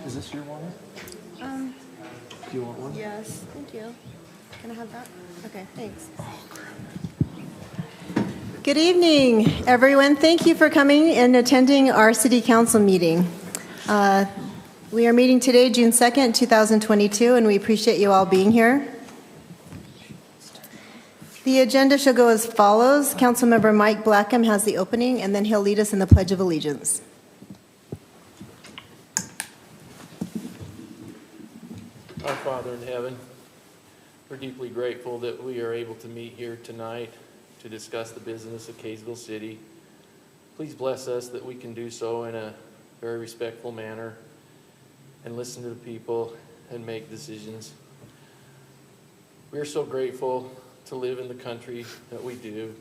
Is this your one? Do you want one? Yes, thank you. Can I have that? Okay, thanks. Good evening, everyone. Thank you for coming and attending our City Council meeting. We are meeting today, June 2nd, 2022, and we appreciate you all being here. The agenda shall go as follows. Councilmember Mike Blackham has the opening, and then he'll lead us in the Pledge of Allegiance. Our Father in heaven, we're deeply grateful that we are able to meet here tonight to discuss the business of Kaysville City. Please bless us that we can do so in a very respectful manner and listen to the people and make decisions. We are so grateful to live in the country that we do,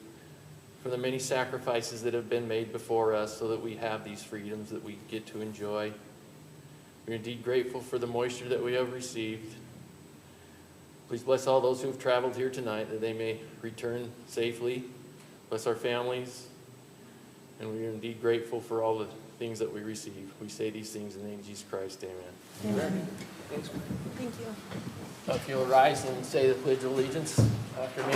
for the many sacrifices that have been made before us so that we have these freedoms that we get to enjoy. We're indeed grateful for the moisture that we have received. Please bless all those who have traveled here tonight, that they may return safely. Bless our families. And we are indeed grateful for all the things that we receive. We say these things in the name of Jesus Christ. Amen. Amen. Thank you. If you'll rise and say the Pledge of Allegiance after me.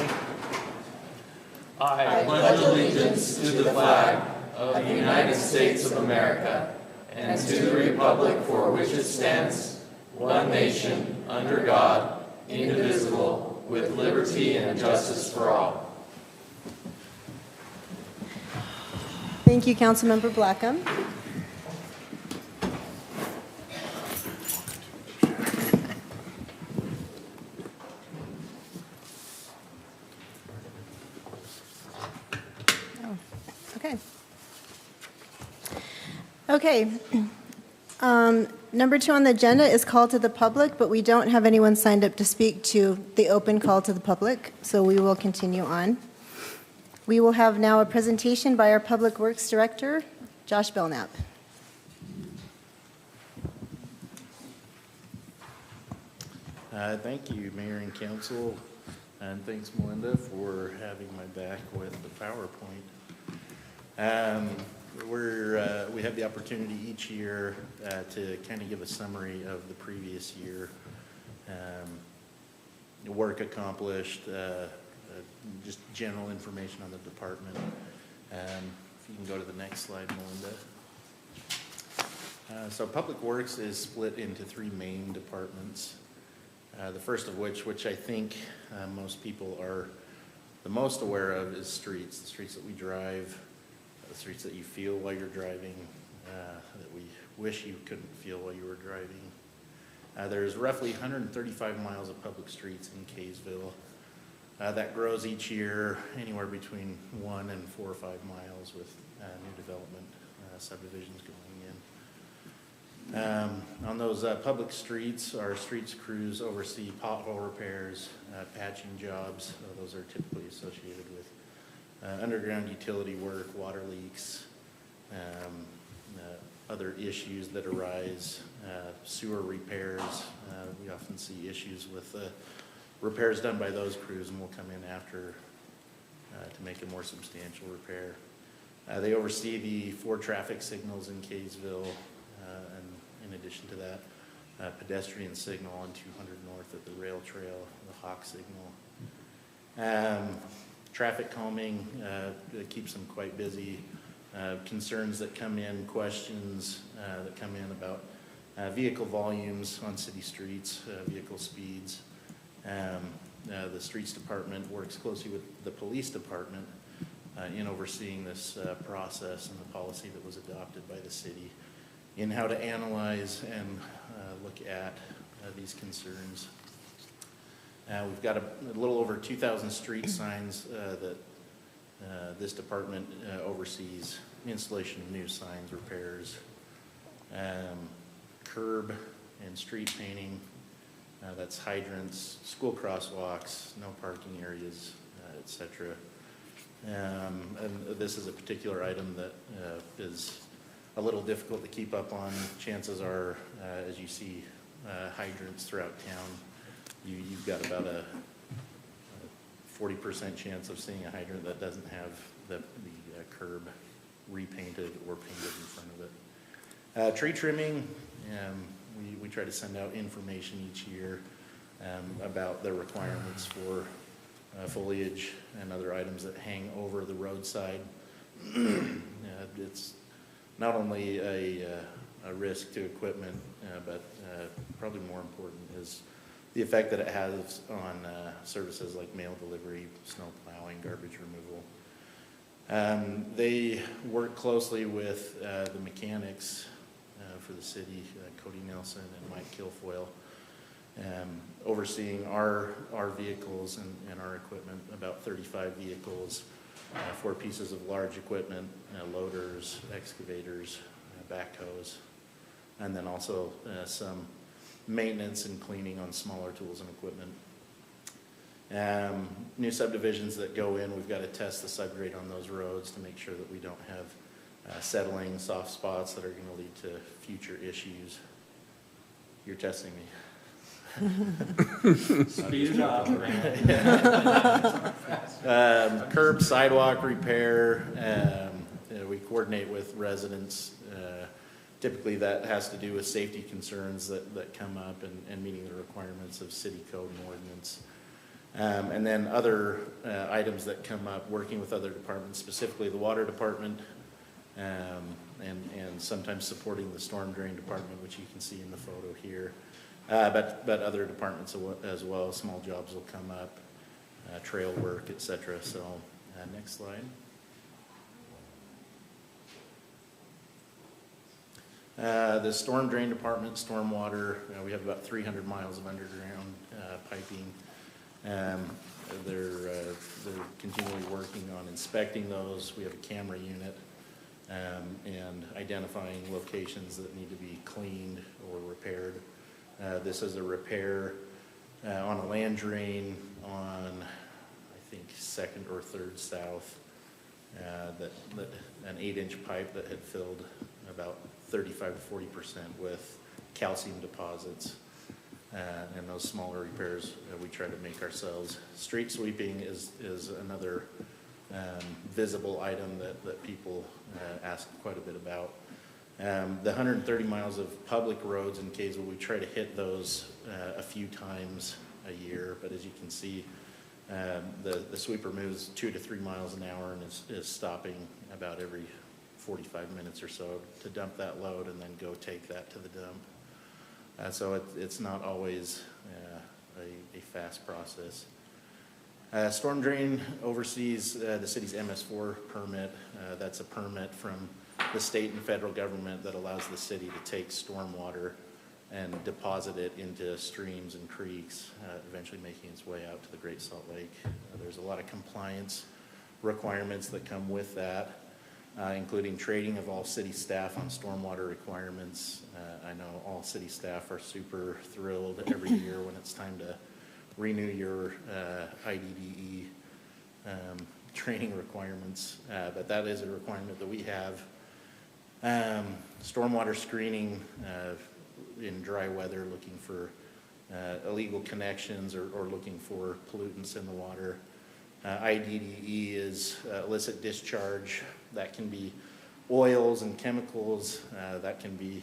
I pledge allegiance to the flag of the United States of America and to the republic for which it stands, one nation, under God, indivisible, with liberty and justice for all. Thank you, Councilmember Blackham. Okay. Number 2 on the agenda is call to the public, but we don't have anyone signed up to speak to the open call to the public, so we will continue on. We will have now a presentation by our Public Works Director, Josh Belknap. Thank you, Mayor and Council, and thanks, Melinda, for having my back with the PowerPoint. We have the opportunity each year to kind of give a summary of the previous year, work accomplished, just general information on the department. If you can go to the next slide, Melinda. So Public Works is split into 3 main departments. The first of which I think most people are the most aware of, is streets. The streets that we drive, the streets that you feel while you're driving, that we wish you couldn't feel while you were driving. There's roughly 135 miles of public streets in Kaysville. That grows each year anywhere between 1 and 4 or 5 miles with new development subdivisions going in. On those public streets, our streets crews oversee pothole repairs, patching jobs. Those are typically associated with underground utility work, water leaks, other issues that arise, sewer repairs. We often see issues with repairs done by those crews, and we'll come in after to make a more substantial repair. They oversee the 4 traffic signals in Kaysville, and in addition to that, pedestrian signal on 200 north at the rail trail, the Hawk signal. Traffic calming keeps them quite busy. Concerns that come in, questions that come in about vehicle volumes on city streets, vehicle speeds. The streets department works closely with the police department in overseeing this process and the policy that was adopted by the city in how to analyze and look at these concerns. We've got a little over 2,000 street signs that this department oversees: installation of new signs, repairs, curb and street painting, that's hydrants, school crosswalks, no parking areas, etc. And this is a particular item that is a little difficult to keep up on. Chances are, as you see hydrants throughout town, you've got about a 40% chance of seeing a hydrant that doesn't have the curb repainted or painted in front of it. Tree trimming We try to send out information each year about the requirements for foliage and other items that hang over the roadside. It's not only a risk to equipment, but probably more important is the effect that it has on services like mail delivery, snow plowing, garbage removal. They work closely with the mechanics for the city, Cody Nelson and Mike Kilfoyle, overseeing our vehicles and our equipment, about 35 vehicles, 4 pieces of large equipment, loaders, excavators, backhoes, and then also some maintenance and cleaning on smaller tools and equipment. New subdivisions that go in, we've got to test the subgrade on those roads to make sure that we don't have settling soft spots that are going to lead to future issues. You're testing me. Speed it up. Curb, sidewalk repair, we coordinate with residents. Typically that has to do with safety concerns that come up and meeting the requirements of city code and ordinance. And then other items that come up, working with other departments, specifically the water department, and sometimes supporting the storm drain department, which you can see in the photo here. But other departments as well, small jobs will come up, trail work, etc. So next slide. The storm drain department, stormwater, we have about 300 miles of underground piping. They're continually working on inspecting those. We have a camera unit and identifying locations that need to be cleaned or repaired. This is a repair on a land drain on, I think, 2nd or 3rd south, that an 8-inch pipe that had filled about 35 to 40% with calcium deposits. And those smaller repairs we try to make ourselves. Street sweeping is another visible item that people ask quite a bit about. The 130 miles of public roads in Kaysville, we try to hit those a few times a year, but as you can see, the sweeper moves 2 to 3 miles an hour and is stopping about every 45 minutes or so to dump that load and then go take that to the dump. So it's not always a fast process. Storm drain oversees the city's MS4 permit. That's a permit from the state and federal government that allows the city to take storm water and deposit it into streams and creeks, eventually making its way out to the Great Salt Lake. There's a lot of compliance requirements that come with that, including training of all city staff on stormwater requirements. I know all city staff are super thrilled every year when it's time to renew your IDDE training requirements, but that is a requirement that we have. Stormwater screening in dry weather, looking for illegal connections or looking for pollutants in the water. IDDE is illicit discharge. That can be oils and chemicals. That can be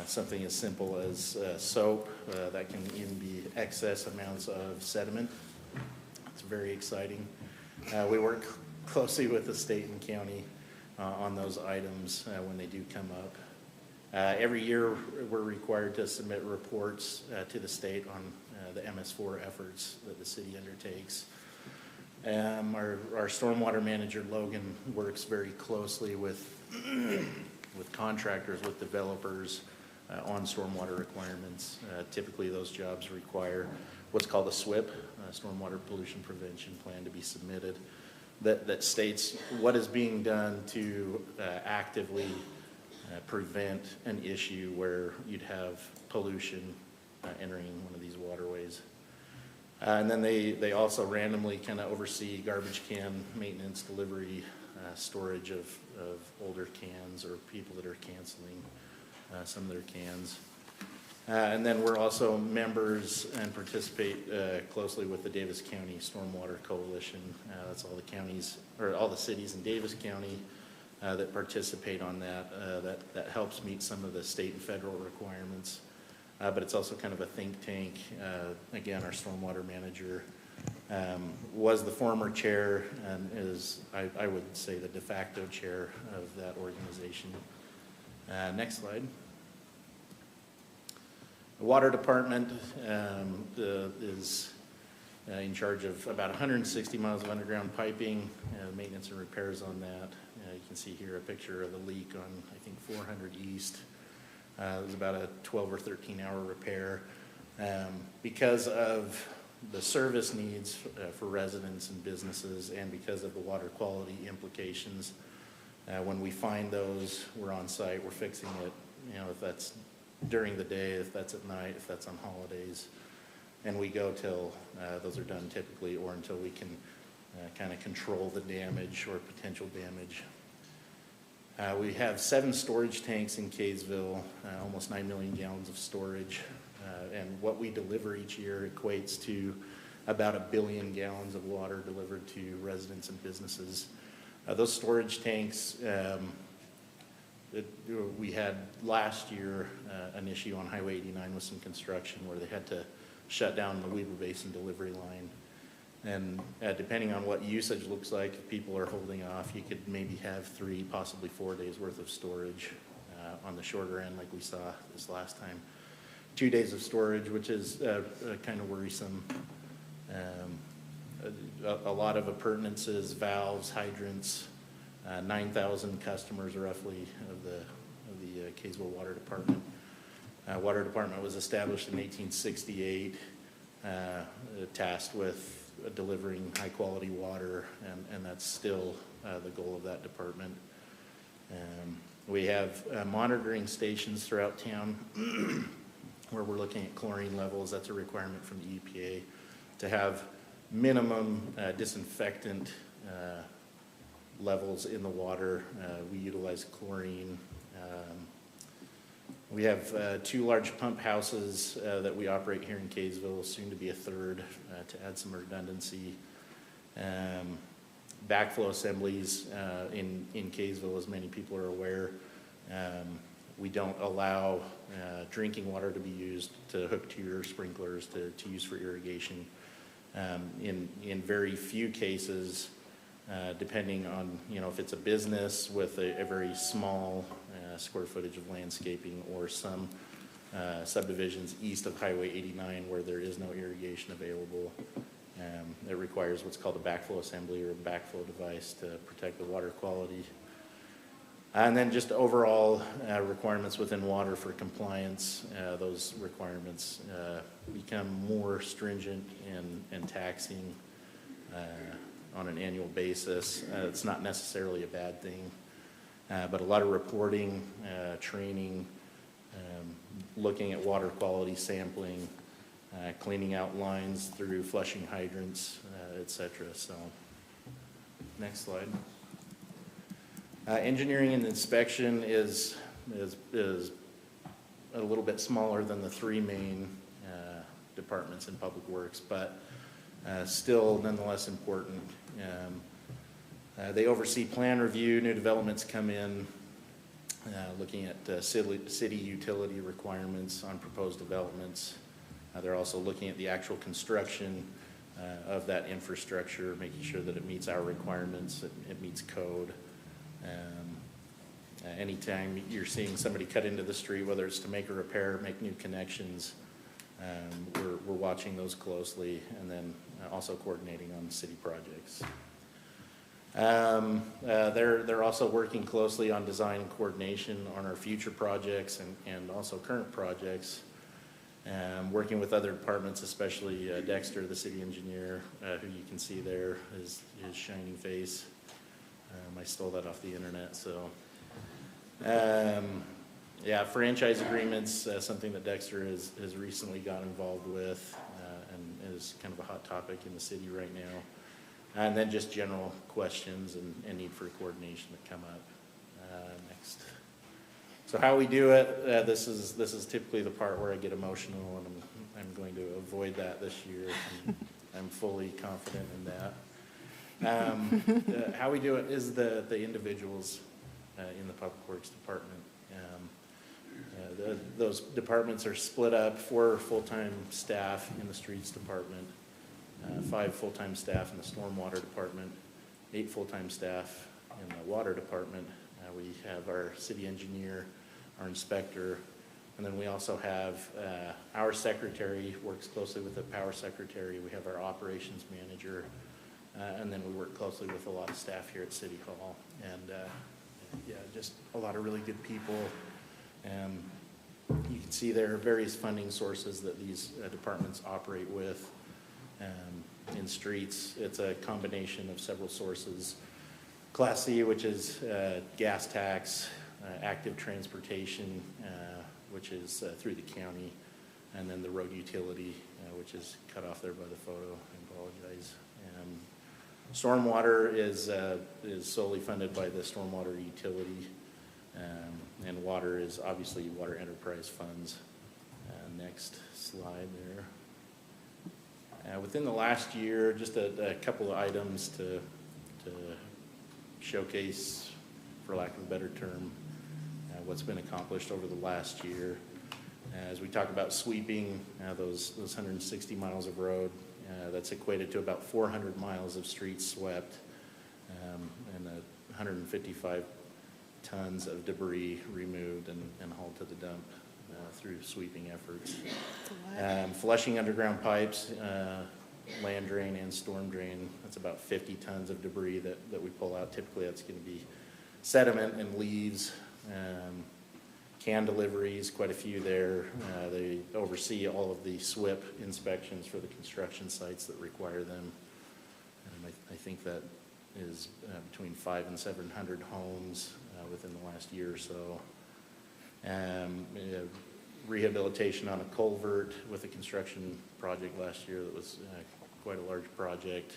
something as simple as soap. That can even be excess amounts of sediment. It's very exciting. We work closely with the state and county on those items when they do come up. Every year we're required to submit reports to the state on the MS4 efforts that the city undertakes. Our stormwater manager, Logan, works very closely with contractors, with developers on stormwater requirements. Typically those jobs require what's called a SWIP, Stormwater Pollution Prevention Plan, to be submitted that states what is being done to actively prevent an issue where you'd have pollution entering one of these waterways. And then they also randomly kind of oversee garbage can maintenance, delivery, storage of older cans or people that are canceling some of their cans. And then we're also members and participate closely with the Davis County Stormwater Coalition. That's all the counties, or all the cities in Davis County, that participate on that. That helps meet some of the state and federal requirements. But it's also kind of a think tank. Again, our stormwater manager was the former chair and is, I would say, the de facto chair of that organization. Next slide. The water department is in charge of about 160 miles of underground piping, maintenance and repairs on that. You can see here a picture of the leak on, I think, 400 East. It was about a 12 or 13 hour repair. Because of the service needs for residents and businesses, and because of the water quality implications, when we find those, we're on site, we're fixing it, if that's during the day, if that's at night, if that's on holidays, and we go till those are done typically, or until we can kind of control the damage or potential damage. We have 7 storage tanks in Kaysville, almost 9 million gallons of storage, and what we deliver each year equates to about 1 billion gallons of water delivered to residents and businesses. Those storage tanks, we had last year an issue on Highway 89 with some construction where they had to shut down the Weber Basin delivery line. And depending on what usage looks like, if people are holding off, you could maybe have 3, possibly 4 days worth of storage on the shorter end like we saw this last time. 2 days of storage, which is kind of worrisome. A lot of appurtenances, valves, hydrants, 9,000 customers roughly of the Kaysville Water Department. Water Department was established in 1868, tasked with delivering high quality water, and that's still the goal of that department. We have monitoring stations throughout town where we're looking at chlorine levels. That's a requirement from the EPA to have minimum disinfectant levels in the water. We utilize chlorine. We have 2 large pump houses that we operate here in Kaysville, soon to be a 3rd to add some redundancy. Backflow assemblies in Kaysville, as many people are aware. We don't allow drinking water to be used to hook to your sprinklers to use for irrigation. In very few cases, depending on if it's a business with a very small square footage of landscaping, or some subdivisions east of Highway 89 where there is no irrigation available, it requires what's called a backflow assembly or a backflow device to protect the water quality. And then just overall requirements within water for compliance. Those requirements become more stringent and taxing on an annual basis. It's not necessarily a bad thing, but a lot of reporting, training, looking at water quality sampling, cleaning out lines through flushing hydrants, etc. So, next slide. Engineering and inspection is a little bit smaller than the 3 main departments in Public Works, but still nonetheless important. They oversee plan review, new developments come in, looking at city utility requirements on proposed developments. They're also looking at the actual construction of that infrastructure, making sure that it meets our requirements, it meets code. Anytime you're seeing somebody cut into the street, whether it's to make a repair, make new connections, we're watching those closely, and then also coordinating on city projects. They're also working closely on design and coordination on our future projects and also current projects. Working with other departments, especially Dexter, the city engineer, who you can see there, his shining face. I stole that off the internet, so. Yeah, franchise agreements, something that Dexter has recently got involved with, and is kind of a hot topic in the city right now. And then just general questions and need for coordination that come up. Next. So how we do it, this is typically the part where I get emotional, and I'm going to avoid that this year. I'm fully confident in that. How we do it is the individuals in the Public Works Department. Those departments are split up: 4 full-time staff in the Streets Department, 5 full-time staff in the Stormwater Department, 8 full-time staff in the Water Department. We have our city engineer, our inspector, and then we also have our secretary works closely with the power secretary. We have our operations manager, and then we work closely with a lot of staff here at City Hall. And yeah, just a lot of really good people. You can see there are various funding sources that these departments operate with. In streets, it's a combination of several sources. Class C, which is gas tax, active transportation, which is through the county, and then the road utility, which is cut off there by the photo. I apologize. Stormwater is solely funded by the stormwater utility, and water is obviously water enterprise funds. Next slide there. Within the last year, just a couple of items to showcase, for lack of a better term, what's been accomplished over the last year. As we talk about sweeping those 160 miles of road, that's equated to about 400 miles of streets swept, and 155 tons of debris removed and hauled to the dump through sweeping efforts. Flushing underground pipes, land drain and storm drain, that's about 50 tons of debris that we pull out. Typically that's going to be sediment and leaves. Can deliveries, quite a few there. They oversee all of the SWIP inspections for the construction sites that require them. And I think that is between 500 and 700 homes within the last year or so. Rehabilitation on a culvert with a construction project last year that was quite a large project.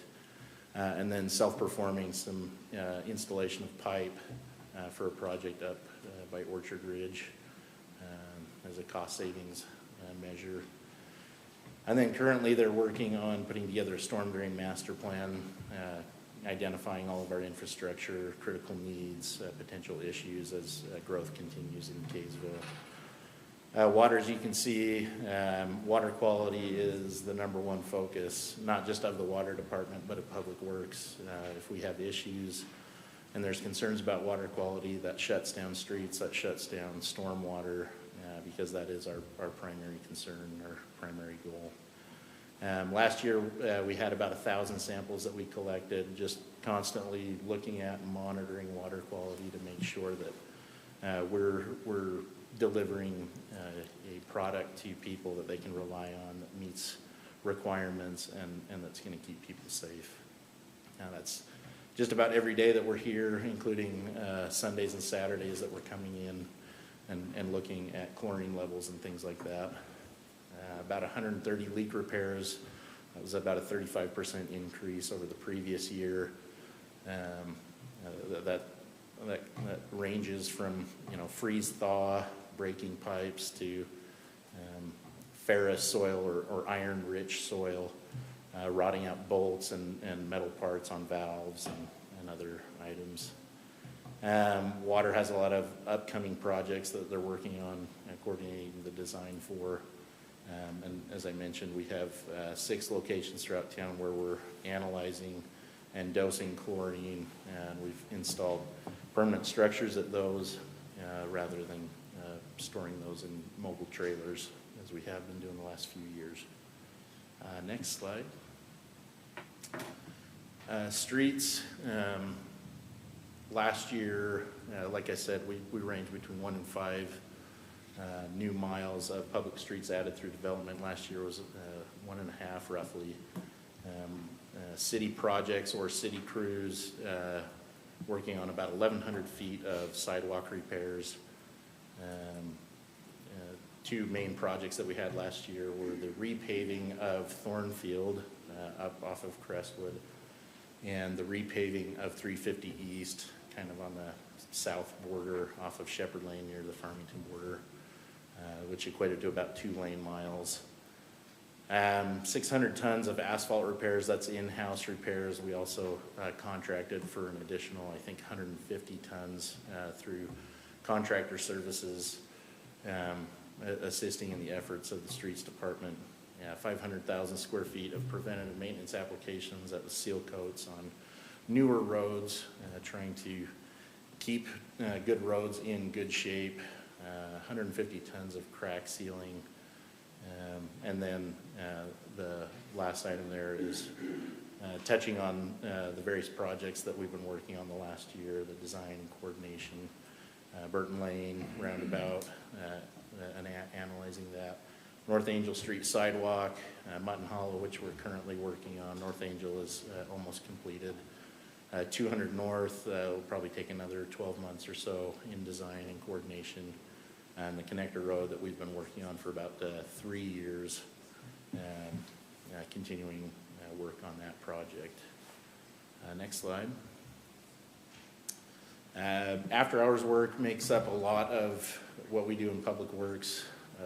And then self-performing some installation of pipe for a project up by Orchard Ridge as a cost savings measure. And then currently they're working on putting together a storm drain master plan, identifying all of our infrastructure, critical needs, potential issues as growth continues in Kaysville. Water, as you can see, water quality is the #1 focus, not just of the water department, but of Public Works. If we have issues and there's concerns about water quality, that shuts down streets, that shuts down stormwater, because that is our primary concern, our primary goal. Last year, we had about 1,000 samples that we collected, just constantly looking at and monitoring water quality to make sure that we're delivering a product to people that they can rely on, that meets requirements and that's going to keep people safe. Now that's just about every day that we're here, including Sundays and Saturdays that we're coming in and looking at chlorine levels and things like that. About 130 leak repairs. That was about a 35% increase over the previous year. That ranges from freeze thaw, breaking pipes, to ferrous soil or iron rich soil, rotting out bolts and metal parts on valves and other items. Water has a lot of upcoming projects that they're working on and coordinating the design for. And as I mentioned, we have 6 locations throughout town where we're analyzing and dosing chlorine, and we've installed permanent structures at those rather than storing those in mobile trailers, as we have been doing the last few years. Next slide. Streets. Last year, like I said, we ranged between 1 and 5 new miles of public streets added through development. Last year was 1.5 roughly. City projects or city crews working on about 1,100 feet of sidewalk repairs. 2 main projects that we had last year were the repaving of Thornfield up off of Crestwood, and the repaving of 350 East, kind of on the south border off of Shepherd Lane near the Farmington border, which equated to about 2 lane miles. 600 tons of asphalt repairs, that's in-house repairs. We also contracted for an additional, I think, 150 tons through contractor services, assisting in the efforts of the streets department. 500,000 square feet of preventative maintenance applications, that was seal coats on newer roads, trying to keep good roads in good shape. 150 tons of crack sealing. And then the last item there is touching on the various projects that we've been working on the last year, the design and coordination, Burton Lane, Roundabout, and analyzing that. North Angel Street Sidewalk, Mutton Hollow, which we're currently working on. North Angel is almost completed. 200 North will probably take another 12 months or so in design and coordination. And the connector road that we've been working on for about 3 years, continuing work on that project. Next slide. After hours work makes up a lot of what we do in public works.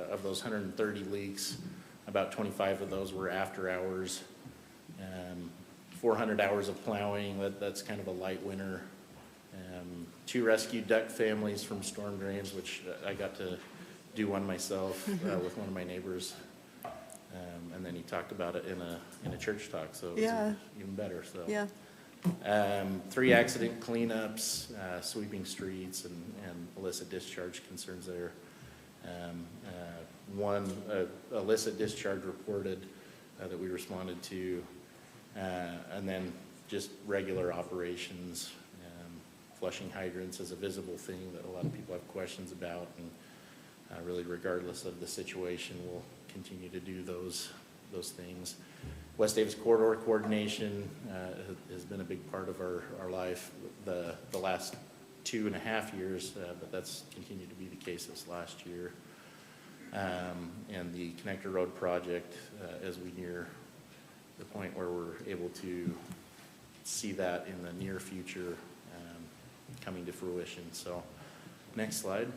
Of those 130 leaks, about 25 of those were after hours. 400 hours of plowing, that's kind of a light winter. 2 rescued duck families from storm drains, which I got to do one myself with one of my neighbors. And then he talked about it in a church talk, so it was even better. So. Yeah. 3 accident cleanups, sweeping streets, and illicit discharge concerns there. 1 illicit discharge reported that we responded to, and then just regular operations. Flushing hydrants is a visible thing that a lot of people have questions about, and really regardless of the situation, we'll continue to do those things. West Davis corridor coordination has been a big part of our life the last 2.5 years, but that's continued to be the case this last year. And the connector road project, as we near the point where we're able to see that in the near future coming to fruition. So next slide.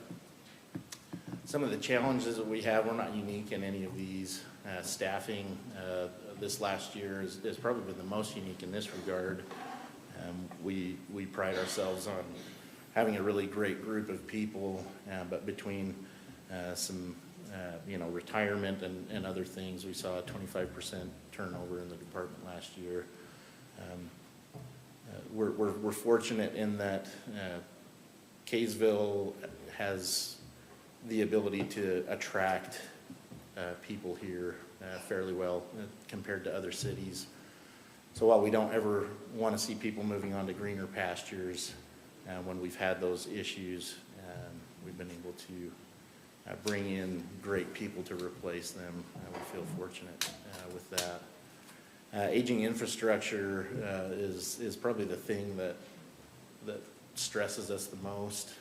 Some of the challenges that we have, we're not unique in any of these. Staffing this last year is probably been the most unique in this regard. We pride ourselves on having a really great group of people, but between some retirement and other things, we saw a 25% turnover in the department last year. We're fortunate in that Kaysville has the ability to attract people here fairly well compared to other cities. So while we don't ever want to see people moving on to greener pastures, when we've had those issues, we've been able to bring in great people to replace them. We feel fortunate with that. Aging infrastructure is probably the thing that stresses us the most,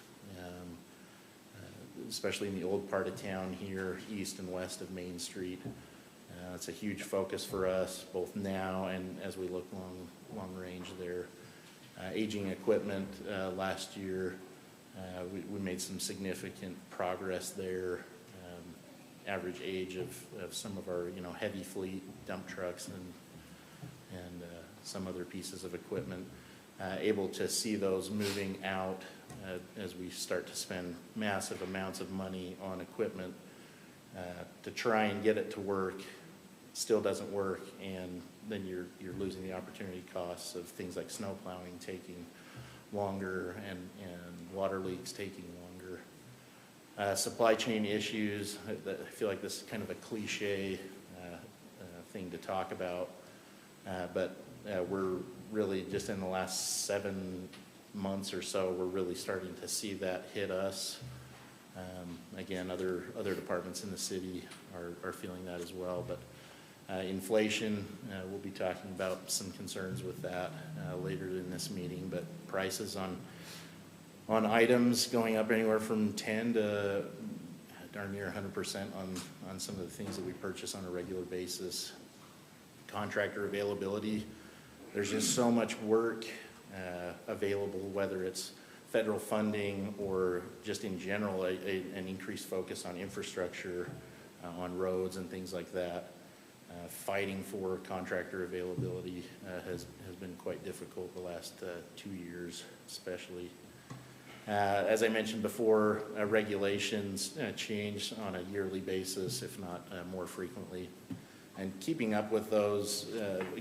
especially in the old part of town here, east and west of Main Street. It's a huge focus for us, both now and as we look long range there. Aging equipment, last year, we made some significant progress there. Average age of some of our heavy fleet dump trucks and some other pieces of equipment, able to see those moving out as we start to spend massive amounts of money on equipment to try and get it to work. Still doesn't work, and then you're losing the opportunity costs of things like snow plowing taking longer and water leaks taking longer. Supply chain issues, I feel like this is kind of a cliche thing to talk about, but we're really just in the last 7 months or so, we're really starting to see that hit us. Again, other departments in the city are feeling that as well, but inflation, we'll be talking about some concerns with that later in this meeting, but prices on items going up anywhere from 10 to darn near 100% on some of the things that we purchase on a regular basis. Contractor availability, there's just so much work available, whether it's federal funding or just in general an increased focus on infrastructure, on roads and things like that. fighting for contractor availability has been quite difficult the last 2 years, especially. As I mentioned before, regulations change on a yearly basis, if not more frequently. And keeping up with those,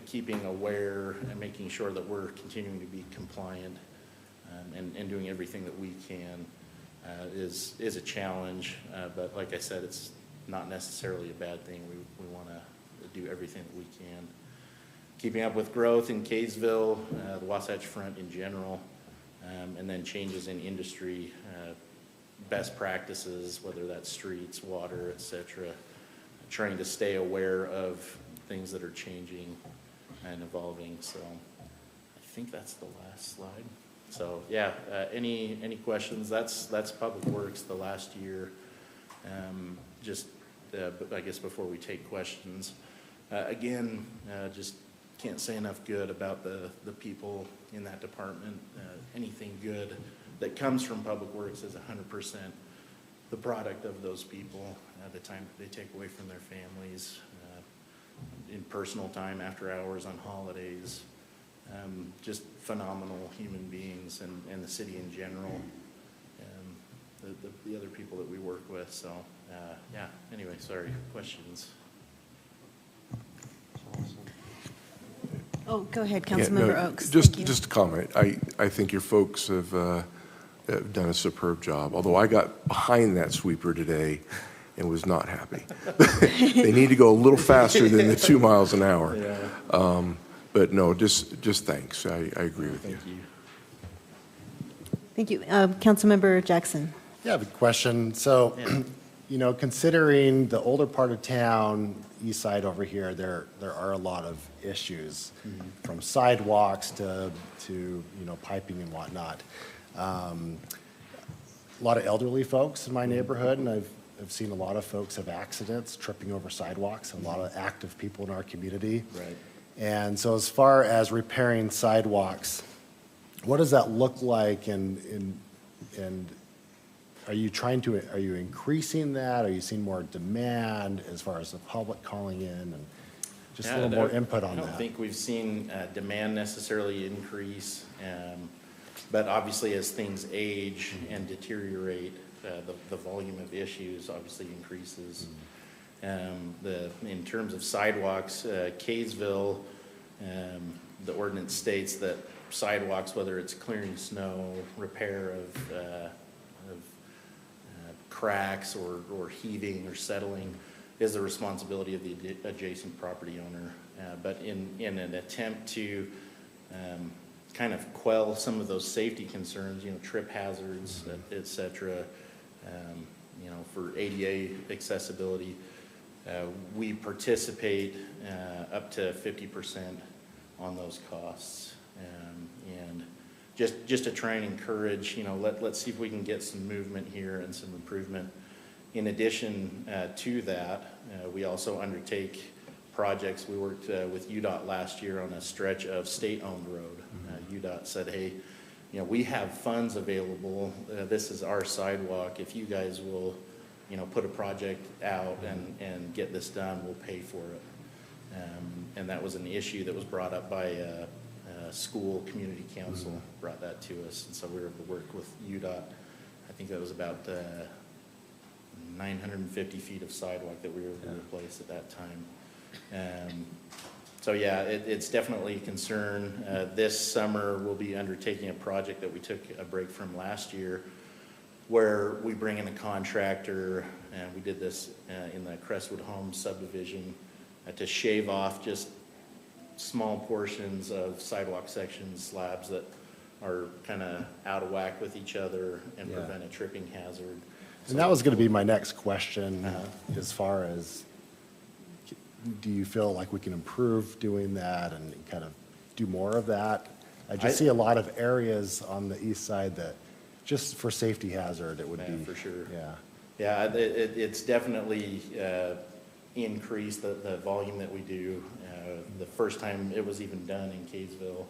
keeping aware and making sure that we're continuing to be compliant and doing everything that we can is a challenge. But like I said, it's not necessarily a bad thing. We want to do everything that we can. Keeping up with growth in Kaysville, the Wasatch Front in general, and then changes in industry, best practices, whether that's streets, water, etc. Trying to stay aware of things that are changing and evolving. So I think that's the last slide. So yeah, any questions? That's Public Works the last year. I guess before we take questions, again, just can't say enough good about the people in that department. Anything good that comes from Public Works is 100% the product of those people, the time that they take away from their families, in personal time, after hours, on holidays. Just phenomenal human beings, and the city in general, the other people that we work with. So yeah, anyway, sorry, questions? Oh, go ahead, Yeah, Councilmember no, Oaks. Thank you. Just a comment. I think your folks have done a superb job, although I got behind that sweeper today and was not happy. They need to go a little faster than the 2 miles an hour. Yeah. But no, just thanks. I agree with you. Thank you. Councilmember Jackson. Yeah, I have a question. So, considering the older part of town, east side over here, there are a lot of issues, from sidewalks to piping and whatnot. A lot of elderly folks in my neighborhood, and I've seen a lot of folks have accidents, tripping over sidewalks, and a lot of active people in our community. Right. And so as far as repairing sidewalks, what does that look like, and are you increasing that? Are you seeing more demand as far as the public calling in, and just a little more input on that? I don't think we've seen demand necessarily increase, but obviously as things age and deteriorate, the volume of issues obviously increases. In terms of sidewalks, Kaysville, the ordinance states that sidewalks, whether it's clearing snow, repair of cracks or heaving or settling, is the responsibility of the adjacent property owner. But in an attempt to kind of quell some of those safety concerns, trip hazards, et cetera, for ADA accessibility, we participate up to 50% on those costs. And just to try and encourage, let's see if we can get some movement here and some improvement. In addition to that, we also undertake projects. We worked with UDOT last year on a stretch of state-owned road. UDOT said, hey, we have funds available. This is our sidewalk. If you guys will, put a project out and get this done, we'll pay for it. And that was an issue that was brought up by school community council, brought that to us, and so we were able to work with UDOT. I think that was about 950 feet of sidewalk that we were able to replace at that time. So yeah, it's definitely a concern. This summer we'll be undertaking a project that we took a break from last year, where we bring in a contractor, and we did this in the Crestwood Homes subdivision, to shave off just small portions of sidewalk sections, slabs that are kind of out of whack with each other and prevent a tripping hazard. And that was going to be my next question, as far as, do you feel like we can improve doing that and kind of do more of that? I just see a lot of areas on the east side that, just for safety hazard, it would be. For sure. Yeah. It's definitely increased the volume that we do. The first time it was even done in Kaysville,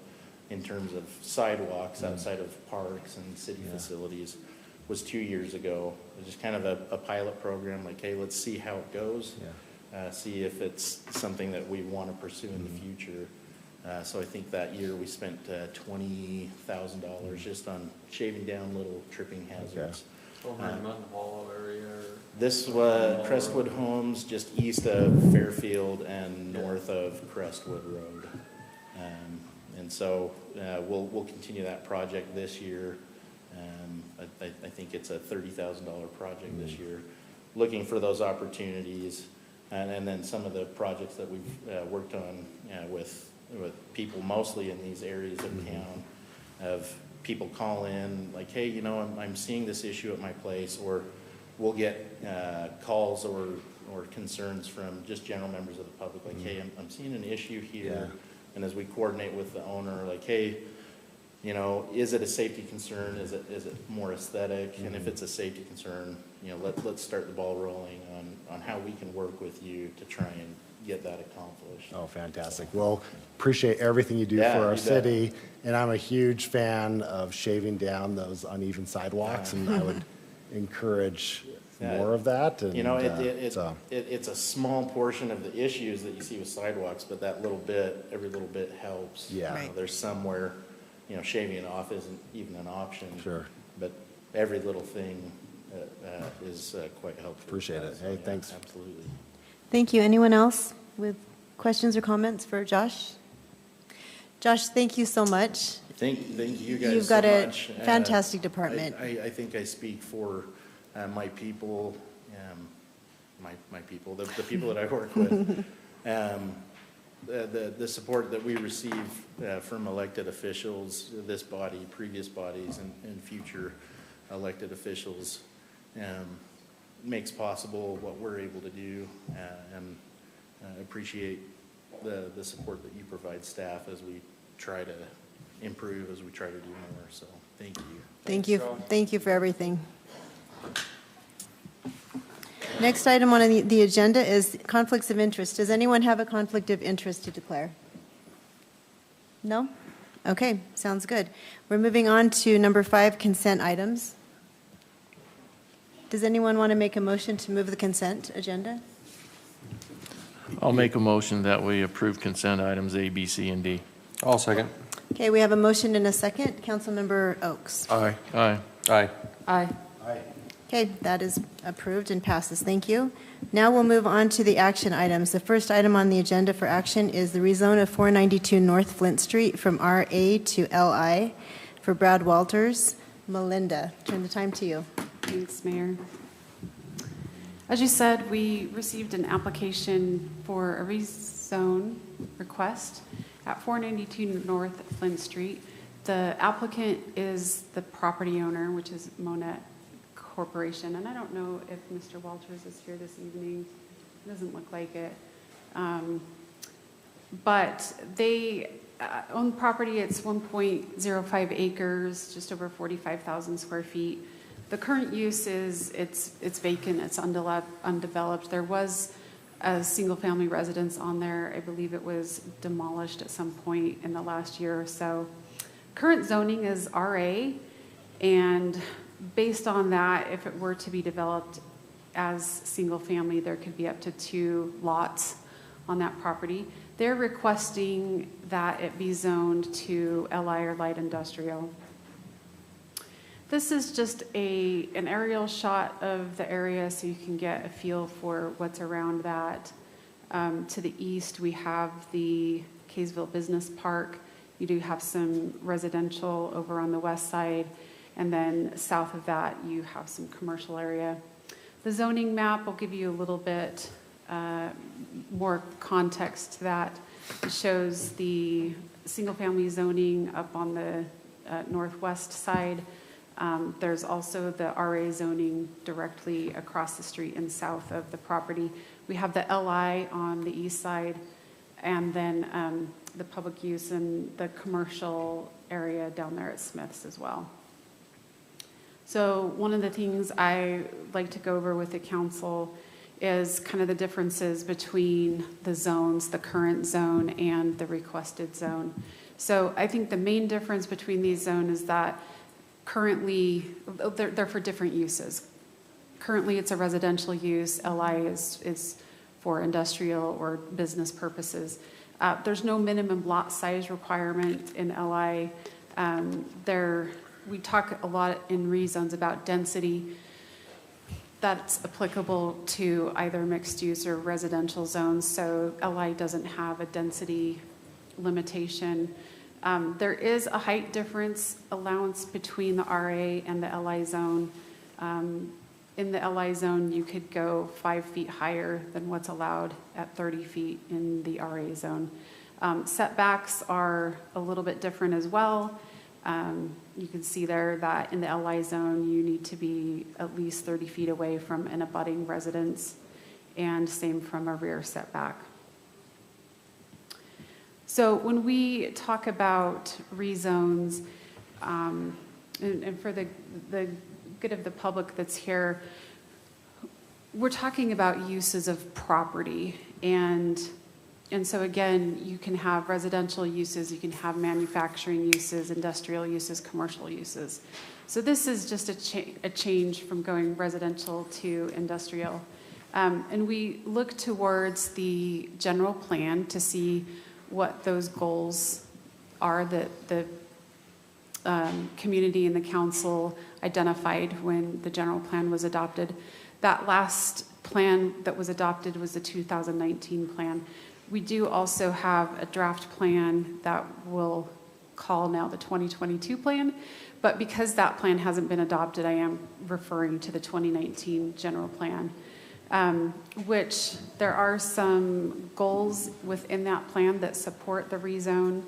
in terms of sidewalks outside of parks and city facilities, was 2 years ago. It was just kind of a pilot program, like, hey, let's see how it goes. see if it's something that we want to pursue in the future. So I think that year we spent $20,000 just on shaving down little tripping hazards. Over in Mutton Hollow area or? This was Crestwood Homes, just east of Fairfield and north of Crestwood Road. And so we'll continue that project this year. I think it's a $30,000 project this year, looking for those opportunities. And then some of the projects that we've worked on with people mostly in these areas of town, of people call in like, hey, you know, I'm seeing this issue at my place, or we'll get calls or concerns from just general members of the public, like, hey, I'm seeing an issue here. And as we coordinate with the owner, like, hey, you know, is it a safety concern? Is it more aesthetic? And if it's a safety concern, you know, let's start the ball rolling on how we can work with you to try and get that accomplished. Oh, fantastic. Well, appreciate everything you do Yeah, for our you bet. city. And I'm a huge fan of shaving down those uneven sidewalks, and I would encourage more of that. And, You know, so, it's a small portion of the issues that you see with sidewalks, but that little bit, every little bit helps. Yeah. You know, there's somewhere, you know, shaving it off isn't even an option. Sure. But every little thing is quite helpful. Appreciate it. Hey, Yeah, thanks. Absolutely. Thank you. Anyone else with questions or comments for Josh? Josh, thank you so much. Thank you guys You've so got a much. fantastic department. I think I speak for my people, my people, the people that I work with. The support that we receive from elected officials, this body, previous bodies, and future elected officials makes possible what we're able to do, and appreciate the support that you provide staff as we try to improve, as we try to do more. So thank you. Thank you. Thank you for everything. Next item on the agenda is conflicts of interest. Does anyone have a conflict of interest to declare? No? Okay, sounds good. We're moving on to number 5, consent items. Does anyone want to make a motion to move the consent agenda? I'll make a motion that we approve consent items A, B, C, and D. I'll second. Okay, we have a motion and a second. Councilmember Oakes. Aye. Aye. Aye. Aye. Okay, that is approved and passes. Thank you. Now we'll move on to the action items. The first item on the agenda for action is the rezone of 492 North Flint Street from RA to LI for Brad Walters. Melinda, turn the time to you. Thanks, Mayor. As you said, we received an application for a rezone request at 492 North Flint Street. The applicant is the property owner, which is Monette Corporation, and I don't know if Mr. Walters is here this evening. It doesn't look like it. But they own the property. It's 1.05 acres, just over 45,000 square feet. The current use is it's vacant, it's undeveloped. There was a single-family residence on there. I believe it was demolished at some point in the last year or so. Current zoning is RA, and based on that, if it were to be developed as single-family, there could be up to 2 lots on that property. They're requesting that it be zoned to LI or light industrial. This is just an aerial shot of the area so you can get a feel for what's around that. To the east, we have the Kaysville Business Park. You do have some residential over on the west side. And then south of that, you have some commercial area. The zoning map will give you a little bit more context to that. It shows the single-family zoning up on the northwest side. There's also the RA zoning directly across the street and south of the property. We have the LI on the east side, and then the public use and the commercial area down there at Smith's as well. So one of the things I like to go over with the council is kind of the differences between the zones, the current zone and the requested zone. So I think the main difference between these zones is that currently they're for different uses. Currently it's a residential use. LI is for industrial or business purposes. There's no minimum lot size requirement in LI. We talk a lot in rezones about density. That's applicable to either mixed use or residential zones, so LI doesn't have a density limitation. There is a height difference allowance between the RA and the LI zone. In the LI zone, you could go 5 feet higher than what's allowed at 30 feet in the RA zone. Setbacks are a little bit different as well. You can see there that in the LI zone, you need to be at least 30 feet away from an abutting residence, and same from a rear setback. So when we talk about rezones, and for the good of the public that's here, we're talking about uses of property, and so again, you can have residential uses, you can have manufacturing uses, industrial uses, commercial uses. So this is just a change from going residential to industrial. And we look towards the general plan to see what those goals are that the community and the council identified when the general plan was adopted. That last plan that was adopted was the 2019 plan. We do also have a draft plan that we'll call now the 2022 plan, but because that plan hasn't been adopted, I am referring to the 2019 general plan, which there are some goals within that plan that support the rezone.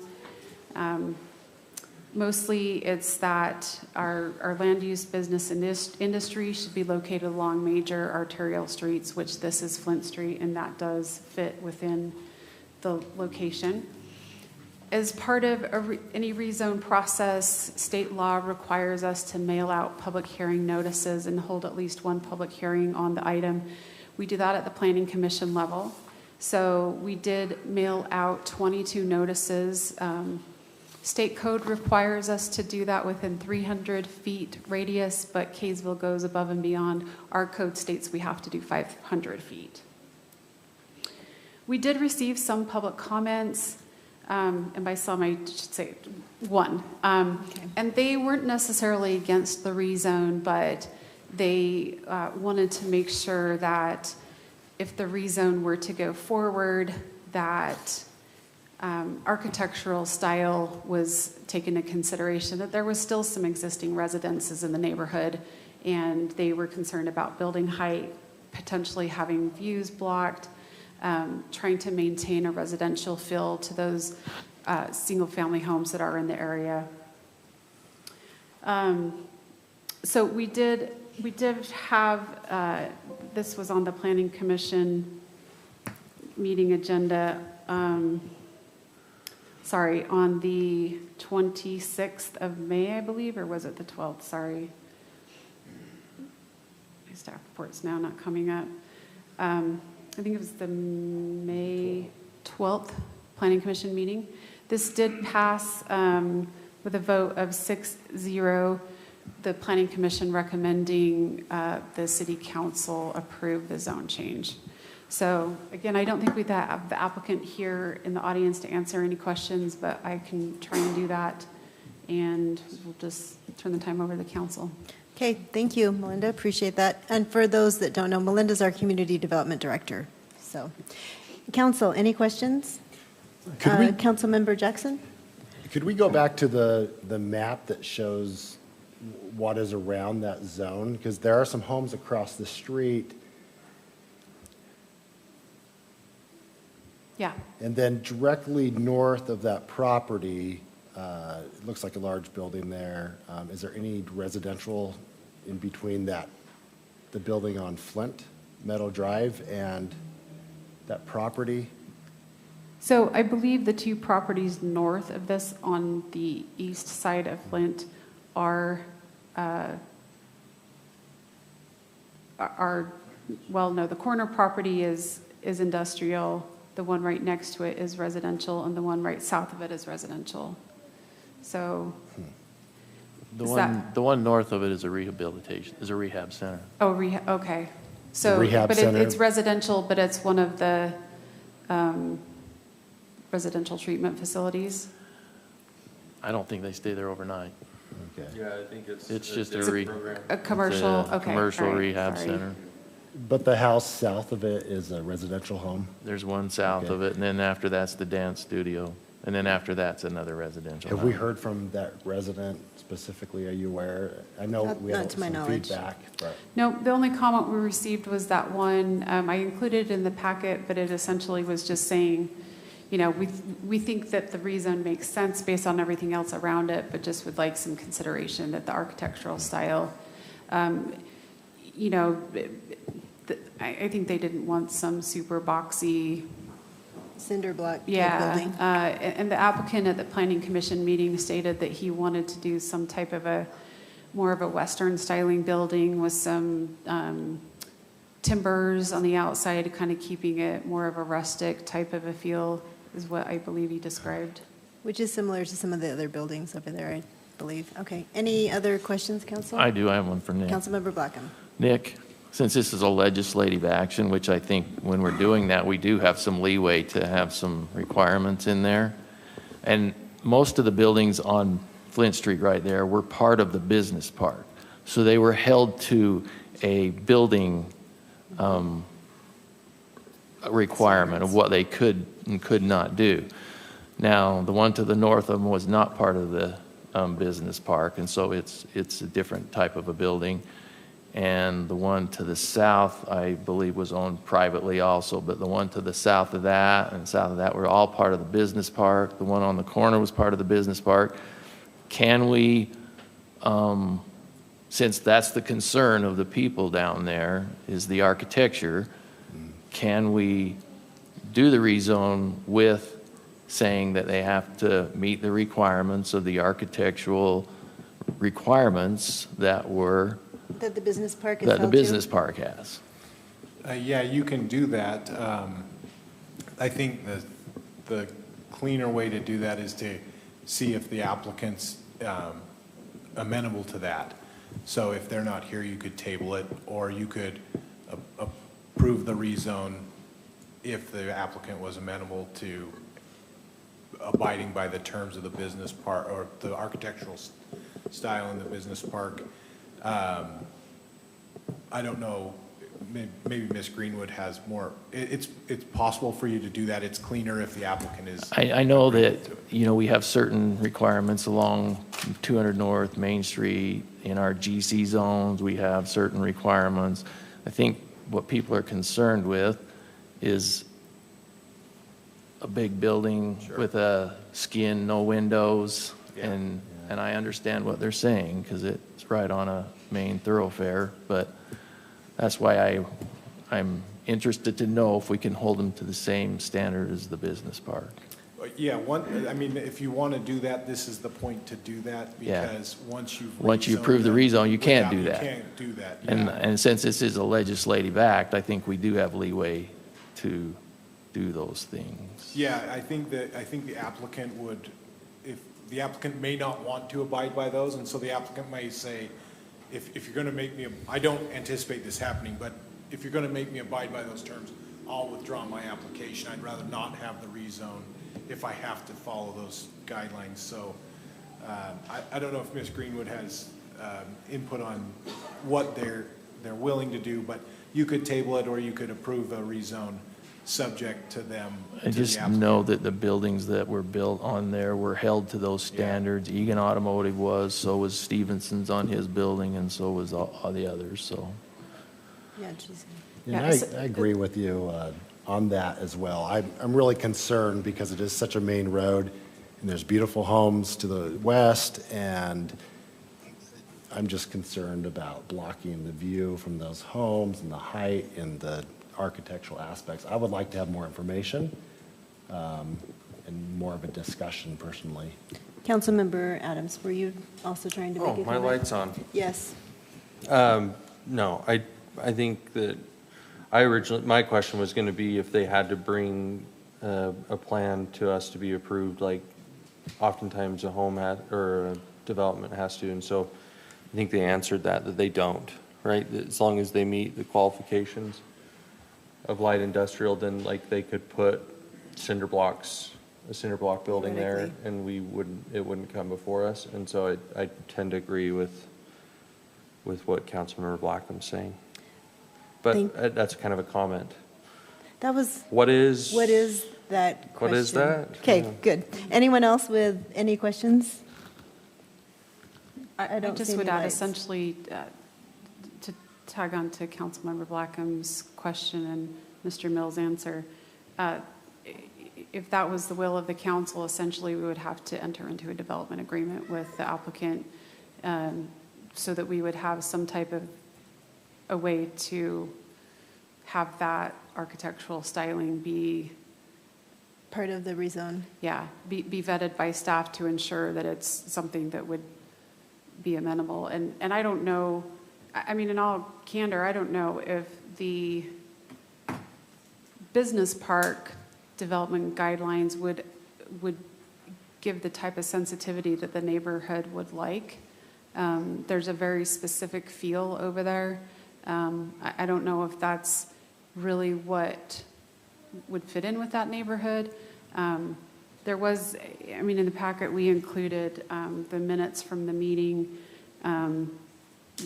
Mostly it's that our land use business industry should be located along major arterial streets, which this is Flint Street, and that does fit within the location. As part of any rezone process, state law requires us to mail out public hearing notices and hold at least one public hearing on the item. We do that at the Planning Commission level. So we did mail out 22 notices. State code requires us to do that within 300 feet radius, but Kaysville goes above and beyond. Our code states we have to do 500 feet. We did receive some public comments, and by some I should say one. And they weren't necessarily against the rezone, but they wanted to make sure that if the rezone were to go forward, that architectural style was taken into consideration, that there was still some existing residences in the neighborhood, and they were concerned about building height, potentially having views blocked, trying to maintain a residential feel to those single-family homes that are in the area. So we did have, this was on the Planning Commission meeting agenda, on the 26th of May, I believe, or was it the 12th? Sorry. My staff report's now not coming up. I think it was the May 12th Planning Commission meeting. This did pass with a vote of 6-0, the Planning Commission recommending the City Council approve the zone change. So again, I don't think we have the applicant here in the audience to answer any questions, but I can try and do that, and we'll just turn the time over to the council. Okay, thank you, Melinda. Appreciate that. And for those that don't know, Melinda's our Community Development Director. So, council, any questions? Councilmember Jackson? Could we go back to the map that shows what is around that zone? Because there are some homes across the street. Yeah. And then directly north of that property, it looks like a large building there. Is there any residential in between the building on Flint, Meadow Drive, and that property? So I believe the two properties north of this on the east side of Flint are well, no, the corner property is industrial. The one right next to it is residential, and the one right south of it is residential. So The one north of it is a rehab center. oh, okay. So, rehab but center? it's residential, but it's one of the residential treatment facilities. I don't think they stay there overnight. Okay. Yeah, I think it's. It's a just a different re- program. A commercial, It's a okay. commercial all right, rehab sorry. center. But the house south of it is a residential home? There's one south Okay. of it, and then after that's the dance studio. And then after that's another residential. Have we house. heard from that resident specifically? Are you aware? I know Not- we not had to my some knowledge. feedback, but. No, the only comment we received was that one, I included in the packet, but it essentially was just saying, you know, we think that the rezone makes sense based on everything else around it, but just would like some consideration that the architectural style, you know, I think they didn't want some super boxy, Cinder block type yeah. building. And the applicant at the planning commission meeting stated that he wanted to do some type of more of a Western styling building with some timbers on the outside, kind of keeping it more of a rustic type of a feel, is what I believe he described. Which is similar to some of the other buildings over there, I believe. Okay, any other questions, council? I do, I have one for Nick. Councilmember Blackham. Nick, since this is a legislative action, which I think when we're doing that, we do have some leeway to have some requirements in there. And most of the buildings on Flint Street right there were part of the business park. So they were held to a building requirement of what they could and could not do. Now, the one to the north of them was not part of the business park, and so it's a different type of a building. And the one to the south, I believe, was owned privately also, but the one to the south of that and south of that were all part of the business park. The one on the corner was part of the business park. Can we, since that's the concern of the people down there, is the architecture, can we do the rezone with saying that they have to meet the requirements of the architectural requirements that were That the business park is that the held to? business park has? Yeah, you can do that. I think the cleaner way to do that is to see if the applicant's amenable to that. So if they're not here, you could table it, or you could approve the rezone if the applicant was amenable to abiding by the terms of the business park, or the architectural style in the business park. I don't know, maybe Ms. Greenwood has more. It's possible for you to do that. It's cleaner if the applicant is. I know that, you know, we have certain requirements along 200 North Main Street. In our GC zones, we have certain requirements. I think what people are concerned with is a big building with a skin, no windows. Yeah. And I understand what they're saying because it's right on a main thoroughfare, but that's why I'm interested to know if we can hold them to the same standard as the business park. Yeah, I mean, if you want to do that, this is the point to do that, Yeah. because once you approve the rezone, you can't do that. You can't do that. And, yeah. and since this is a legislative act, I think we do have leeway to do those things. Yeah, I think the applicant would, if the applicant may not want to abide by those, and so the applicant may say, if you're going to make me, I don't anticipate this happening, but if you're going to make me abide by those terms, I'll withdraw my application. I'd rather not have the rezone if I have to follow those guidelines. So I don't know if Ms. Greenwood has input on what they're willing to do, but you could table it or you could approve a rezone subject to them. I just know that the buildings that were built on there were held to those standards. Egan Automotive was, so was Stevenson's on his building, and so was all the others, so. Yeah, geez. Yeah, I agree with you on that as well. I'm really concerned because it is such a main road, and there's beautiful homes to the west, and I'm just concerned about blocking the view from those homes and the height and the architectural aspects. I would like to have more information and more of a discussion personally. Councilmember Adams, were you also trying to make a Oh, comment? my light's on. Yes. No, I think that my question was going to be if they had to bring a plan to us to be approved, like oftentimes a home or a development has to, and so I think they answered that they don't. right? As long as they meet the qualifications of light industrial, then like they could put a cinder block building there, Theoretically. and it wouldn't come before us. And so I tend to agree with what Councilmember Blackham's saying. But that's kind of a comment. That was, What is that question? What is that? Okay, Yeah. good. Anyone else with any questions? I I don't just see would any add lights. essentially, to tag on to Councilmember Blackham's question and Mr. Mills' answer, if that was the will of the council, essentially we would have to enter into a development agreement with the applicant, so that we would have some type of a way to have that architectural styling be, Part of the rezone. be vetted by staff to ensure that it's something that would be amenable. And I don't know, I mean, in all candor, I don't know if the business park development guidelines would give the type of sensitivity that the neighborhood would like. There's a very specific feel over there. I don't know if that's really what would fit in with that neighborhood. There was, I mean, in the packet, we included the minutes from the meeting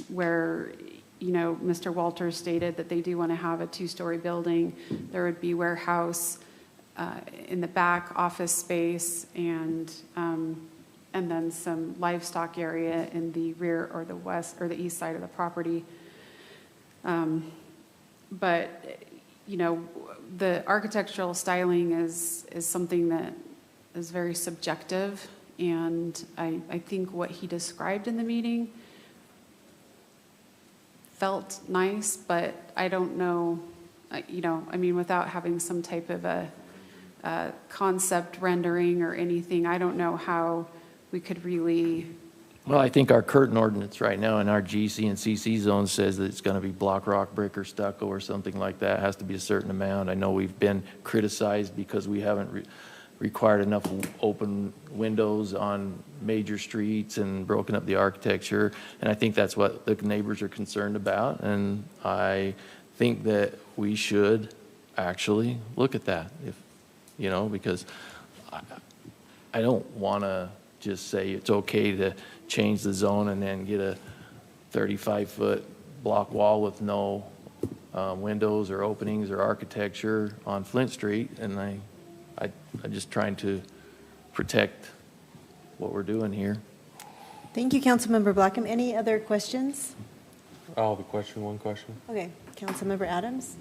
where, you know, Mr. Walters stated that they do want to have a 2-story building. There would be warehouse in the back, office space, and then some livestock area in the rear or the west or the east side of the property. But, you know, the architectural styling is something that is very subjective, and I think what he described in the meeting felt nice, but I don't know, you know, I mean, without having some type of a concept rendering or anything, I don't know how we could really. Well, I think our curtain ordinance right now in our GC and CC zone says that it's going to be block rock, brick, or stucco or something like that. It has to be a certain amount. I know we've been criticized because we haven't required enough open windows on major streets and broken up the architecture. And I think that's what the neighbors are concerned about. And I think that we should actually look at that, if, you know, because I don't want to just say it's okay to change the zone and then get a 35-foot block wall with no windows or openings or architecture on Flint Street. And I'm just trying to protect what we're doing here. Thank you, Councilmember Blackham. Any other questions? I'll have a question, one question. Okay, Councilmember Adams?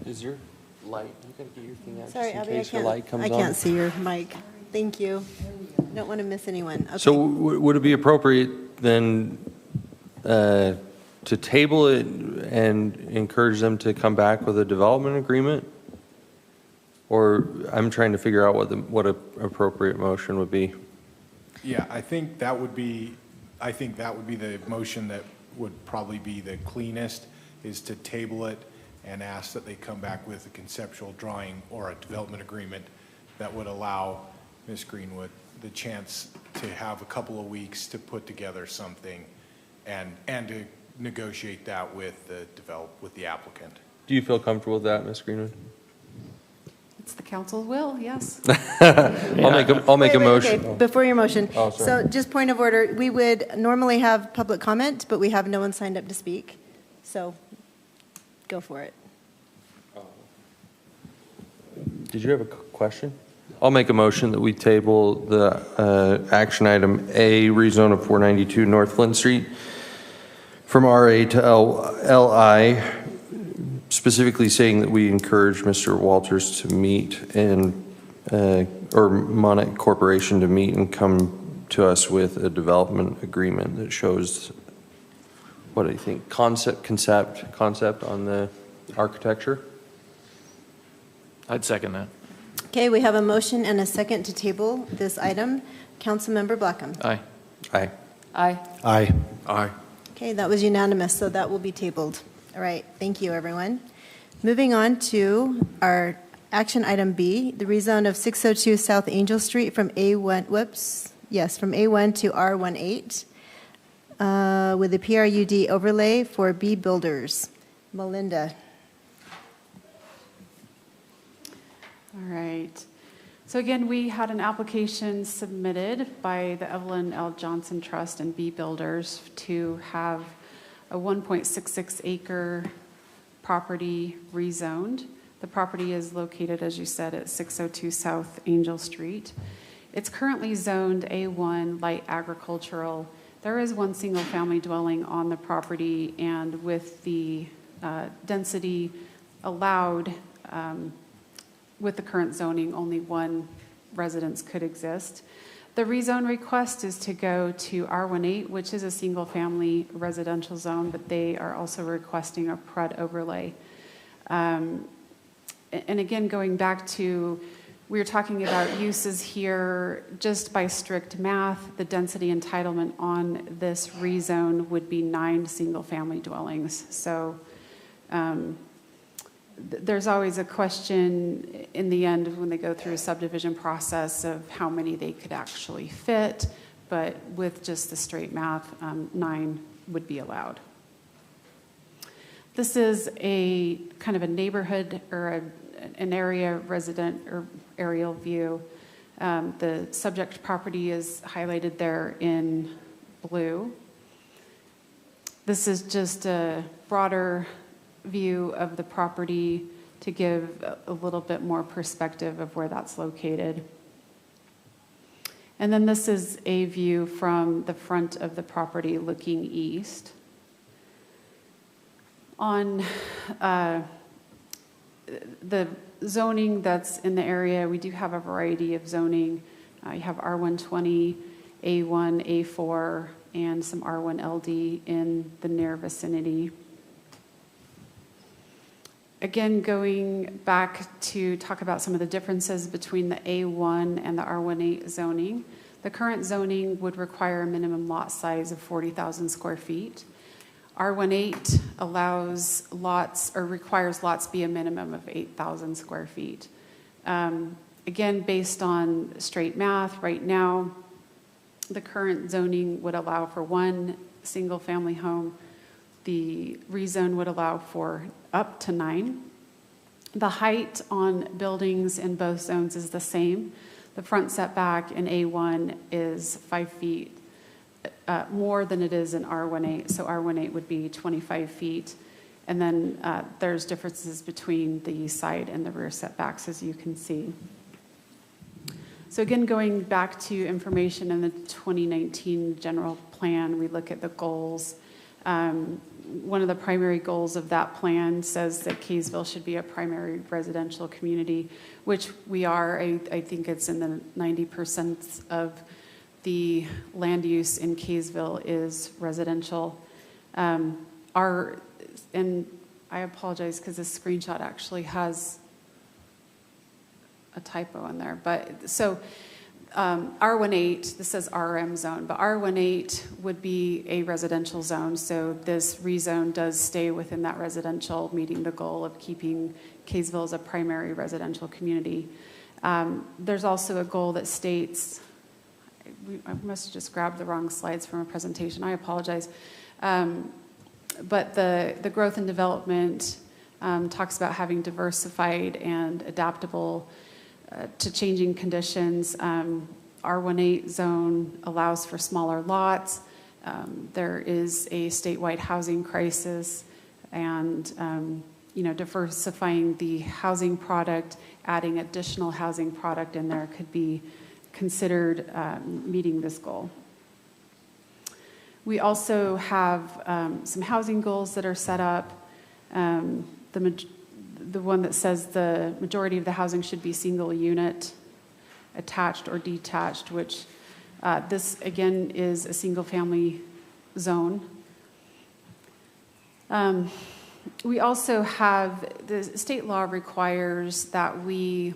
Is your light, you gotta get your thing out Sorry, just in Abby, case your light comes on? I can't see your mic. Thank you. Don't want to miss anyone. Okay. So would it be appropriate then to table it and encourage them to come back with a development agreement? Or I'm trying to figure out what an appropriate motion would be. Yeah, I think that would be the motion that would probably be the cleanest, is to table it and ask that they come back with a conceptual drawing or a development agreement that would allow Ms. Greenwood the chance to have a couple of weeks to put together something and to negotiate that with the applicant. Do you feel comfortable with that, Ms. Greenwood? It's the council's will, yes. I'll make a Wait, motion. okay, before your motion. Oh, sorry. So just point of order, we would normally have public comment, but we have no one signed up to speak. So go for it. Did you have a question? I'll make a motion that we table the action item A, rezone of 492 North Flint Street from RA to LI, specifically saying that we encourage Mr. Walters to meet and, or Monarch Corporation to meet and come to us with a development agreement that shows, what do you think, concept on the architecture? I'd second that. Okay, we have a motion and a second to table this item. Councilmember Blackham. Aye. Aye. Aye. Aye. Aye. Okay, that was unanimous, so that will be tabled. All right, thank you, everyone. Moving on to our action item B, the rezone of 602 South Angel Street from A1, from A1 to R18. with the PRUD overlay for B builders. Melinda. All right. So again, we had an application submitted by the Evelyn L. Johnson Trust and B Builders to have a 1.66 acre property rezoned. The property is located, as you said, at 602 South Angel Street. It's currently zoned A1 light agricultural. There is one single family dwelling on the property, and with the density allowed with the current zoning, only one residence could exist. The rezone request is to go to R18, which is a single family residential zone, but they are also requesting a PRUD overlay. And again, going back to, we were talking about uses here, just by strict math, the density entitlement on this rezone would be 9 single family dwellings. So there's always a question in the end when they go through a subdivision process of how many they could actually fit, but with just the straight math, 9 would be allowed. This is a kind of a neighborhood or an area resident or aerial view. The subject property is highlighted there in blue. This is just a broader view of the property to give a little bit more perspective of where that's located. And then this is a view from the front of the property looking east. On the zoning that's in the area, we do have a variety of zoning. You have R120, A1, A4, and some R1LD in the near vicinity. Again, going back to talk about some of the differences between the A1 and the R18 zoning. The current zoning would require a minimum lot size of 40,000 square feet. R18 allows lots, or requires lots be a minimum of 8,000 square feet. Again, based on straight math, right now, the current zoning would allow for 1 single family home. The rezone would allow for up to 9. The height on buildings in both zones is the same. The front setback in A1 is 5 feet more than it is in R18. So R18 would be 25 feet. And then there's differences between the side and the rear setbacks, as you can see. So again, going back to information in the 2019 general plan, we look at the goals. One of the primary goals of that plan says that Kaysville should be a primary residential community, which we are. I think it's in the 90% of the land use in Kaysville is residential. And I apologize because this screenshot actually has a typo in there. But so R18, this says RM zone, but R18 would be a residential zone. So this rezone does stay within that residential, meeting the goal of keeping Kaysville as a primary residential community. There's also a goal that states, I must have just grabbed the wrong slides from a presentation. I apologize. But the growth and development talks about having diversified and adaptable to changing conditions. R18 zone allows for smaller lots. There is a statewide housing crisis, and diversifying the housing product, adding additional housing product in there could be considered meeting this goal. We also have some housing goals that are set up. The one that says the majority of the housing should be single unit, attached or detached, which this again is a single family zone. We also have, the state law requires that we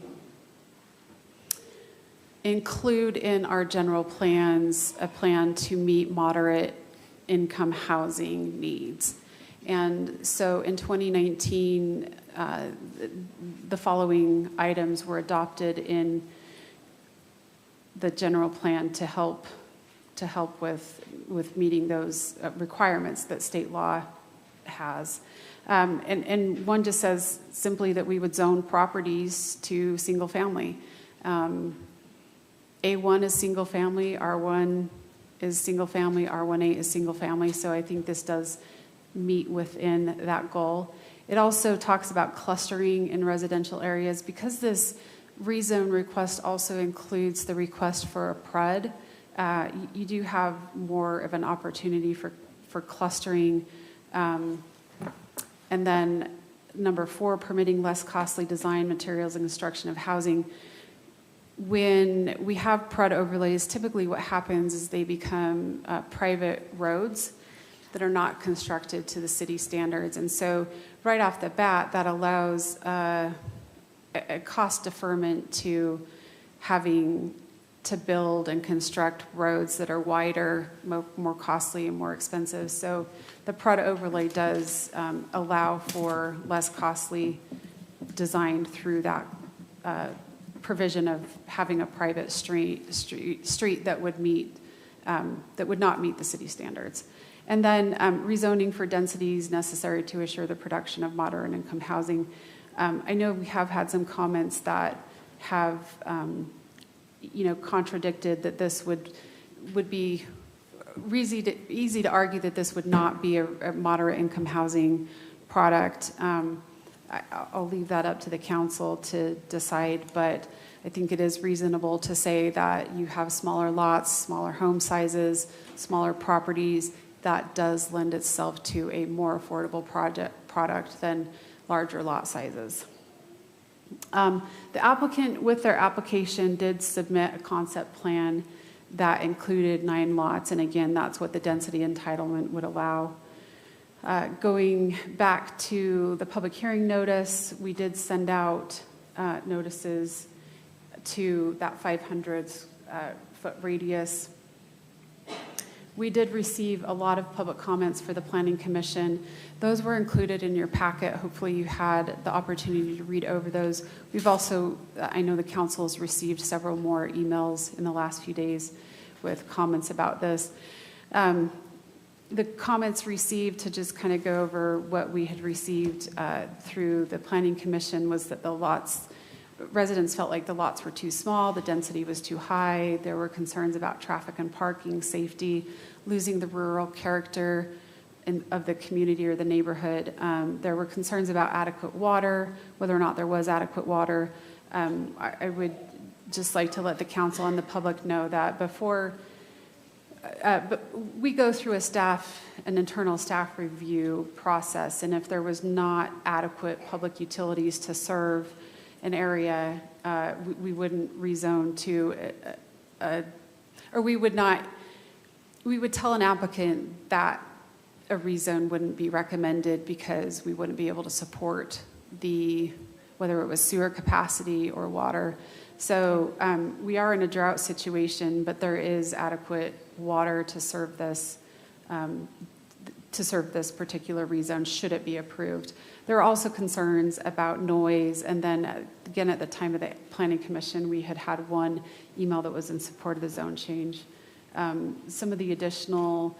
include in our general plans a plan to meet moderate income housing needs. And so in 2019, the following items were adopted in the general plan to help to help with meeting those requirements that state law has. And one just says simply that we would zone properties to single family. A1 is single family, R1 is single family, R18 is single family. So I think this does meet within that goal. It also talks about clustering in residential areas. Because this rezone request also includes the request for a PRUD, you do have more of an opportunity for clustering. And then number 4, permitting less costly design, materials, and construction of housing. When we have PRUD overlays, typically what happens is they become private roads that are not constructed to the city standards. And so right off the bat, that allows a cost deferment to having to build and construct roads that are wider, more costly, and more expensive. So the PRUD overlay does allow for less costly design through that provision of having a private street that would not meet the city standards. And then rezoning for densities necessary to assure the production of moderate income housing. I know we have had some comments that have contradicted that this would be easy to argue that this would not be a moderate income housing product. I'll leave that up to the council to decide, but I think it is reasonable to say that you have smaller lots, smaller home sizes, smaller properties. That does lend itself to a more affordable product than larger lot sizes. The applicant, with their application, did submit a concept plan that included 9 lots, and again, that's what the density entitlement would allow. Going back to the public hearing notice, we did send out notices to that 500-foot radius. We did receive a lot of public comments for the Planning Commission. Those were included in your packet. Hopefully you had the opportunity to read over those. We've also, I know the council has received several more emails in the last few days with comments about this. The comments received, to just kind of go over what we had received through the Planning Commission, was that the lots, residents felt like the lots were too small, the density was too high, there were concerns about traffic and parking, safety, losing the rural character of the community or the neighborhood. There were concerns about adequate water, whether or not there was adequate water. I would just like to let the council and the public know that before, but we go through an internal staff review process, and if there was not adequate public utilities to serve an area, we wouldn't rezone to, or we would tell an applicant that a rezone wouldn't be recommended because we wouldn't be able to support whether it was sewer capacity or water. So we are in a drought situation, but there is adequate water to serve this particular rezone should it be approved. There are also concerns about noise, and then again at the time of the Planning Commission, we had one email that was in support of the zone change. Some of the additional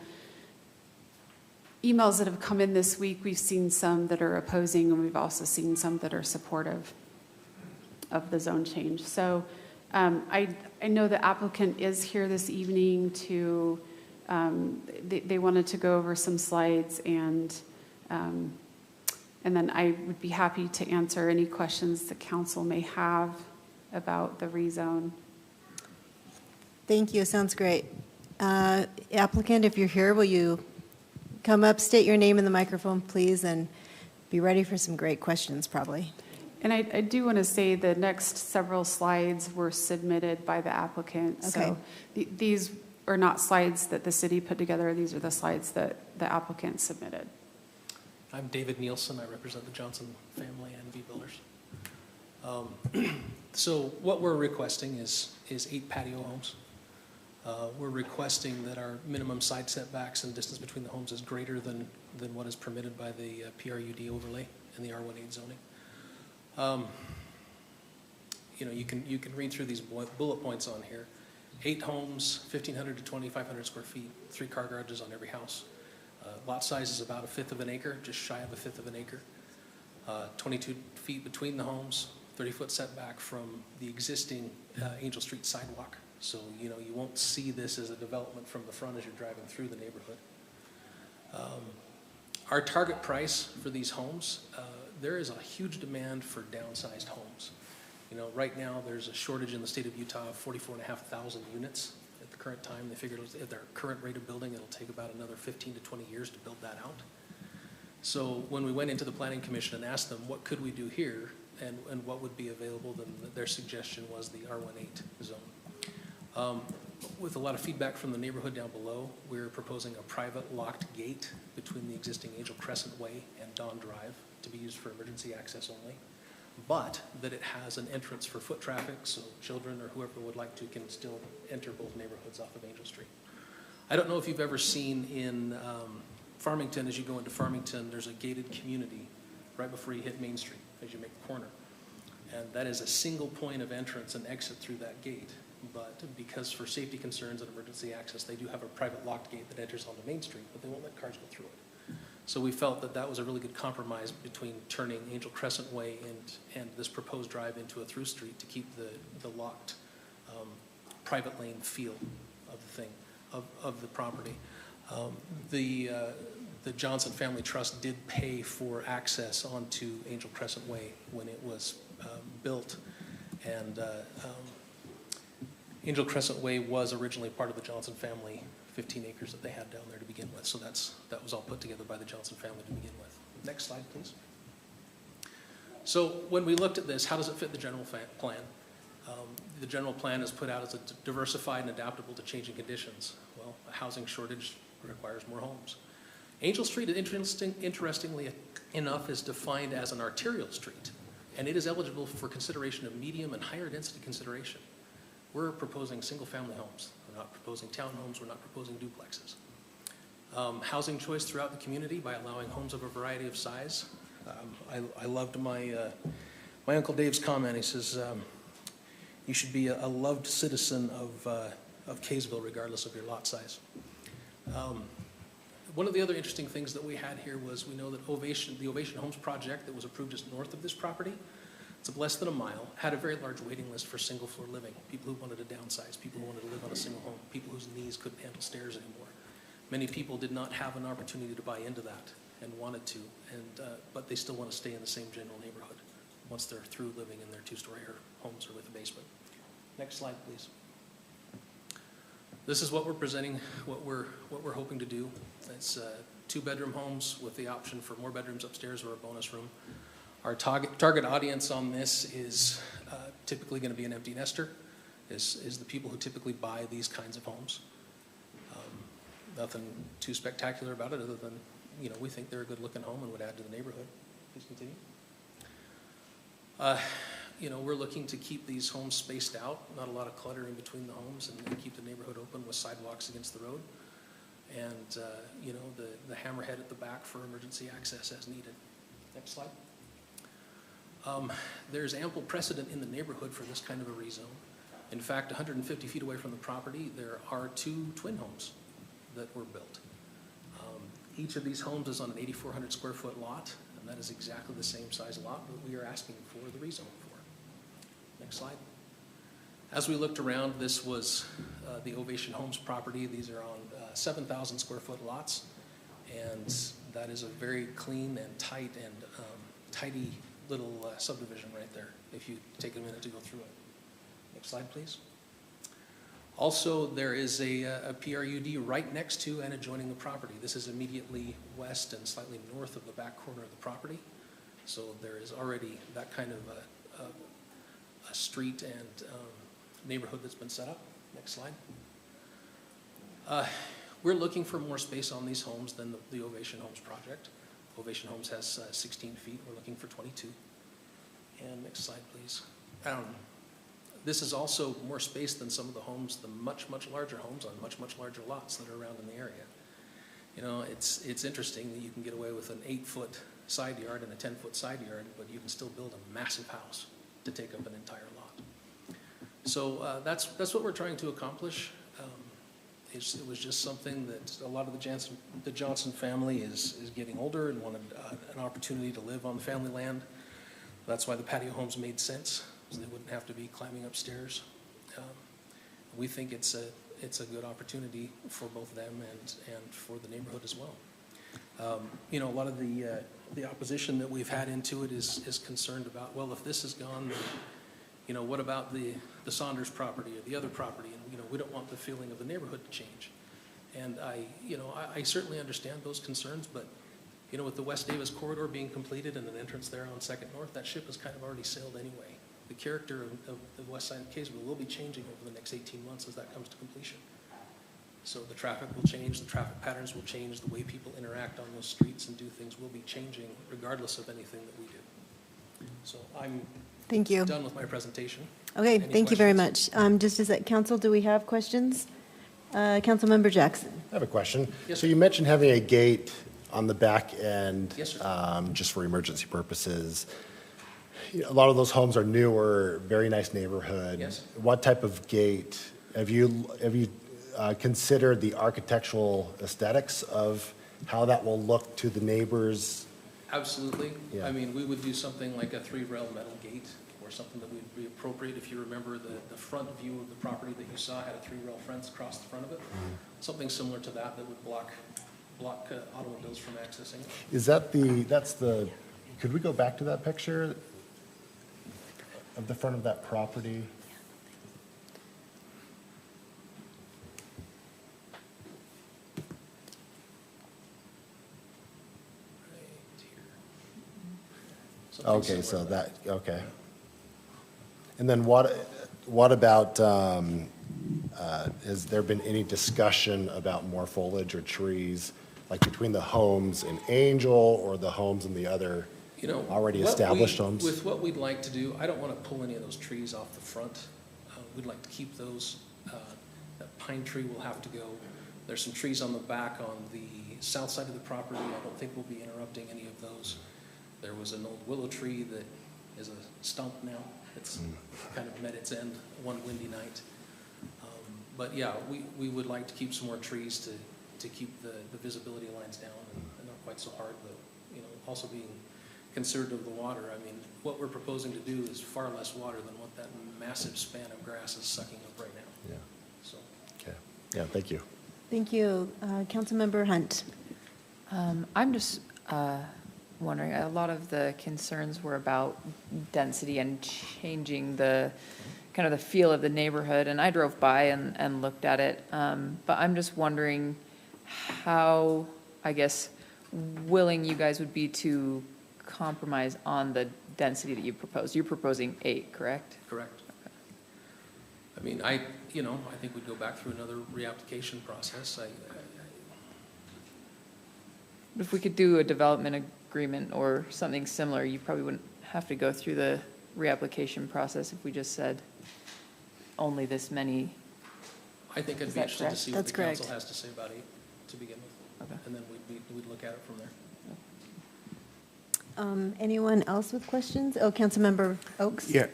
emails that have come in this week, we've seen some that are opposing, and we've also seen some that are supportive of the zone change. So I know the applicant is here this evening to, they wanted to go over some slides, and then I would be happy to answer any questions the council may have about the rezone. Thank you, sounds great. Applicant, if you're here, will you come up, state your name in the microphone, please, and be ready for some great questions, probably. And I do want to say the next several slides were submitted by the applicant. Okay. So these are not slides that the city put together. These are the slides that the applicant submitted. I'm David Nielsen. I represent the Johnson family and V Builders. So what we're requesting is 8 patio homes. We're requesting that our minimum side setbacks and distance between the homes is greater than what is permitted by the PRUD overlay and the R18 zoning. You can read through these bullet points on here, 8 homes, 1,500 to 2,500 square feet, 3 car garages on every house. Lot size is about 1/5 of an acre, just shy of 1/5 of an acre. 22 feet between the homes, 30-foot setback from the existing Angel Street sidewalk. So, you won't see this as a development from the front as you're driving through the neighborhood. Our target price for these homes, there is a huge demand for downsized homes. Right now, there's a shortage in the state of Utah of 44,500 units. At the current time, they figured at their current rate of building, it'll take about another 15 to 20 years to build that out. So when we went into the Planning Commission and asked them, what could we do here and what would be available, then their suggestion was the R18 zone. With a lot of feedback from the neighborhood down below, we're proposing a private locked gate between the existing Angel Crescent Way and Dawn Drive to be used for emergency access only, but that it has an entrance for foot traffic, so children or whoever would like to can still enter both neighborhoods off of Angel Street. I don't know if you've ever seen in Farmington, as you go into Farmington, there's a gated community right before you hit Main Street as you make the corner. And that is a single point of entrance and exit through that gate. But because for safety concerns and emergency access, they do have a private locked gate that enters onto Main Street, but they won't let cars go through it. So we felt that that was a really good compromise between turning Angel Crescent Way and this proposed drive into a through street to keep the locked private lane feel of the thing, of the property. The Johnson Family Trust did pay for access onto Angel Crescent Way when it was built, and Angel Crescent Way was originally part of the Johnson family 15 acres that they had down there to begin with, so that was all put together by the Johnson family to begin with. Next slide, please. So when we looked at this, how does it fit the general plan? The general plan is put out as a diversified and adaptable to changing conditions. Well, a housing shortage requires more homes. Angel Street, interestingly enough, is defined as an arterial street, and it is eligible for consideration of medium and higher density consideration. We're proposing single-family homes. We're not proposing townhomes. We're not proposing duplexes. Housing choice throughout the community by allowing homes of a variety of size. I loved my Uncle Dave's comment. He says, you should be a loved citizen of Kaysville regardless of your lot size. One of the other interesting things that we had here was we know that the Ovation Homes project that was approved just north of this property, it's less than a mile, had a very large waiting list for single floor living, people who wanted to downsize, people who wanted to live on a single home, people whose knees couldn't handle stairs anymore. Many people did not have an opportunity to buy into that and wanted to, but they still want to stay in the same general neighborhood once they're through living in their two-story homes or with a basement. Next slide, please. This is what we're presenting, what we're hoping to do. It's 2-bedroom homes with the option for more bedrooms upstairs or a bonus room. Our target audience on this is typically going to be an empty nester, is the people who typically buy these kinds of homes. Nothing too spectacular about it other than, we think they're a good-looking home and would add to the neighborhood. Please continue. We're looking to keep these homes spaced out, not a lot of clutter in between the homes, and keep the neighborhood open with sidewalks against the road. And, the hammerhead at the back for emergency access as needed. Next slide. There's ample precedent in the neighborhood for this kind of a rezone. In fact, 150 feet away from the property, there are 2 twin homes that were built. Each of these homes is on an 8,400 square foot lot, and that is exactly the same size lot that we are asking for the rezone for. Next slide. As we looked around, this was the Ovation Homes property. These are on 7,000 square foot lots, and that is a very clean and tight and tidy little subdivision right there, if you take a minute to go through it. Next slide, please. Also, there is a PRUD right next to and adjoining the property. This is immediately west and slightly north of the back corner of the property. So there is already that kind of a street and neighborhood that's been set up. Next slide. We're looking for more space on these homes than the Ovation Homes project. Ovation Homes has 16 feet. We're looking for 22. And next slide, please. This is also more space than some of the homes, the much larger homes on much larger lots that are around in the area. It's interesting that you can get away with an 8-foot side yard and a 10-foot side yard, but you can still build a massive house to take up an entire lot. So that's what we're trying to accomplish. It was just something that a lot of the Johnson family is getting older and wanted an opportunity to live on the family land. That's why the patio homes made sense, so they wouldn't have to be climbing upstairs. We think it's a good opportunity for both them and for the neighborhood as well. A lot of the opposition that we've had into it is concerned about, well, if this is gone, then, what about the Saunders property or the other property? And, we don't want the feeling of the neighborhood to change. And I certainly understand those concerns, but, with the West Davis corridor being completed and an entrance there on 2nd North, that ship has kind of already sailed anyway. The character of the west side of Kaysville will be changing over the next 18 months as that comes to completion. So the traffic will change, the traffic patterns will change, the way people interact on those streets and do things will be changing regardless of anything that we do. So I'm Thank you. done with my presentation. Okay, Any thank you very questions? much. Just as a council, do we have questions? Councilmember Jackson. I have a question. Yes, So sir. you mentioned having a gate on the back end. Yes, sir. Just for emergency purposes. A lot of those homes are newer, very nice neighborhood. Yes. What type of gate, have you considered the architectural aesthetics of how that will look to the neighbors? Absolutely. Yeah. I mean, we would do something like a 3-rail metal gate or something that would be appropriate. If you remember, the front view of the property that you saw had a 3-rail fence across the front of it. Something similar to that would block automobiles from accessing. Is that could we go back to that picture of the front of that property? Right here. Something Okay, similar so to that, okay. And then what about, has there been any discussion about more foliage or trees, like between the homes in Angel or the homes in the other already what established homes? With what we'd like to do, I don't want to pull any of those trees off the front. We'd like to keep those. That pine tree will have to go. There's some trees on the back on the south side of the property. I don't think we'll be interrupting any of those. There was an old willow tree that is a stump now. It's kind of met its end one windy night. But yeah, we would like to keep some more trees to keep the visibility lines down and not quite so hard, but also being considerate of the water. I mean, what we're proposing to do is far less water than what that massive span of grass is sucking up right now. Yeah. So, Okay, yeah, thank you. Thank you. Councilmember Hunt. I'm just wondering, a lot of the concerns were about density and changing the kind of the feel of the neighborhood, and I drove by and looked at it, but I'm just wondering how, I guess, willing you guys would be to compromise on the density that you proposed. You're proposing 8, correct? correct. I mean, I think we'd go back through another reapplication process. If we could do a development agreement or something similar, you probably wouldn't have to go through the reapplication process if we just said only this many. I think I'd Is be that interested to correct? see what That's the council correct. has to say about 8 to begin with. Okay. And then we'd look at it from there. Anyone else with questions? Oh, Councilmember Oaks? Yeah,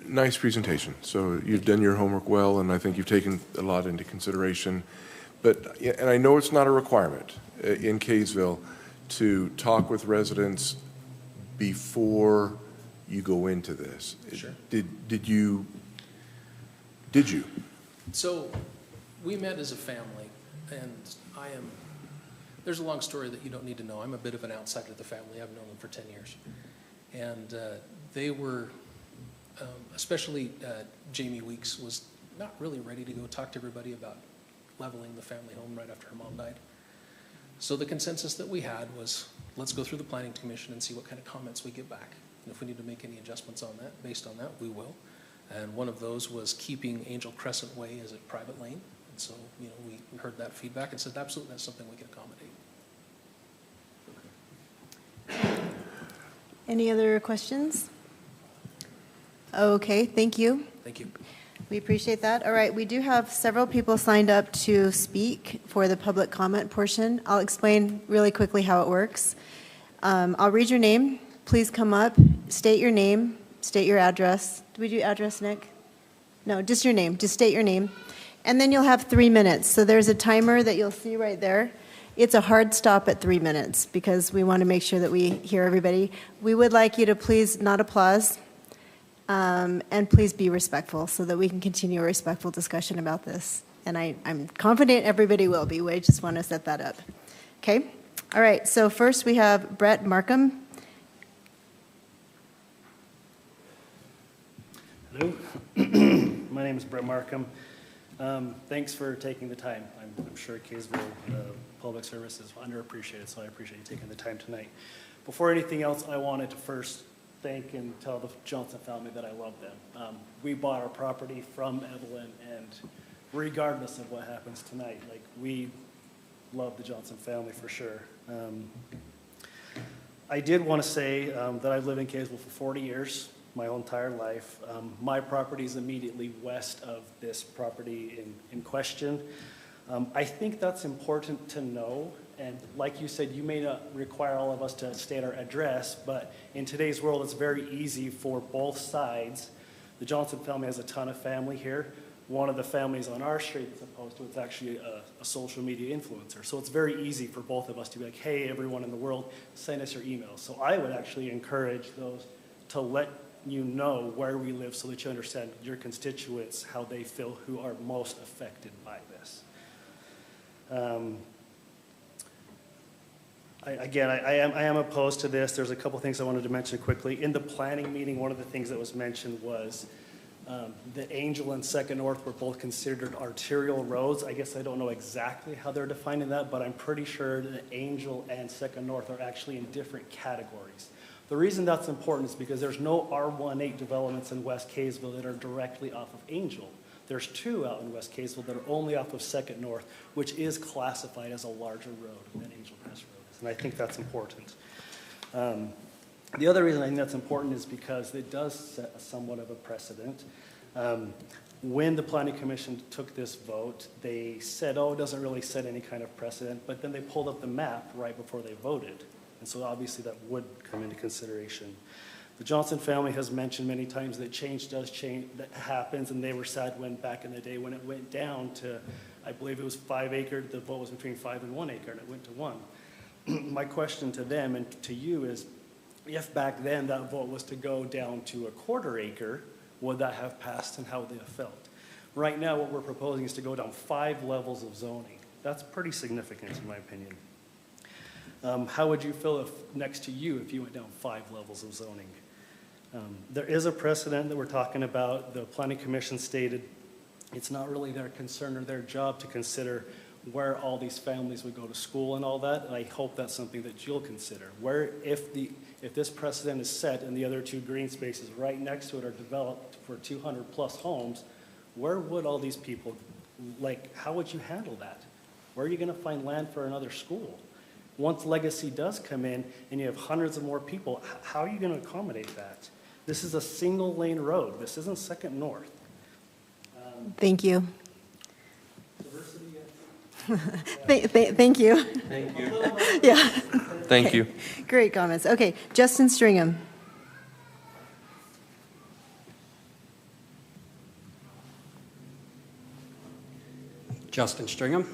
nice presentation. So you've done your homework well, and I think you've taken a lot into consideration. And I know it's not a requirement in Kaysville to talk with residents before you go into this. Sure. Did you? So we met as a family, and there's a long story that you don't need to know. I'm a bit of an outsider to the family. I've known them for 10 years. And they were, especially Jamie Weeks, was not really ready to go talk to everybody about leveling the family home right after her mom died. So the consensus that we had was, let's go through the planning commission and see what kind of comments we get back. And if we need to make any adjustments on that, based on that, we will. And one of those was keeping Angel Crescent Way as a private lane. And so, we heard that feedback and said, absolutely, that's something we can accommodate. Any other questions? Okay, thank you. Thank you. We appreciate that. All right, we do have several people signed up to speak for the public comment portion. I'll explain really quickly how it works. I'll read your name. Please come up, state your name, state your address. Do we do address, Nick? No, just your name. Just state your name. And then you'll have 3 minutes. So there's a timer that you'll see right there. It's a hard stop at 3 minutes because we want to make sure that we hear everybody. We would like you to please not applause and please be respectful so that we can continue a respectful discussion about this. And I'm confident everybody will be. We just want to set that up. Okay? All right. So first we have Brett Markham. Hello. My name is Brett Markham. Thanks for taking the time. I'm sure Kaysville Public Service is underappreciated, so I appreciate you taking the time tonight. Before anything else, I wanted to first thank and tell the Johnson family that I love them. We bought our property from Evelyn, and regardless of what happens tonight, like, we love the Johnson family for sure. I did want to say that I've lived in Kaysville for 40 years. My whole entire life. My property is immediately west of this property in question. I think that's important to know, and like you said, you may not require all of us to state our address, but in today's world, it's very easy for both sides. The Johnson family has a ton of family here. One of the families on our street that's opposed to it's actually a social media influencer. So it's very easy for both of us to be like, hey, everyone in the world, send us your email. So I would actually encourage those to let you know where we live so that you understand your constituents, how they feel, who are most affected by this. I am opposed to this. There's a couple things I wanted to mention quickly. In the planning meeting, one of the things that was mentioned was that Angel and Second North were both considered arterial roads. I guess I don't know exactly how they're defining that, but I'm pretty sure that Angel and Second North are actually in different categories. The reason that's important is because there's no R18 developments in West Kaysville that are directly off of Angel. There's 2 out in West Kaysville that are only off of Second North, which is classified as a larger road than Angel Crest Road is, and I think that's important. The other reason I think that's important is because it does set somewhat of a precedent. When the Planning Commission took this vote, they said, oh, it doesn't really set any kind of precedent, but then they pulled up the map right before they voted. And so obviously that would come into consideration. The Johnson family has mentioned many times that change does change, that happens, and they were sad when back in the day when it went down to, I believe it was 5 acre, the vote was between 5 and 1 acre, and it went to 1. My question to them and to you is, if back then that vote was to go down to a 1/4 acre, would that have passed and how would they have felt? Right now what we're proposing is to go down 5 levels of zoning. That's pretty significant in my opinion. How would you feel if next to you if you went down 5 levels of zoning? There is a precedent that we're talking about. The Planning Commission stated it's not really their concern or their job to consider where all these families would go to school and all that, and I hope that's something that you'll consider. Where if this precedent is set and the other 2 green spaces right next to it are developed for 200 plus homes, where would all these people, like, how would you handle that? Where are you going to find land for another school? Once Legacy does come in and you have hundreds of more people, how are you going to accommodate that? This is a single lane road. This isn't Second North. Thank you. Thank you. Thank you. Yeah. Thank you. Great comments. Okay, Justin Stringham. Justin Stringham.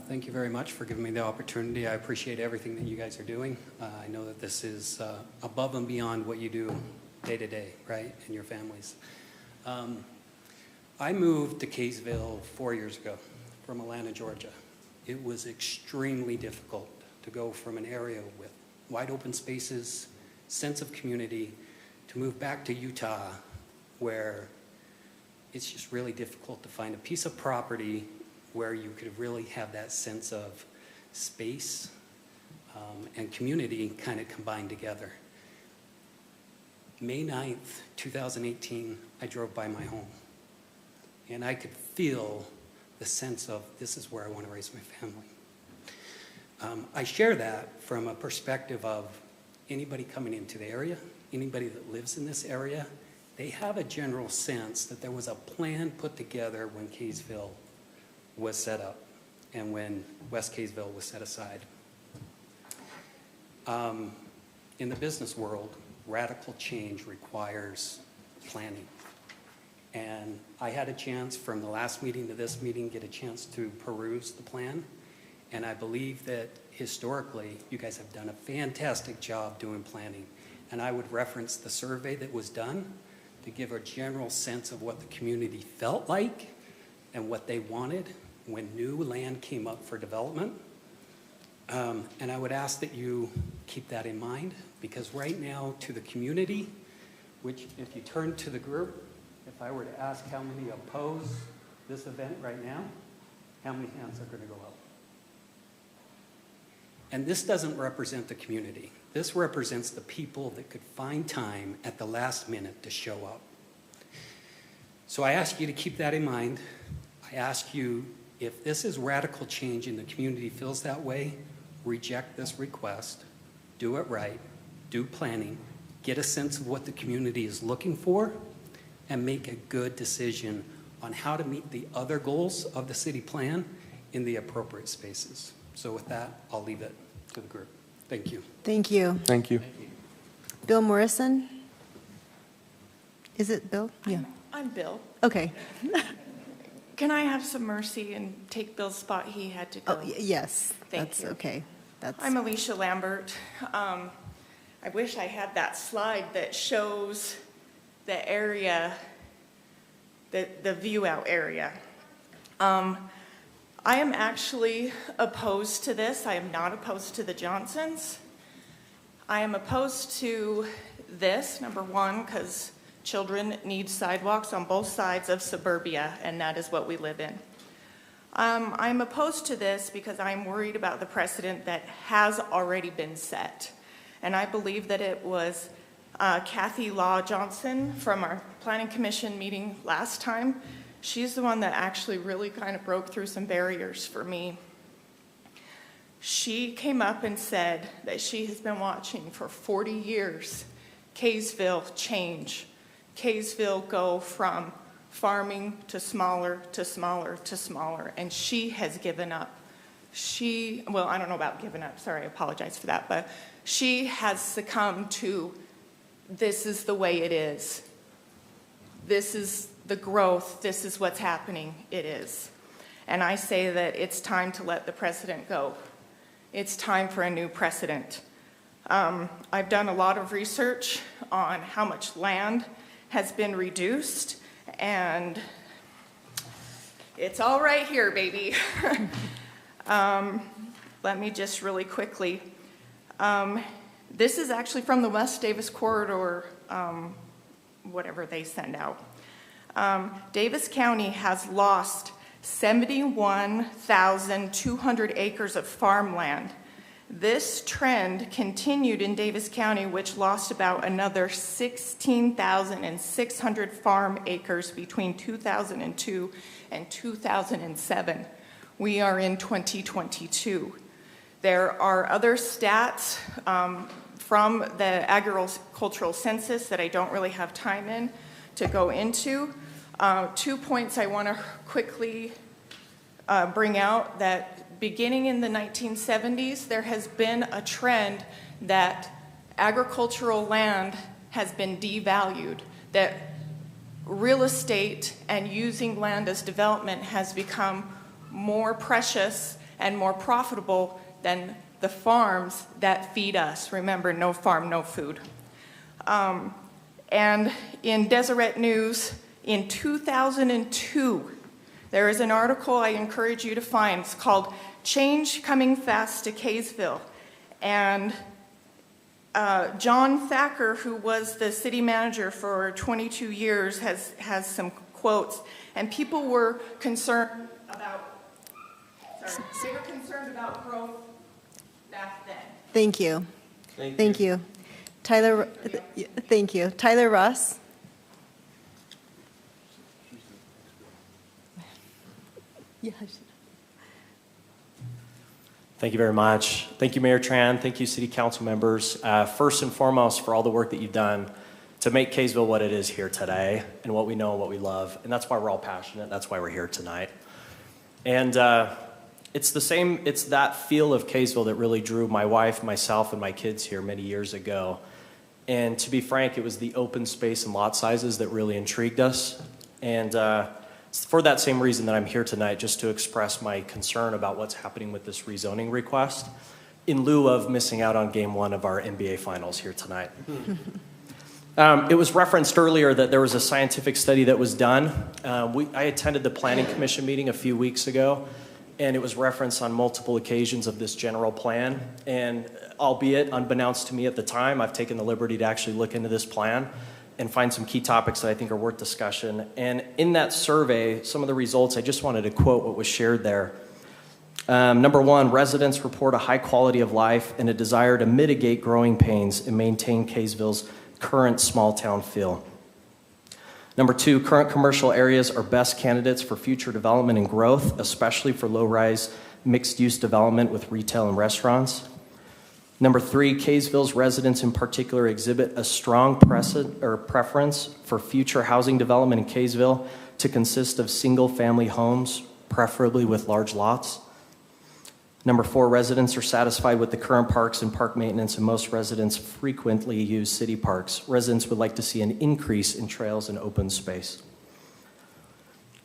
Thank you very much for giving me the opportunity. I appreciate everything that you guys are doing. I know that this is above and beyond what you do day to day, right, and your families. I moved to Kaysville 4 years ago from Atlanta, Georgia. It was extremely difficult to go from an area with wide open spaces, sense of community, to move back to Utah where it's just really difficult to find a piece of property where you could really have that sense of space and community kind of combined together. May 9th, 2018, I drove by my home, and I could feel the sense of this is where I want to raise my family. I share that from a perspective of anybody coming into the area, anybody that lives in this area, they have a general sense that there was a plan put together when Kaysville was set up and when West Kaysville was set aside. In the business world, radical change requires planning. And I had a chance from the last meeting to this meeting, get a chance to peruse the plan. And I believe that historically, you guys have done a fantastic job doing planning. And I would reference the survey that was done to give a general sense of what the community felt like and what they wanted when new land came up for development. And I would ask that you keep that in mind, because right now to the community, which if you turn to the group, if I were to ask how many oppose this event right now, how many hands are going to go up? And this doesn't represent the community. This represents the people that could find time at the last minute to show up. So I ask you to keep that in mind. I ask you, if this is radical change and the community feels that way, reject this request, do it right, do planning, get a sense of what the community is looking for, and make a good decision on how to meet the other goals of the city plan in the appropriate spaces. So with that, I'll leave it to the group. Thank you. Thank you. Thank you. Bill Morrison? Is it Bill? Yeah. I'm Bill. Okay. Can I have some mercy and take Bill's spot? He had to go. Oh, yes. Thank That's you. okay. That's. I'm Alicia Lambert. I wish I had that slide that shows the area, the view out area. I am actually opposed to this. I am not opposed to the Johnsons. I am opposed to this, number one, because children need sidewalks on both sides of suburbia, and that is what we live in. I'm opposed to this because I'm worried about the precedent that has already been set. And I believe that it was Kathy Law Johnson from our Planning Commission meeting last time. She's the one that actually really kind of broke through some barriers for me. She came up and said that she has been watching for 40 years Kaysville change. Kaysville go from farming to smaller, to smaller, to smaller, and she has given up. Well, I don't know about giving up, sorry, I apologize for that, but she has succumbed to, this is the way it is. This is the growth, this is what's happening, it is. And I say that it's time to let the precedent go. It's time for a new precedent. I've done a lot of research on how much land has been reduced, and it's all right here, baby. Let me just really quickly. This is actually from the West Davis Corridor, whatever they send out. Davis County has lost 71,200 acres of farmland. This trend continued in Davis County, which lost about another 16,600 farm acres between 2002 and 2007. We are in 2022. There are other stats from the agricultural census that I don't really have time in to go into. 2 points I want to quickly bring out, that beginning in the 1970s, there has been a trend that agricultural land has been devalued, that real estate and using land as development has become more precious and more profitable than the farms that feed us. Remember, no farm, no food. And in Deseret News, in 2002, there is an article I encourage you to find. It's called Change Coming Fast to Kaysville. And John Thacker, who was the city manager for 22 years, has some quotes. And people were concerned about, they were concerned about growth back then. Thank you. Thank you. Tyler, thank you. Tyler Ross. Yeah. Thank you very much. Thank you, Mayor Tran. Thank you, City Council members. First and foremost, for all the work that you've done to make Kaysville what it is here today and what we know and what we love. And that's why we're all passionate. That's why we're here tonight. And it's that feel of Kaysville that really drew my wife, myself, and my kids here many years ago. And to be frank, it was the open space and lot sizes that really intrigued us. And for that same reason that I'm here tonight, just to express my concern about what's happening with this rezoning request, in lieu of missing out on game one of our NBA finals here tonight. It was referenced earlier that there was a scientific study that was done. I attended the Planning Commission meeting a few weeks ago, and it was referenced on multiple occasions of this general plan. And albeit unbeknownst to me at the time, I've taken the liberty to actually look into this plan and find some key topics that I think are worth discussion. And in that survey, some of the results, I just wanted to quote what was shared there. Number one, residents report a high quality of life and a desire to mitigate growing pains and maintain Kaysville's current small town feel. Number two, current commercial areas are best candidates for future development and growth, especially for low-rise mixed-use development with retail and restaurants. Number three, Kaysville's residents in particular exhibit a strong preference for future housing development in Kaysville to consist of single-family homes, preferably with large lots. Number four, residents are satisfied with the current parks and park maintenance, and most residents frequently use city parks. Residents would like to see an increase in trails and open space.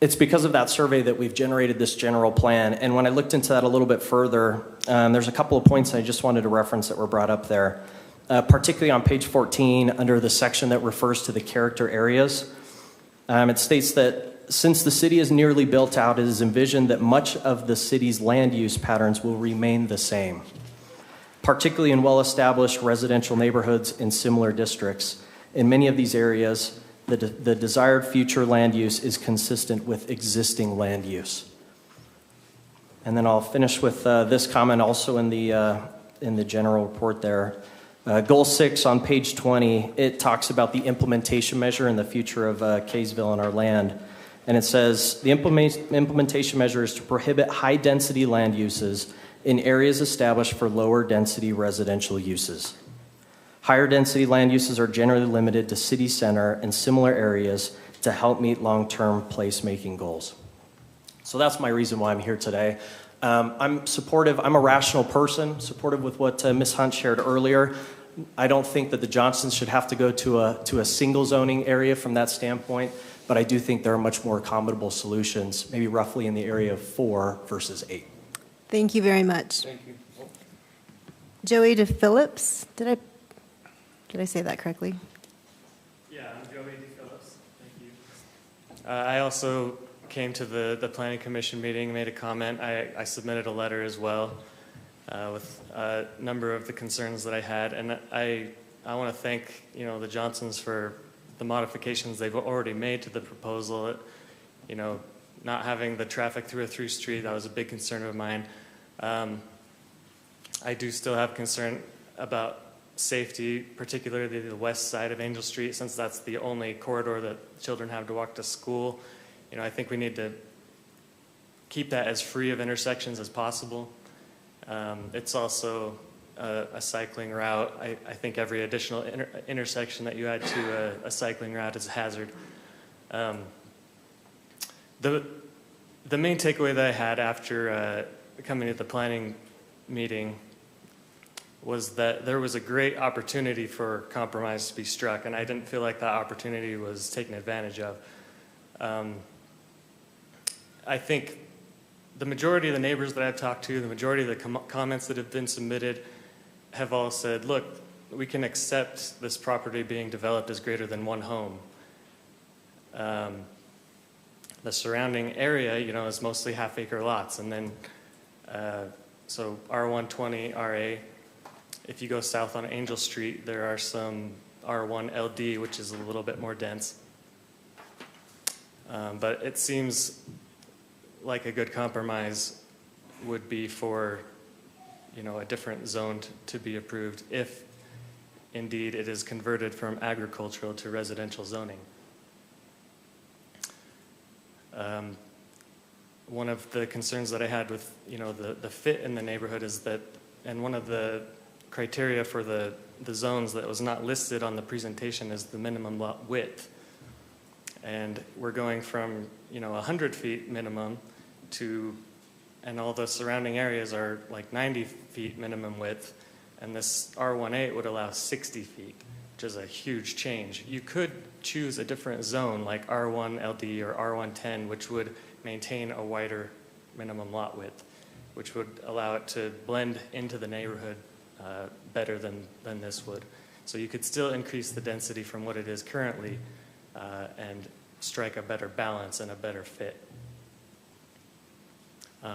It's because of that survey that we've generated this general plan, and when I looked into that a little bit further, there's a couple of points I just wanted to reference that were brought up there, particularly on page 14 under the section that refers to the character areas. It states that since the city is nearly built out, it is envisioned that much of the city's land use patterns will remain the same, particularly in well-established residential neighborhoods in similar districts. In many of these areas, the desired future land use is consistent with existing land use. And then I'll finish with this comment also in the general report there. Goal 6 on page 20, it talks about the implementation measure and the future of Kaysville and our land. And it says, the implementation measure is to prohibit high-density land uses in areas established for lower-density residential uses. Higher-density land uses are generally limited to city center and similar areas to help meet long-term place-making goals. So that's my reason why I'm here today. I'm supportive. I'm a rational person, supportive with what Ms. Hunt shared earlier. I don't think that the Johnsons should have to go to a single zoning area from that standpoint, but I do think there are much more accommodable solutions, maybe roughly in the area of 4 versus 8. Thank you very much. Thank you. Joey DePhillips, did I say that correctly? Yeah, I'm Joey DePhillips. Thank you. I also came to the Planning Commission meeting, made a comment. I submitted a letter as well with a number of the concerns that I had, and I want to thank the Johnsons for the modifications they've already made to the proposal. Not having the traffic through a through street, that was a big concern of mine. I do still have concern about safety, particularly the west side of Angel Street, since that's the only corridor that children have to walk to school. I think we need to keep that as free of intersections as possible. It's also a cycling route. I think every additional intersection that you add to a cycling route is a hazard. The main takeaway that I had after coming to the planning meeting was that there was a great opportunity for compromise to be struck, and I didn't feel like that opportunity was taken advantage of. I think the majority of the neighbors that I've talked to, the majority of the comments that have been submitted have all said, look, we can accept this property being developed as greater than one home. The surrounding area, is mostly half-acre lots. And then, so R120, RA, if you go south on Angel Street, there are some R1 LD, which is a little bit more dense. But it seems like a good compromise would be for, a different zone to be approved if indeed it is converted from agricultural to residential zoning. One of the concerns that I had with, the fit in the neighborhood is that, and one of the criteria for the zones that was not listed on the presentation is the minimum lot width. And we're going from, 100 feet minimum to, and all the surrounding areas are like 90 feet minimum width, and this R18 would allow 60 feet. which is a huge change. You could choose a different zone like R1 LD or R110, which would maintain a wider minimum lot width, which would allow it to blend into the neighborhood better than this would. So you could still increase the density from what it is currently and strike a better balance and a better fit.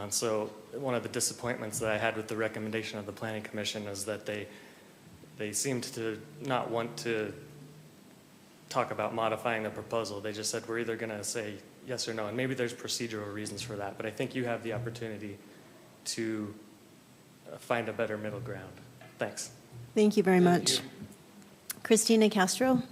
So one of the disappointments that I had with the recommendation of the Planning Commission is that they seemed to not want to talk about modifying the proposal. They just said, we're either going to say yes or no, and maybe there's procedural reasons for that, but I think you have the opportunity to find a better middle ground. Thanks. Thank you very much. Christina Castro. My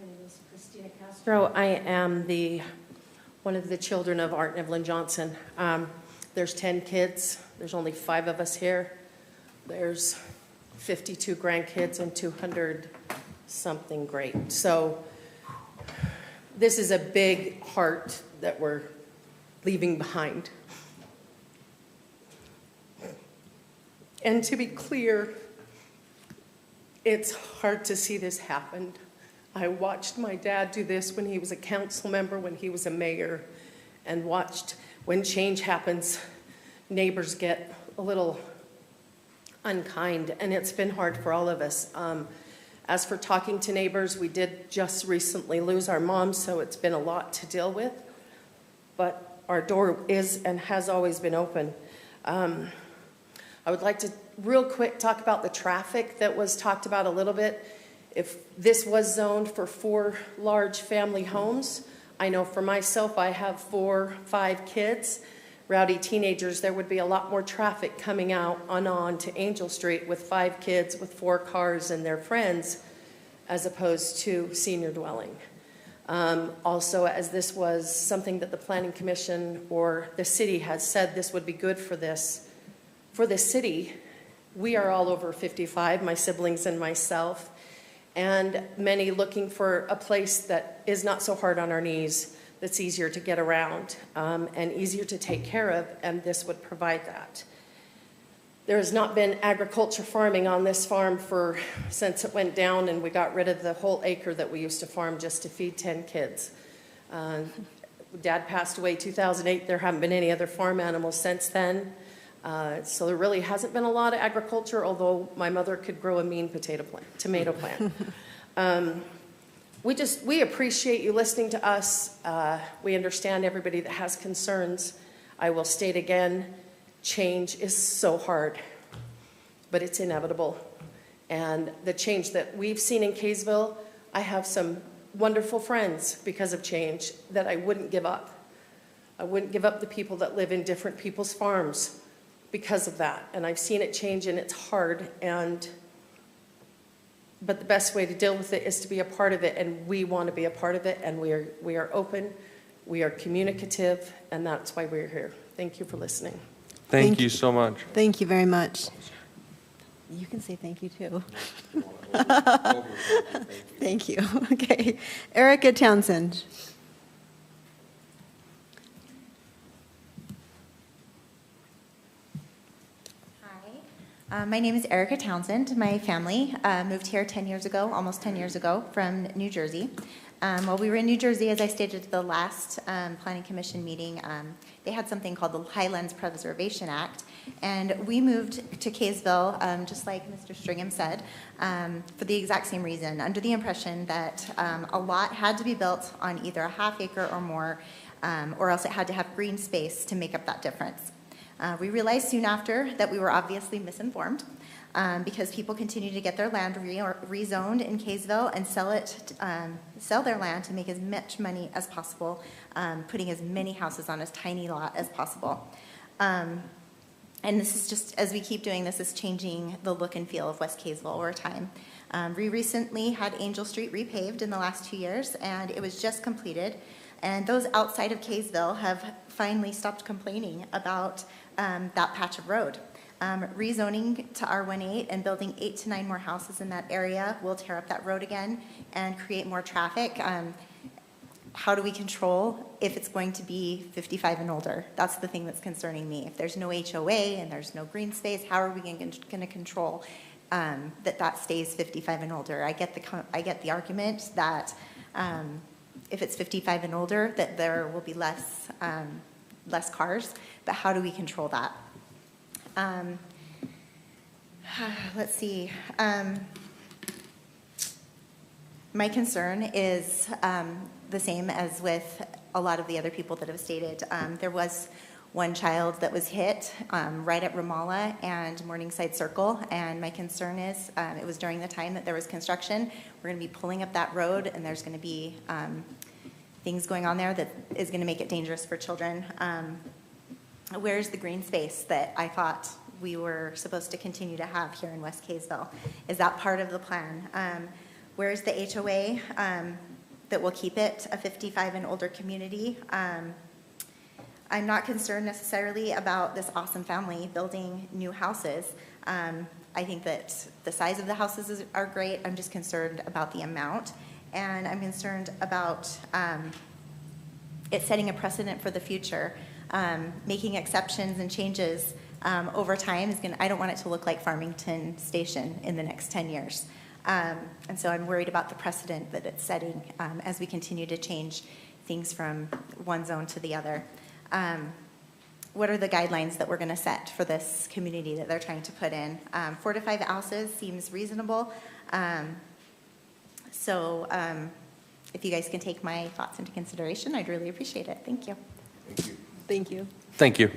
name is Christina Castro. I am one of the children of Art and Evelyn Johnson. There's 10 kids. There's only 5 of us here. There's 52 grandkids and 200 something great. So this is a big heart that we're leaving behind. And to be clear, it's hard to see this happen. I watched my dad do this when he was a council member, when he was a mayor, and watched when change happens, neighbors get a little unkind, and it's been hard for all of us. As for talking to neighbors, we did just recently lose our mom, so it's been a lot to deal with. But our door is and has always been open. I would like to real quick talk about the traffic that was talked about a little bit. If this was zoned for 4 large family homes, I know for myself, I have 4, 5 kids, rowdy teenagers, there would be a lot more traffic coming out on to Angel Street with 5 kids with 4 cars and their friends, as opposed to senior dwelling. Also, as this was something that the Planning Commission or the city has said this would be good for this, for the city, we are all over 55, my siblings and myself, and many looking for a place that is not so hard on our knees, that's easier to get around and easier to take care of, and this would provide that. There has not been agriculture farming on this farm since it went down and we got rid of the whole acre that we used to farm just to feed 10 kids. Dad passed away 2008. There haven't been any other farm animals since then. So there really hasn't been a lot of agriculture, although my mother could grow a mean tomato plant. We appreciate you listening to us. We understand everybody that has concerns. I will state again, change is so hard, but it's inevitable. And the change that we've seen in Kaysville, I have some wonderful friends because of change that I wouldn't give up. I wouldn't give up the people that live in different people's farms because of that. And I've seen it change and it's hard. But the best way to deal with it is to be a part of it, and we want to be a part of it, and we are open, we are communicative, and that's why we're here. Thank you for listening. Thank you so much. Thank you very much. You can say thank you too. Thank you. Okay. Erica Townsend. My name is Erica Townsend. My family moved here 10 years ago, almost 10 years ago, from New Jersey. While we were in New Jersey, as I stated at the last Planning Commission meeting, they had something called the Highlands Preservation Act, and we moved to Kaysville, just like Mr. Stringham said, for the exact same reason, under the impression that a lot had to be built on either a half acre or more, or else it had to have green space to make up that difference. We realized soon after that we were obviously misinformed because people continue to get their land rezoned in Kaysville and sell their land to make as much money as possible, putting as many houses on as tiny lot as possible. And this is just, as we keep doing this, is changing the look and feel of West Kaysville over time. We recently had Angel Street repaved in the last 2 years, and it was just completed. And those outside of Kaysville have finally stopped complaining about that patch of road. Rezoning to R18 and building 8 to 9 more houses in that area will tear up that road again and create more traffic. how do we control if it's going to be 55 and older? That's the thing that's concerning me. If there's no HOA and there's no green space, how are we going to control that stays 55 and older? I get the argument that if it's 55 and older, that there will be less cars, but how do we control that? Let's see. My concern is the same as with a lot of the other people that have stated. There was one child that was hit right at Ramallah and Morningside Circle, and my concern is it was during the time that there was construction. We're going to be pulling up that road, and there's going to be things going on there that is going to make it dangerous for children. Where's the green space that I thought we were supposed to continue to have here in West Kaysville? Is that part of the plan? Where's the HOA that will keep it a 55 and older community? I'm not concerned necessarily about this awesome family building new houses. I think that the size of the houses are great. I'm just concerned about the amount. And I'm concerned about it setting a precedent for the future. Making exceptions and changes over time I don't want it to look like Farmington Station in the next 10 years. And so I'm worried about the precedent that it's setting as we continue to change things from one zone to the other. What are the guidelines that we're going to set for this community that they're trying to put in? 4 to 5 houses seems reasonable. So if you guys can take my thoughts into consideration, I'd really appreciate it. Thank you. Thank you. Thank you. Thank you.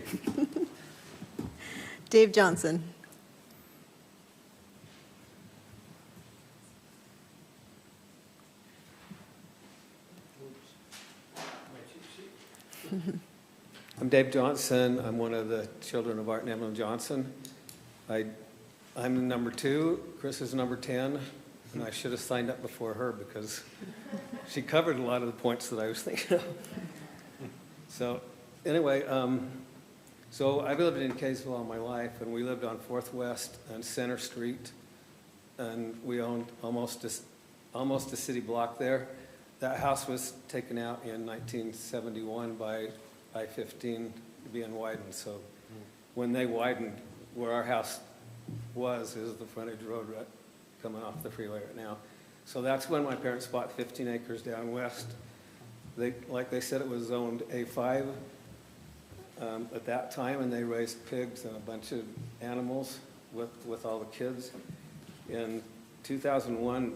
Dave Johnson. I'm Dave Johnson. I'm one of the children of Art and Evelyn Johnson. I'm the number 2. Chris is number 10, and I should have signed up before her because she covered a lot of the points that I was thinking of. So anyway, so I've lived in Kaysville all my life, and we lived on 4th West and Center Street, and we owned almost a city block there. That house was taken out in 1971 by I-15 being widened. So when they widened, where our house was is the frontage road right coming off the freeway right now. So that's when my parents bought 15 acres down west. Like they said, it was zoned A5 at that time, and they raised pigs and a bunch of animals with all the kids. In 2001,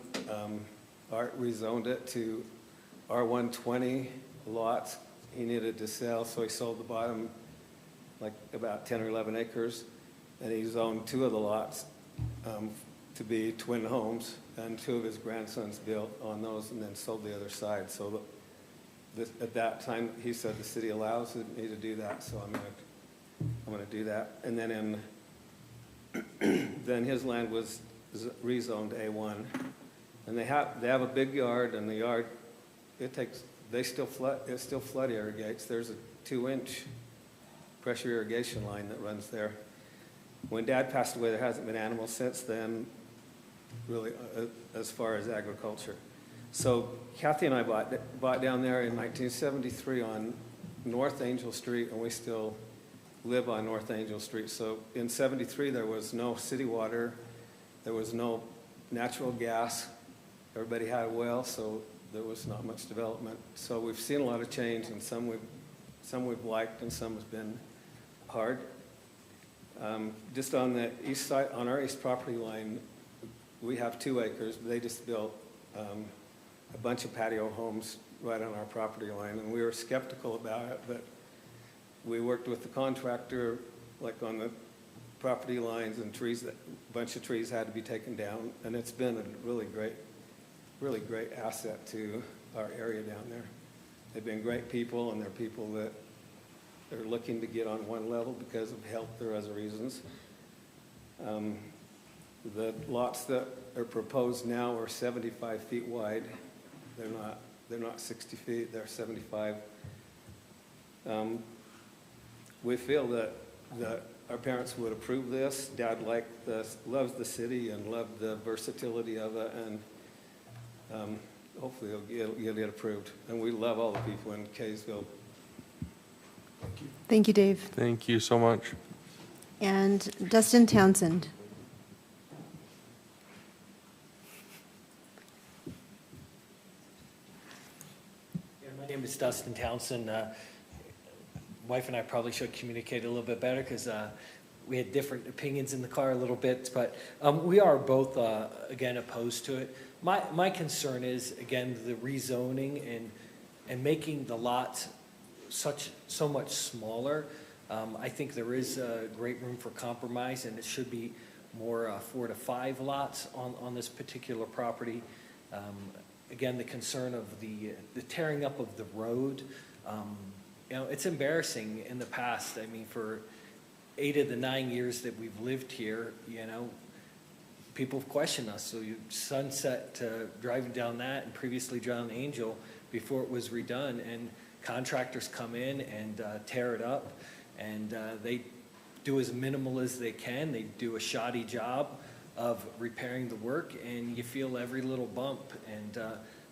Art rezoned it to R120 lots. He needed to sell, so he sold the bottom, like about 10 or 11 acres, and he zoned 2 of the lots to be twin homes, and 2 of his grandsons built on those and then sold the other side. So at that time, he said the city allows me to do that, so I'm going to do that. And then then his land was rezoned A1, and they have a big yard, and the yard it still flood irrigates. There's a 2-inch pressure irrigation line that runs there. When Dad passed away, there hasn't been animals since then, really, as far as agriculture. So Kathy and I bought down there in 1973 on North Angel Street, and we still live on North Angel Street. So in 73, there was no city water, there was no natural gas. Everybody had a well, so there was not much development. So we've seen a lot of change, and some we've liked, and some has been hard. Just on the east side, on our east property line, we have 2 acres. They just built a bunch of patio homes right on our property line, and we were skeptical about it, but we worked with the contractor, like on the property lines and trees, a bunch of trees had to be taken down, and it's been a really great asset to our area down there. They've been great people, and they're people that are looking to get on one level because of health or other reasons. The lots that are proposed now are 75 feet wide. They're not 60 feet, they're 75. We feel that our parents would approve this. Dad loves the city and loved the versatility of it, and hopefully he'll get approved. And we love all the people in Kaysville. Thank you, Dave. Thank you so much. And Dustin Townsend. My name is Dustin Townsend. Wife and I probably should communicate a little bit better because we had different opinions in the car a little bit, but we are both, again, opposed to it. My concern is, again, the rezoning and making the lot so much smaller. I think there is great room for compromise, and it should be more 4 to 5 lots on this particular property. Again, the concern of the tearing up of the road. You know, it's embarrassing in the past. I mean, for 8 of the 9 years that we've lived here, you know, people have questioned us. So you Sunset driving down that and previously down Angel before it was redone, and contractors come in and tear it up, and they do as minimal as they can. They do a shoddy job of repairing the work, and you feel every little bump, and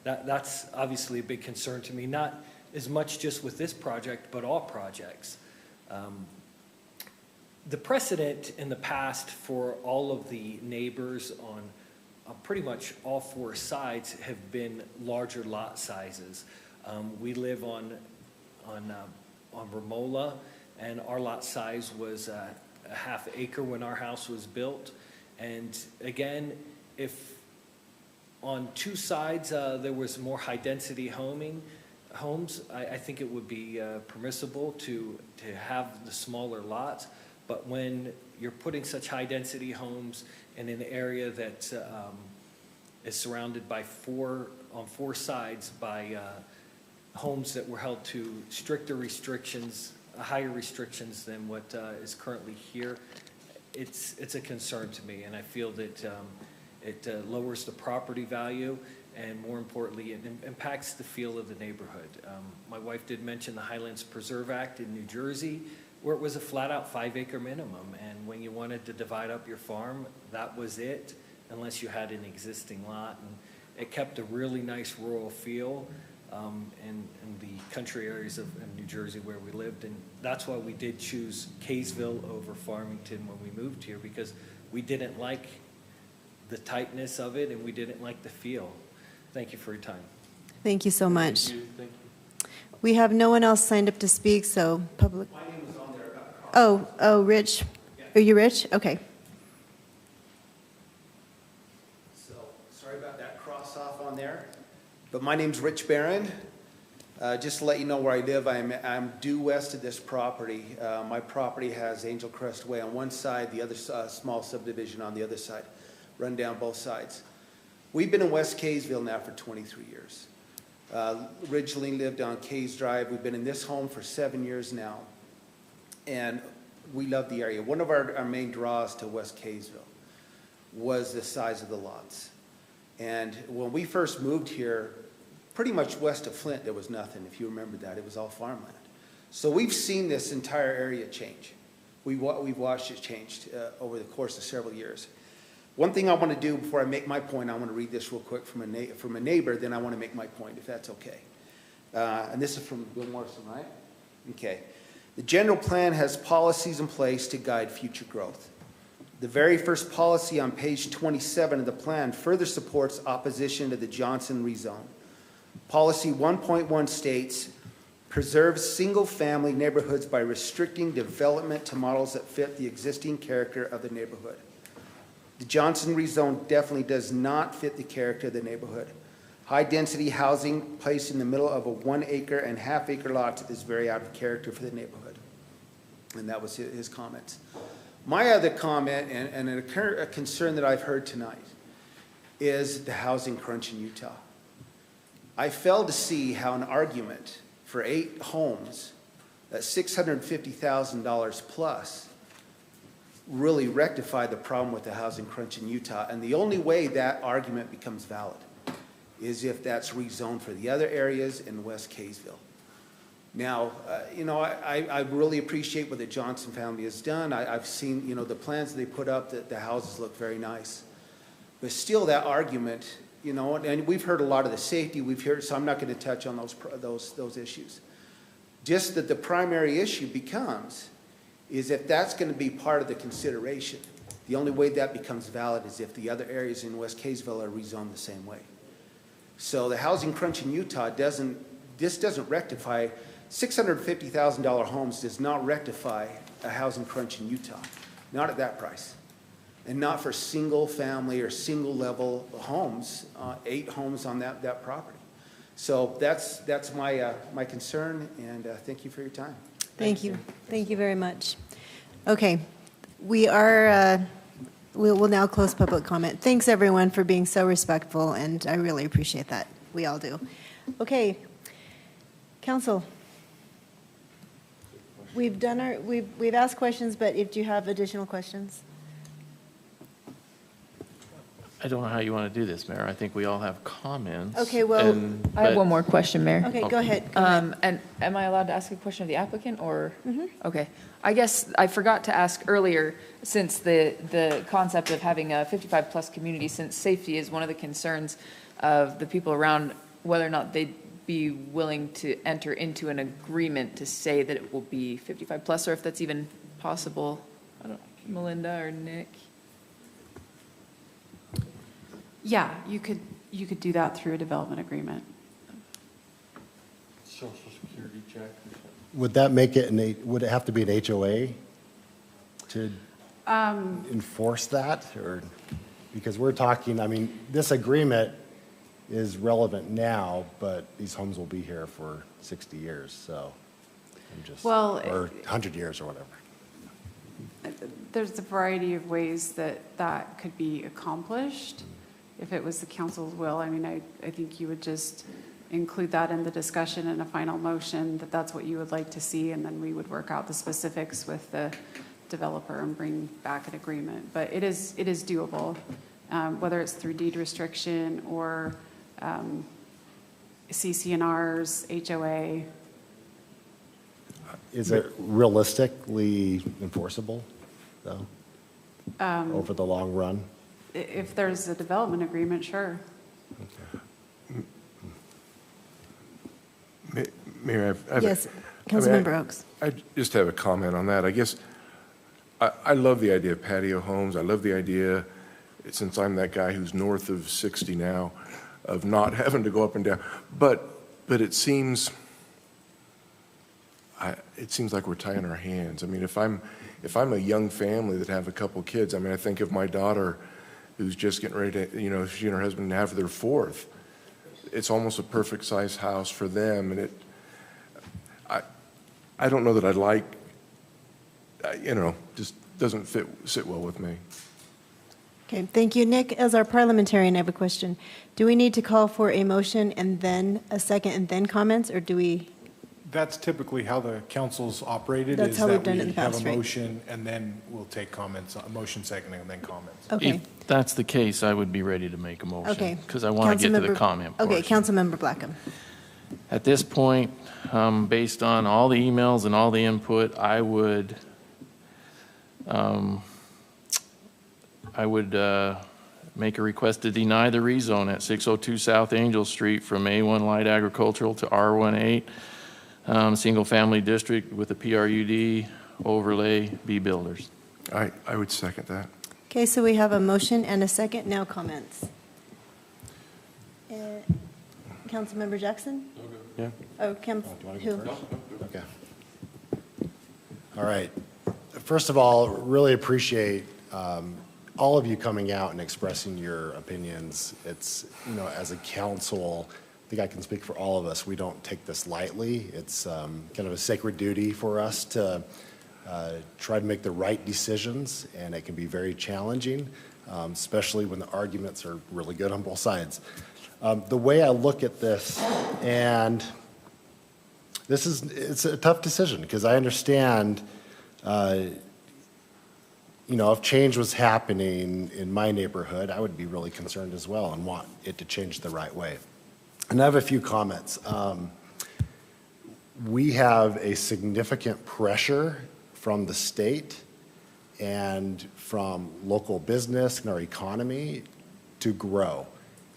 that's obviously a big concern to me, not as much just with this project, but all projects. The precedent in the past for all of the neighbors on pretty much all 4 sides have been larger lot sizes. We live on Romola, and our lot size was a ½ acre when our house was built. And again, if on 2 sides there was more high-density homes, I think it would be permissible to have the smaller lots. But when you're putting such high-density homes in an area that is surrounded by on 4 sides by homes that were held to stricter restrictions, higher restrictions than what is currently here, it's a concern to me, and I feel that it lowers the property value, and more importantly, it impacts the feel of the neighborhood. My wife did mention the Highlands Preserve Act in New Jersey, where it was a flat-out 5-acre minimum, and when you wanted to divide up your farm, that was it, unless you had an existing lot, and it kept a really nice rural feel in the country areas of New Jersey where we lived, and that's why we did choose Kaysville over Farmington when we moved here, because we didn't like the tightness of it, and we didn't like the feel. Thank you for your time. Thank you so much. Thank you. We have no one else signed up to speak, so public. My name is on there. Oh, Rich. Are you Rich? Okay. So, sorry about that cross off on there. But my name's Rich Barron. Just to let you know where I live, I'm due west of this property. My property has Angel Crest Way on one side, the other small subdivision on the other side, run down both sides. We've been in West Kaysville now for 23 years. Originally lived on Kays Drive. We've been in this home for 7 years now, and we love the area. One of our main draws to West Kaysville was the size of the lots. And when we first moved here, pretty much west of Flint, there was nothing, if you remember that. It was all farmland. So we've seen this entire area change. We've watched it change over the course of several years. One thing I want to do before I make my point, I want to read this real quick from a neighbor, then I want to make my point, if that's okay. And this is from Bill Morrison, right? Okay. The general plan has policies in place to guide future growth. The very first policy on page 27 of the plan further supports opposition to the Johnson rezone. Policy 1.1 states, preserves single-family neighborhoods by restricting development to models that fit the existing character of the neighborhood. The Johnson rezone definitely does not fit the character of the neighborhood. High-density housing placed in the middle of a 1-acre and ½ acre lot is very out of character for the neighborhood. And that was his comments. My other comment, and a concern that I've heard tonight, is the housing crunch in Utah. I failed to see how an argument for 8 homes at $650,000 plus really rectify the problem with the housing crunch in Utah. And the only way that argument becomes valid is if that's rezoned for the other areas in West Kaysville. Now, you know, I really appreciate what the Johnson family has done. I've seen, you know, the plans they put up, that the houses look very nice. But still, that argument you know, and we've heard a lot of the safety, we've heard, so I'm not going to touch on those issues. Just that the primary issue becomes is if that's going to be part of the consideration, the only way that becomes valid is if the other areas in West Kaysville are rezoned the same way. So the housing crunch in Utah doesn't rectify, $650,000 homes does not rectify a housing crunch in Utah, not at that price. And not for single family or single level homes, 8 homes on that property. So that's my concern, and thank you for your time. Thank you. Thank you very much. Okay, we will now close public comment. Thanks, everyone, for being so respectful, and I really appreciate that. We all do. Okay, council. We've asked questions, but if you have additional questions? I don't know how you want to do this, Mayor. I think we all have comments. Okay, well, I have one more question, Mayor. Okay, go ahead. And am I allowed to ask a question of the applicant, or? Okay. I guess I forgot to ask earlier, since the concept of having a 55-plus community, since safety is one of the concerns of the people around, whether or not they'd be willing to enter into an agreement to say that it will be 55-plus, or if that's even possible. I don't know, Melinda or Nick? Yeah, you could do that through a development agreement. Social security check. Would that make it, would it have to be an HOA to enforce that? Or, because we're talking, I mean, this agreement is relevant now, but these homes will be here for 60 years, so I'm just, Well, or 100 years or whatever. There's a variety of ways that could be accomplished. If it was the council's will, I mean, I think you would just include that in the discussion in a final motion, that that's what you would like to see, and then we would work out the specifics with the developer and bring back an agreement. But it is doable, whether it's through deed restriction or CC&Rs, HOA. Is it realistically enforceable, though, over the long run? If there's a development agreement, sure. Mayor, Yes, Councilmember Oaks. I just have a comment on that. I guess I love the idea of patio homes. I love the idea, since I'm that guy who's north of 60 now, of not having to go up and down. But it seems like we're tying our hands. I mean, if I'm a young family that have a couple kids, I mean, I think of my daughter who's just getting ready to, you know, she and her husband have their 4th. It's almost a perfect size house for them, and I don't know that I'd like, you know, just doesn't sit well with me. Okay, thank you. Nick, as our parliamentarian, I have a question. Do we need to call for a motion and then a second and then comments, or do we? That's typically how the council's operated. That's is how that we've done it in we the past, have a right? motion, and then we'll take comments, a motion seconding, and then comments. Okay. If that's the case, I would be ready to make a motion. Okay. Because I want to get to the Councilmember- comment Okay, portion. Councilmember Blackham. At this point, based on all the emails and all the input, I would make a request to deny the rezone at 602 South Angel Street from A1 Light Agricultural to R18, single-family district with a PRUD overlay B builders. I would second that. Okay, so we have a motion and a second. Now comments. Councilmember Jackson? Yeah. Oh, who? Okay. All right. First of all, really appreciate all of you coming out and expressing your opinions. It's, you know, as a council, I think I can speak for all of us, we don't take this lightly. It's kind of a sacred duty for us to try to make the right decisions, and it can be very challenging, especially when the arguments are really good on both sides. The way I look at this, and it's a tough decision, because I understand, you know, if change was happening in my neighborhood, I would be really concerned as well and want it to change the right way. And I have a few comments. We have a significant pressure from the state and from local business and our economy to grow.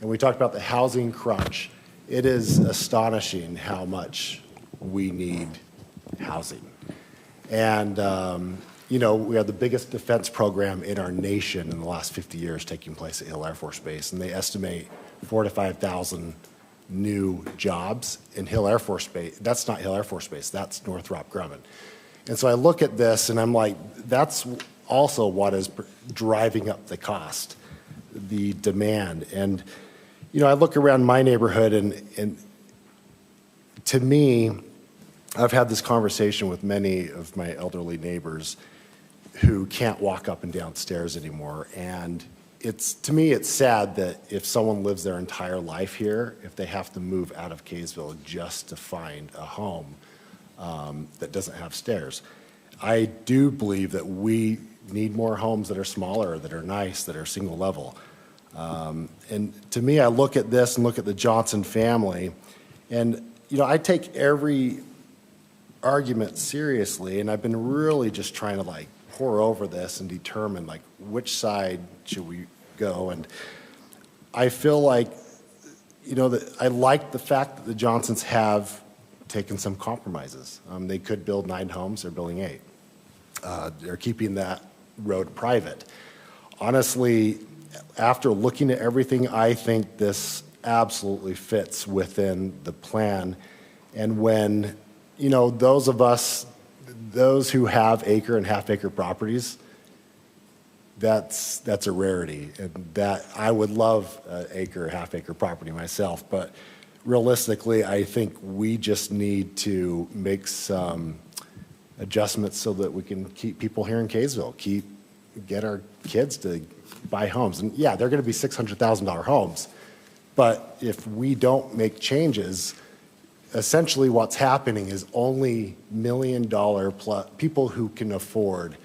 and we talked about the housing crunch. It is astonishing how much we need housing. And, you know, we have the biggest defense program in our nation in the last 50 years taking place at Hill Air Force Base, and they estimate 4,000 to 5,000 new jobs in Hill Air Force Base. That's not Hill Air Force Base, that's Northrop Grumman. And so I look at this and I'm like, that's also what is driving up the cost, the demand. And, you know, I look around my neighborhood and to me, I've had this conversation with many of my elderly neighbors who can't walk up and down stairs anymore. And to me, it's sad that if someone lives their entire life here, if they have to move out of Kaysville just to find a home that doesn't have stairs. I do believe that we need more homes that are smaller, that are nice, that are single level. And to me, I look at this and look at the Johnson family, and you know, I take every argument seriously, and I've been really just trying to like pore over this and determine like which side should we go. And I feel like, you know, that I like the fact that the Johnsons have taken some compromises. They could build 9 homes, they're building 8. They're keeping that road private. Honestly, after looking at everything, I think this absolutely fits within the plan. And when, you know, those of us, those who have acre and half-acre properties, that's a rarity. And that I would love an acre, half-acre property myself, but realistically, I think we just need to make some adjustments so that we can keep people here in Kaysville, get our kids to buy homes. And yeah, they're going to be $600,000 homes, but if we don't make changes, essentially what's happening is only $1 million plus people who can afford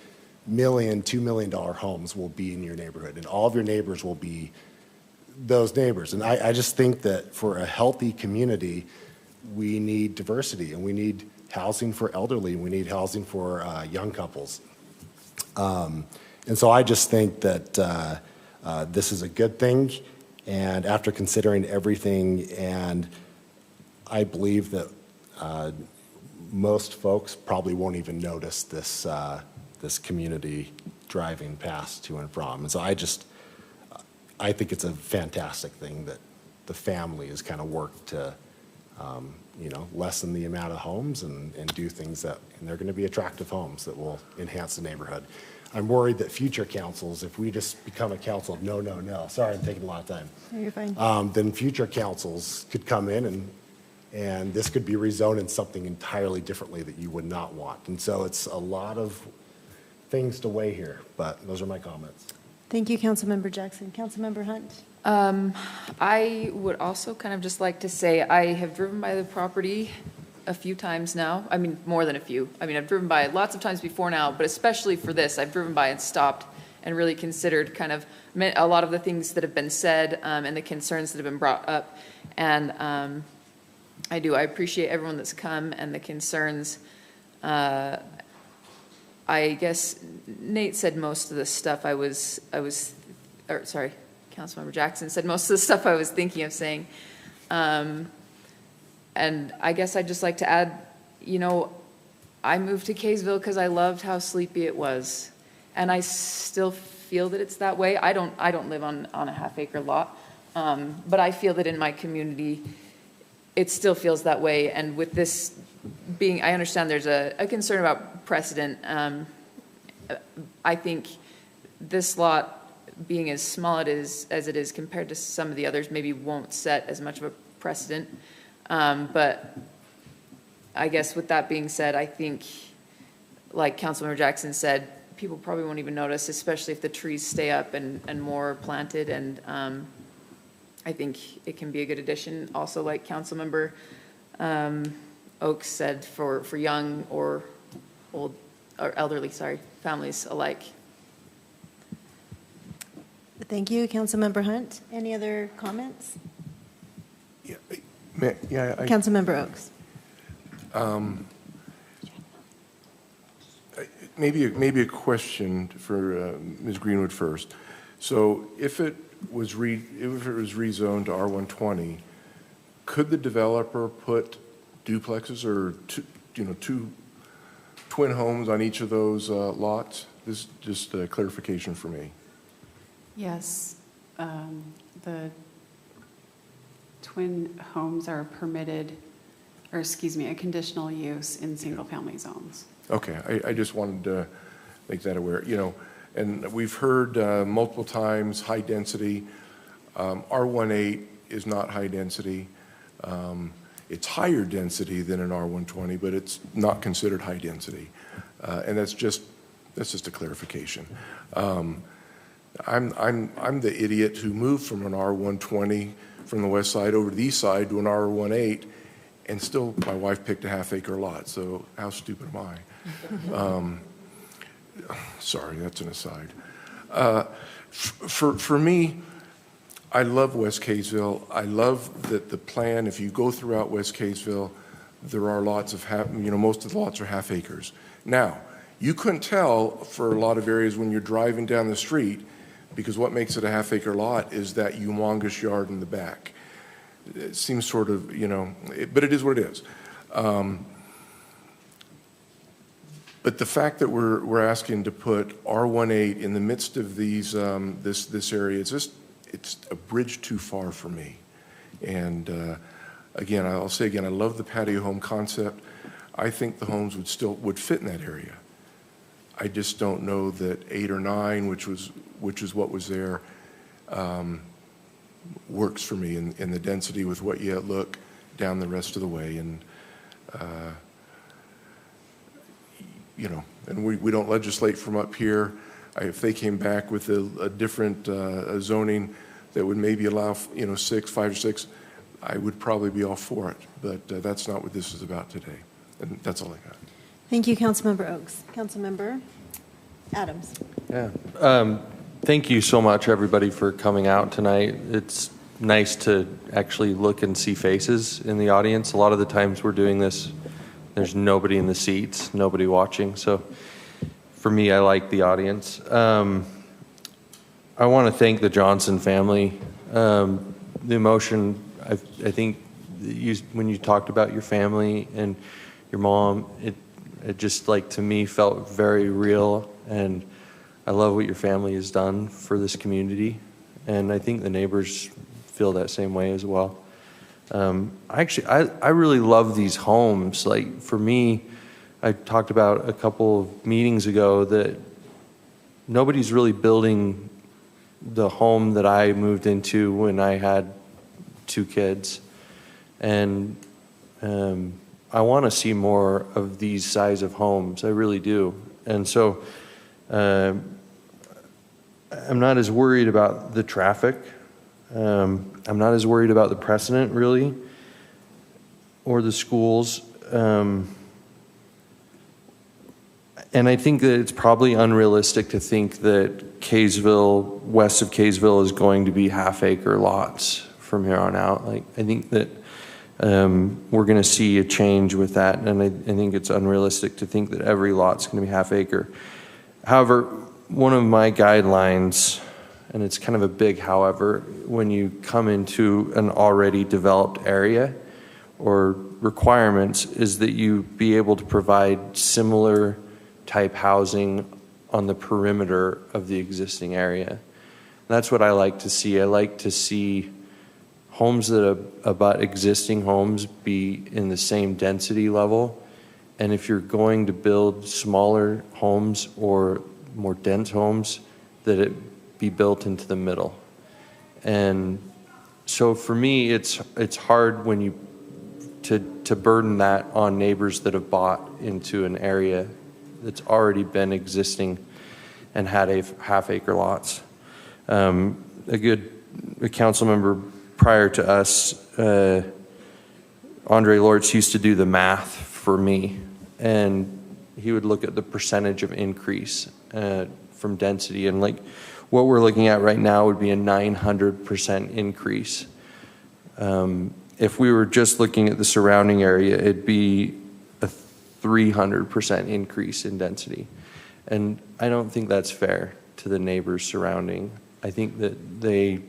$1 million, $2 million homes will be in your neighborhood, and all of your neighbors will be those neighbors. And I just think that for a healthy community, we need diversity, and we need housing for elderly, and we need housing for young couples. And so I just think that this is a good thing, and after considering everything, and I believe that most folks probably won't even notice this, this community driving past to and from. And so I think it's a fantastic thing that the family has kind of worked to, you know, lessen the amount of homes and do things that, and they're going to be attractive homes that will enhance the neighborhood. I'm worried that future councils, if we just become a council of no, no, no, sorry, I'm taking a lot of time. No, you're fine. Then future councils could come in and this could be rezoned in something entirely differently that you would not want. And so it's a lot of things to weigh here, but those are my comments. Thank you, Councilmember Jackson. Councilmember Hunt? I would also kind of just like to say I have driven by the property a few times now. I mean, more than a few. I mean, I've driven by lots of times before now, but especially for this, I've driven by and stopped and really considered kind of a lot of the things that have been said and the concerns that have been brought up. And I appreciate everyone that's come and the concerns. I guess Nate said most of the stuff Councilmember Jackson said most of the stuff I was thinking of saying. And I guess I'd just like to add, you know, I moved to Kaysville because I loved how sleepy it was. And I still feel that it's that way. I don't live on a half-acre lot, but I feel that in my community, it still feels that way. And with this being, I understand there's a concern about precedent. I think this lot, being as small as it is compared to some of the others, maybe won't set as much of a precedent. But I guess with that being said, I think, like Councilmember Jackson said, people probably won't even notice, especially if the trees stay up and more are planted. And I think it can be a good addition. Also, like Councilmember Oaks said, for young or old or elderly, families alike. Thank you, Councilmember Hunt. Any other comments? Councilmember Oaks. Maybe a question for Ms. Greenwood first. So if it was rezoned to R120, could the developer put duplexes or two twin homes on each of those lots? This is just a clarification for me. Yes, the twin homes are permitted, or excuse me, a conditional use in single-family zones. Okay, I just wanted to make that aware, and we've heard multiple times high density. R18 is not high density. It's higher density than an R120, but it's not considered high density. And that's just a clarification. I'm the idiot who moved from an R120 from the west side over to the east side to an R18, and still my wife picked a half-acre lot, so how stupid am I? Sorry, that's an aside. For me, I love West Kaysville. I love that the plan, if you go throughout West Kaysville, there are lots of most of the lots are half acres. Now, you couldn't tell for a lot of areas when you're driving down the street, because what makes it a half acre lot is that humongous yard in the back. It seems sort of, but it is what it is. But the fact that we're asking to put R18 in the midst of these this area, it's a bridge too far for me. And again, I'll say again, I love the patio home concept. I think the homes would fit in that area. I just don't know that 8 or 9, which is what was there, works for me in the density with what you look down the rest of the way. And and we don't legislate from up here. If they came back with a different zoning that would maybe allow 5 or 6, I would probably be all for it. But that's not what this is about today. And that's all I got. Thank you, Councilmember Oaks. Councilmember Adams. Yeah. Thank you so much, everybody, for coming out tonight. It's nice to actually look and see faces in the audience. A lot of the times we're doing this, there's nobody in the seats, nobody watching. So for me, I like the audience. I want to thank the Johnson family. The emotion, I think when you talked about your family and your mom, it just, like, to me, felt very real. And I love what your family has done for this community. And I think the neighbors feel that same way as well. I really love these homes. Like, for me, I talked about a couple of meetings ago that nobody's really building the home that I moved into when I had 2 kids. And I want to see more of these size of homes. I really do. And so I'm not as worried about the traffic. I'm not as worried about the precedent, really, or the schools. And I think that it's probably unrealistic to think that Kaysville, west of Kaysville, is going to be half-acre lots from here on out. Like, I think that we're going to see a change with that, and I think it's unrealistic to think that every lot's going to be half-acre. However, one of my guidelines, and it's kind of a big however, when you come into an already developed area or requirements, is that you be able to provide similar type housing on the perimeter of the existing area. And that's what I like to see. I like to see homes that abut existing homes be in the same density level. And if you're going to build smaller homes or more dense homes, that it be built into the middle. And so for me, it's hard when you to burden that on neighbors that have bought into an area that's already been existing and had half-acre lots. A council member prior to us, Andre Lortz, used to do the math for me, and he would look at the percentage of increase from density, and like what we're looking at right now would be a 900% increase. If we were just looking at the surrounding area, it'd be a 300% increase in density. And I don't think that's fair to the neighbors surrounding I think that they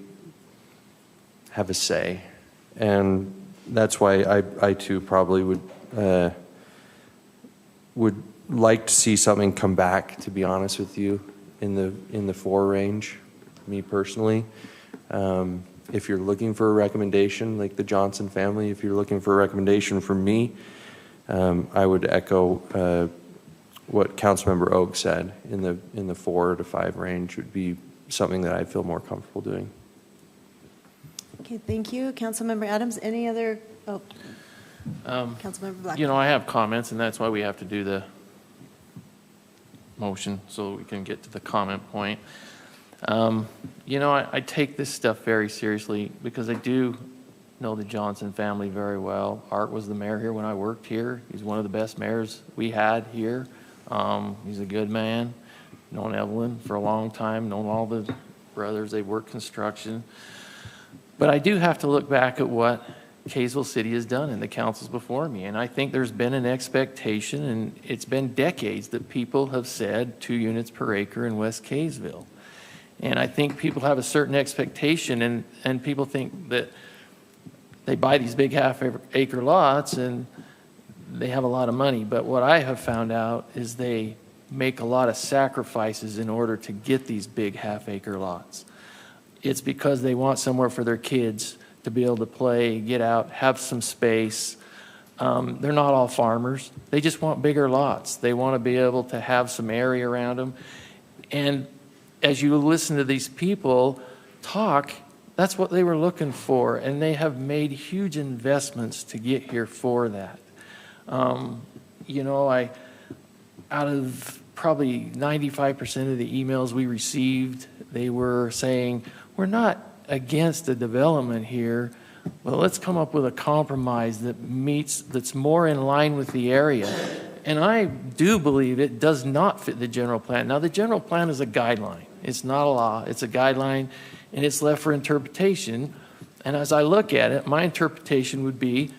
have a say. And that's why I too probably would like to see something come back, to be honest with you, in the 4 range, me personally. If you're looking for a recommendation, like the Johnson family, if you're looking for a recommendation from me, I would echo what Councilmember Oak said. In the 4 to 5 range would be something that I feel more comfortable doing. Okay, thank you. Councilmember Adams, any other, Councilmember Black. You know, I have comments, and that's why we have to do the motion, so we can get to the comment point. You know, I take this stuff very seriously because I do know the Johnson family very well. Art was the mayor here when I worked here. He's one of the best mayors we had here. He's a good man. Known Evelyn for a long time, known all the brothers. They work construction. But I do have to look back at what Kaysville City has done and the councils before me. And I think there's been an expectation, and it's been decades, that people have said 2 units per acre in West Kaysville. And I think people have a certain expectation, and people think that they buy these big half-acre lots and they have a lot of money. But what I have found out is they make a lot of sacrifices in order to get these big half-acre lots. It's because they want somewhere for their kids to be able to play, get out, have some space. They're not all farmers. They just want bigger lots. They want to be able to have some area around them. And as you listen to these people talk, that's what they were looking for. And they have made huge investments to get here for that. You know, out of probably 95% of the emails we received, they were saying, we're not against the development here, but let's come up with a compromise that's more in line with the area. And I do believe it does not fit the general plan. Now, the general plan is a guideline. It's not a law. It's a guideline, and it's left for interpretation. And as I look at it, my interpretation would be,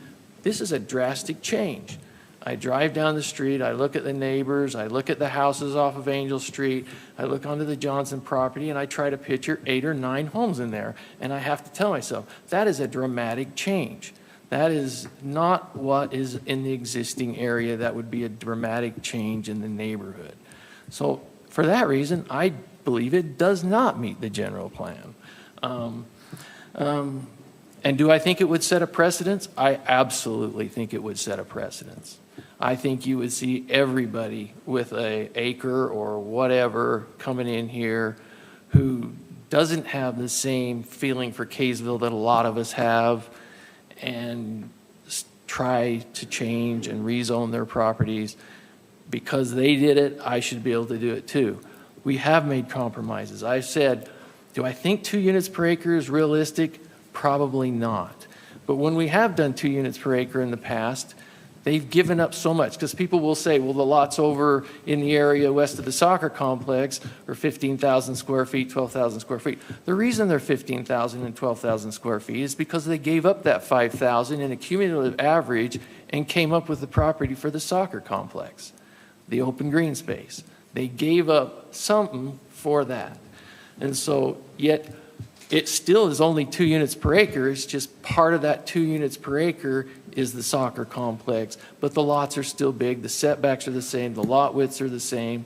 this is a drastic change. I drive down the street, I look at the neighbors, I look at the houses off of Angel Street, I look onto the Johnson property, and I try to picture 8 or 9 homes in there. And I have to tell myself, that is a dramatic change. That is not what is in the existing area. That would be a dramatic change in the neighborhood. So for that reason, I believe it does not meet the general plan. And do I think it would set a precedence? I absolutely think it would set a precedence. I think you would see everybody with an acre or whatever coming in here who doesn't have the same feeling for Kaysville that a lot of us have, and try to change and rezone their properties. Because they did it, I should be able to do it too. We have made compromises. I've said, do I think 2 units per acre is realistic? Probably not. But when we have done 2 units per acre in the past, they've given up so much, because people will say, well, the lots over in the area west of the soccer complex are 15,000 square feet, 12,000 square feet. The reason they're 15,000 and 12,000 square feet is because they gave up that 5,000 in a cumulative average and came up with the property for the soccer complex, the open green space. They gave up something for that. And so, yet it still is only 2 units per acre. It's just part of that 2 units per acre is the soccer complex. But the lots are still big. The setbacks are the same. The lot widths are the same.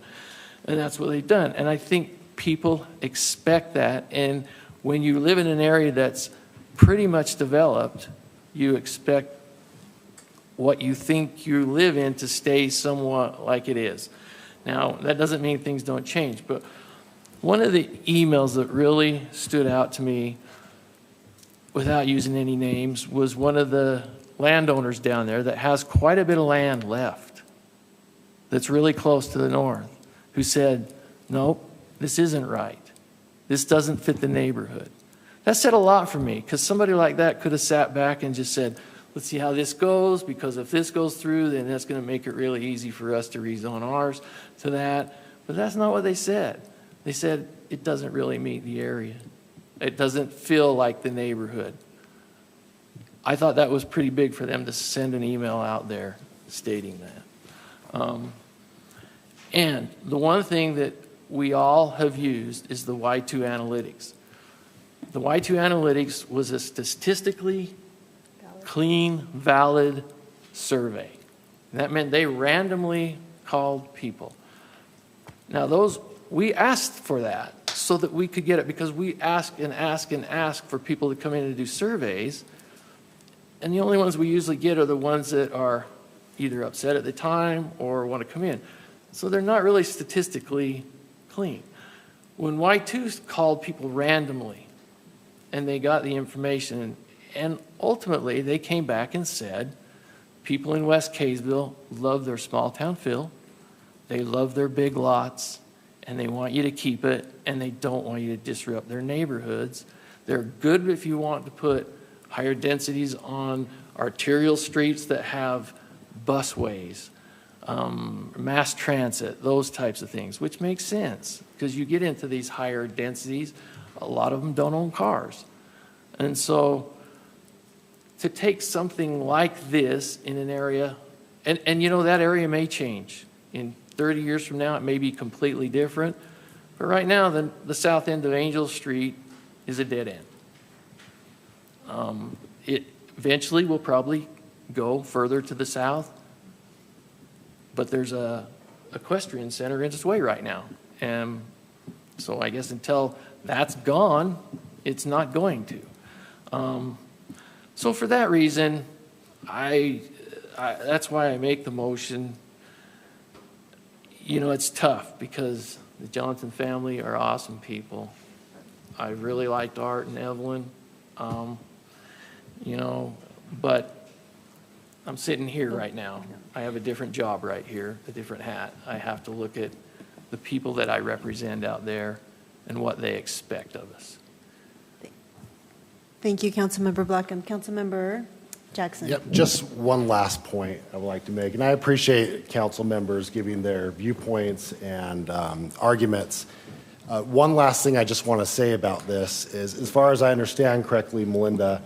And that's what they've done. And I think people expect that. And when you live in an area that's pretty much developed, you expect what you think you live in to stay somewhat like it is. Now, that doesn't mean things don't change. But one of the emails that really stood out to me, without using any names, was one of the landowners down there that has quite a bit of land left that's really close to the north, who said, nope, this isn't right. This doesn't fit the neighborhood. That said a lot for me, because somebody like that could have sat back and just said, let's see how this goes, because if this goes through, then that's going to make it really easy for us to rezone ours to that. But that's not what they said. They said it doesn't really meet the area. It doesn't feel like the neighborhood. I thought that was pretty big for them to send an email out there stating that. And the one thing that we all have used is the Y2 analytics. The Y2 analytics was a statistically clean, valid survey. And that meant they randomly called people. Now we asked for that so that we could get it, because we ask and ask and ask for people to come in and do surveys. And the only ones we usually get are the ones that are either upset at the time or want to come in. So they're not really statistically clean. When Y2 called people randomly and they got the information, and ultimately they came back and said, people in West Kaysville love their small town feel, they love their big lots, and they want you to keep it, and they don't want you to disrupt their neighborhoods. They're good if you want to put higher densities on arterial streets that have busways, mass transit, those types of things, which makes sense because you get into these higher densities, a lot of them don't own cars. And so to take something like this in an area, and you know, that area may change. In 30 years from now, it may be completely different. But right now, the south end of Angel Street is a dead end. It eventually will probably go further to the south, but there's a equestrian center in its way right now. And so I guess until that's gone, it's not going to. So for that reason, that's why I make the motion. You know, it's tough because the Johnson family are awesome people. I really liked Art and Evelyn, you know, but I'm sitting here right now. I have a different job right here, a different hat. I have to look at the people that I represent out there and what they expect of us. Thank you, Councilmember Blackham. Councilmember Jackson. Yep, just one last point I would like to make, and I appreciate council members giving their viewpoints and arguments. One last thing I just want to say about this is, as far as I understand correctly, Melinda,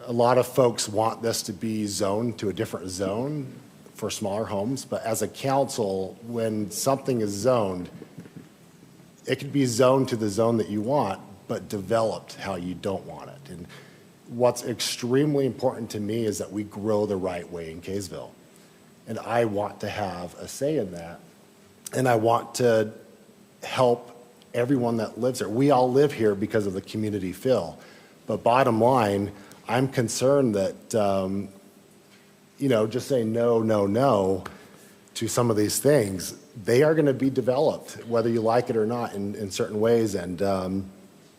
a lot of folks want this to be zoned to a different zone for smaller homes, but as a council, when something is zoned, it could be zoned to the zone that you want, but developed how you don't want it. And what's extremely important to me is that we grow the right way in Kaysville. And I want to have a say in that. And I want to help everyone that lives there. We all live here because of the community feel. But bottom line, I'm concerned that, you know, just saying no, no, no to some of these things, they are going to be developed, whether you like it or not, in certain ways. And,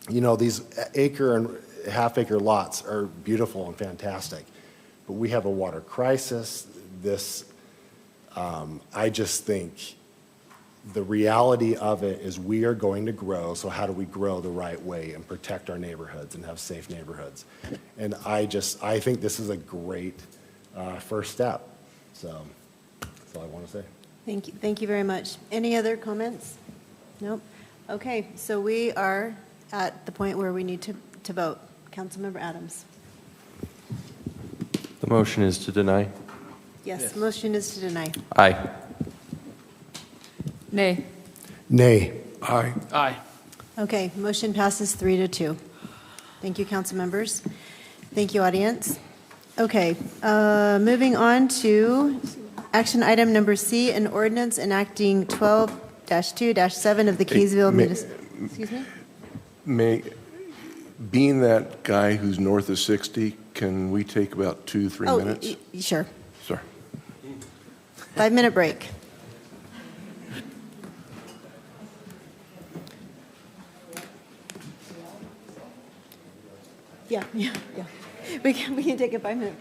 you know, these acre and half-acre lots are beautiful and fantastic, but we have a water crisis. I just think the reality of it is we are going to grow, so how do we grow the right way and protect our neighborhoods and have safe neighborhoods? And I think this is a great first step. So that's all I want to say. Thank you. Thank you very much. Any other comments? Nope. Okay, so we are at the point where we need to vote. Councilmember Adams. The motion is to deny. Yes, motion is to deny. Aye. Nay. Nay. Aye. Aye. Okay, motion passes 3-2. Thank you, council members. Thank you, audience. Okay, moving on to action item number C, an ordinance enacting 12-2-7 of the Kaysville Excuse me? Being that guy who's north of 60, can we take about 2-3 minutes? Sure. Sorry. 5-minute break. Yeah. We can take a 5-minute.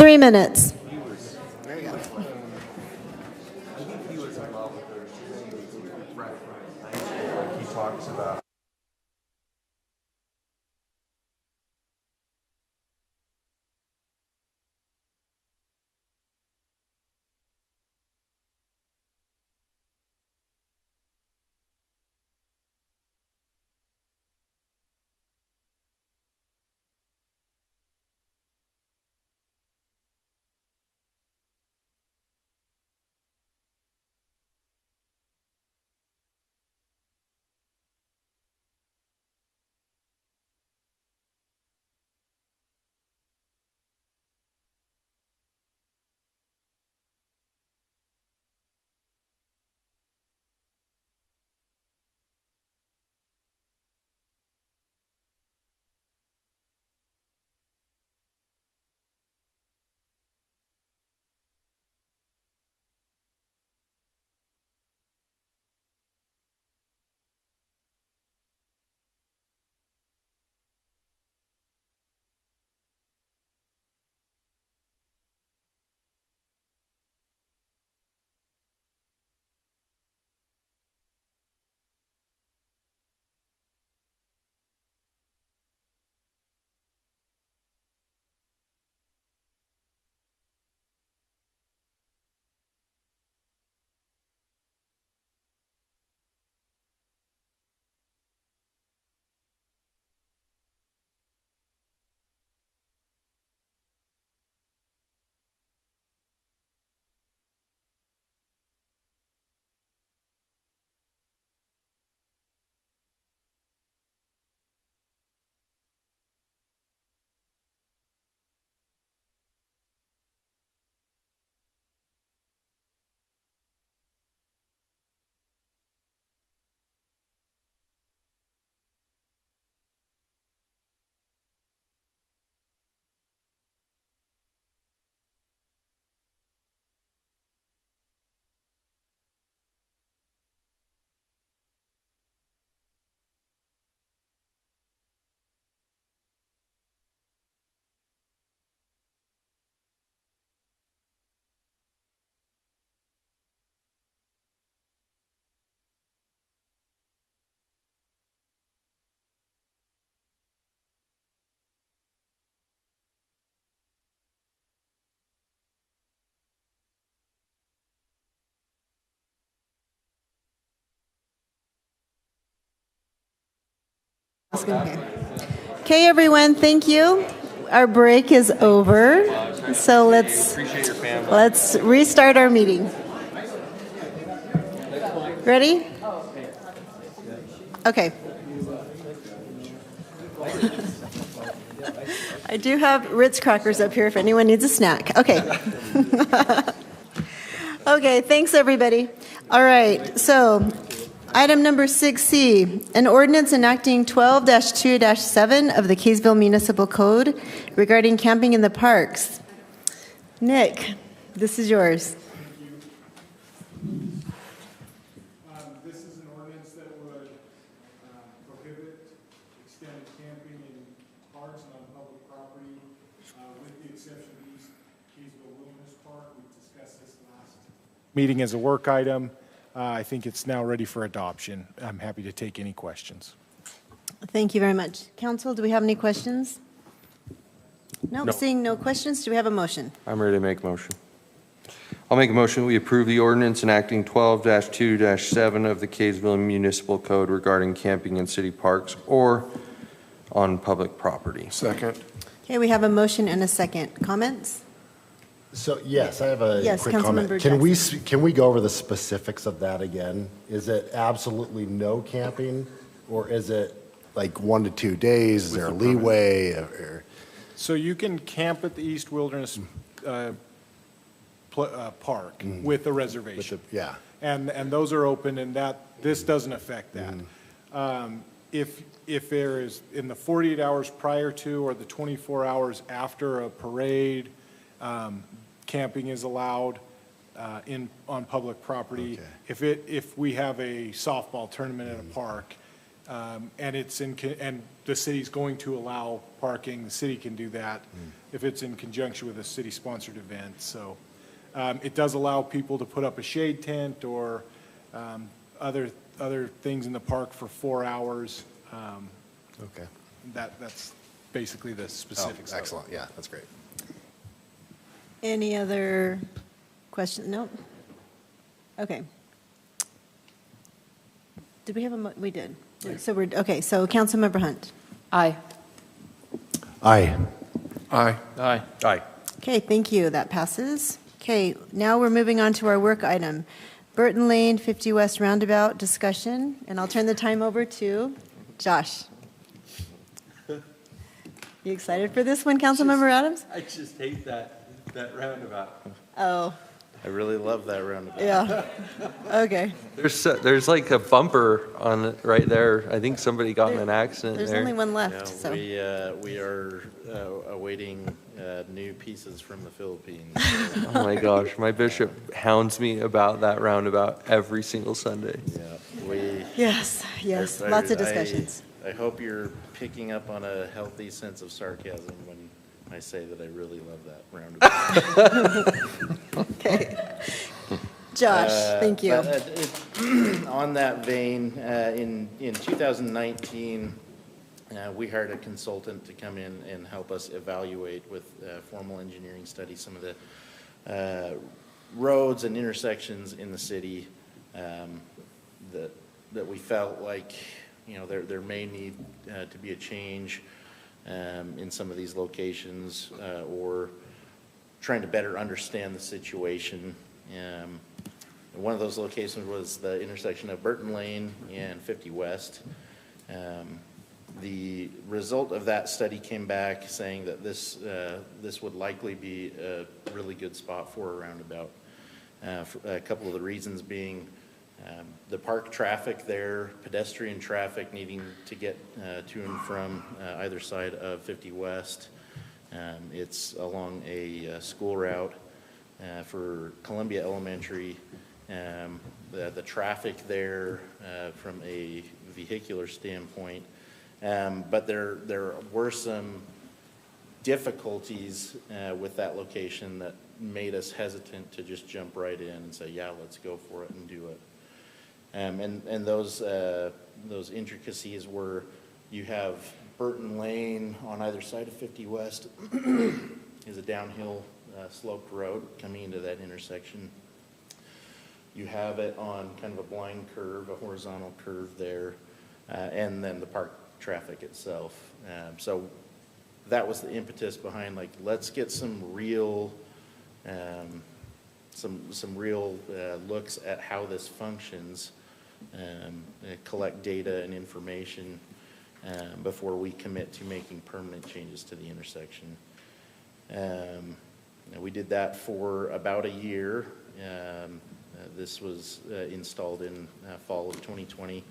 3 minutes. He talks about. Okay, everyone, thank you. Our break is over. So let's restart our meeting. Ready? Okay. I do have Ritz crackers up here if anyone needs a snack. Okay. Okay, thanks, everybody. All right, so item number 6C, an ordinance enacting 12-2-7 of the Kaysville Municipal Code regarding camping in the parks. Nick, this is yours. This is an ordinance that would prohibit extended camping in parks and on public property, with the exception of East Kaysville Wilderness Park. We discussed this last meeting as a work item. I think it's now ready for adoption. I'm happy to take any questions. Thank you very much. Council, do we have any questions? Nope, No. Seeing no questions, do we have a motion? I'm ready to make a motion. I'll make a motion that we approve the ordinance enacting 12-2-7 of the Kaysville Municipal Code regarding camping in city parks or on public property. Second. Okay, we have a motion and a second. Comments? So, yes, I have a Yes, quick Councilmember comment. Can we go over the specifics of that again? Is it absolutely no camping, or is it like 1 to 2 days? Is there a leeway? So you can camp at the East Wilderness Park with a reservation. Yeah. And those are open, and this doesn't affect that. If there is, in the 48 hours prior to or the 24 hours after a parade, camping is allowed on public property. Okay. If we have a softball tournament at a park, and and the city's going to allow parking, the city can do that if it's in conjunction with a city-sponsored event. So it does allow people to put up a shade tent or other things in the park for 4 hours. Okay. That's basically the specifics. Excellent, yeah, that's great. Any other questions? No? Okay. Did we have we did. So okay, so Councilmember Hunt. Aye. Aye. Aye. Aye. Aye. Okay, thank you. That passes. Okay, now we're moving on to our work item. Burton Lane, 50 West Roundabout discussion, and I'll turn the time over to Josh. You excited for this one, Councilmember Adams? I just hate that roundabout. Oh, I really love that roundabout. yeah. Okay. There's like a bumper on it right there. I think somebody got in an accident there. There's only one left, Yeah, so. we are awaiting new pieces from the Philippines. Oh my gosh, my bishop hounds me about that roundabout every single Sunday. Yeah, Yes, lots of discussions. I hope you're picking up on a healthy sense of sarcasm when I say that I really love that roundabout. Okay. Josh, thank you. On that vein, in 2019, we hired a consultant to come in and help us evaluate with formal engineering study some of the roads and intersections in the city that we felt like, you know, there may need to be a change in some of these locations, or trying to better understand the situation. One of those locations was the intersection of Burton Lane and 50 West. The result of that study came back saying that this would likely be a really good spot for a roundabout. For a couple of the reasons being the park traffic there, pedestrian traffic needing to get to and from either side of 50 West. It's along a school route for Columbia Elementary. The traffic there from a vehicular standpoint. But there were some difficulties with that location that made us hesitant to just jump right in and say, yeah, let's go for it and do it. And those intricacies were, you have Burton Lane on either side of 50 West is a downhill sloped road coming into that intersection. You have it on kind of a blind curve, a horizontal curve there, and then the park traffic itself. So that was the impetus behind, like, let's get some real looks at how this functions, collect data and information before we commit to making permanent changes to the intersection. We did that for about a year. This was installed in fall of 2020.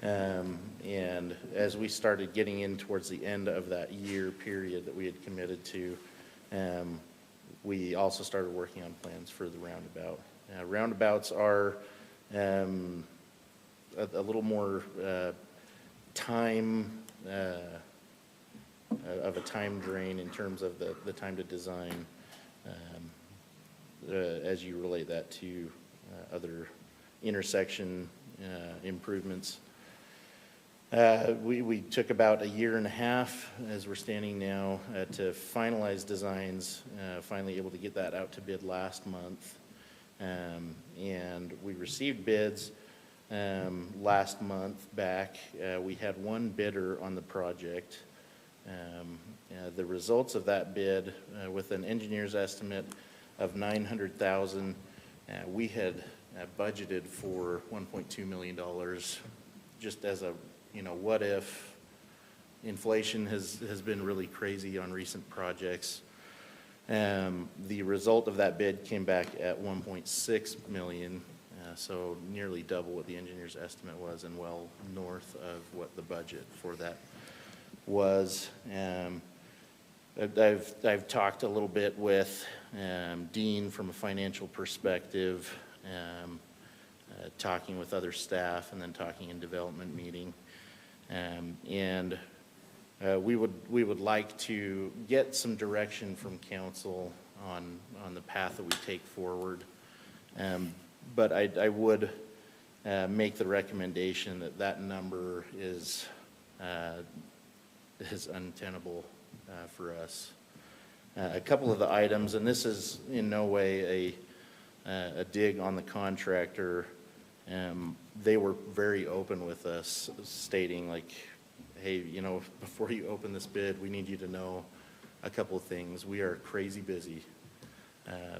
And as we started getting in towards the end of that year period that we had committed to, we also started working on plans for the roundabout. Roundabouts are a little more time, of a time drain in terms of the time to design, as you relate that to other intersection improvements. We took about a year and a half, as we're standing now, to finalize designs, finally able to get that out to bid last month. And we received bids last month back. We had one bidder on the project. The results of that bid, with an engineer's estimate of $900,000, we had budgeted for $1.2 million, just as a, you know, what if. Inflation has been really crazy on recent projects. The result of that bid came back at $1.6 million, so nearly double what the engineer's estimate was, and well north of what the budget for that was. I've talked a little bit with Dean from a financial perspective, talking with other staff, and then talking in development meeting. And we would like to get some direction from council on the path that we take forward. But I would make the recommendation that that number is untenable for us. A couple of the items, and this is in no way a dig on the contractor. They were very open with us, stating like, hey, you know, before you open this bid, we need you to know a couple of things. We are crazy busy.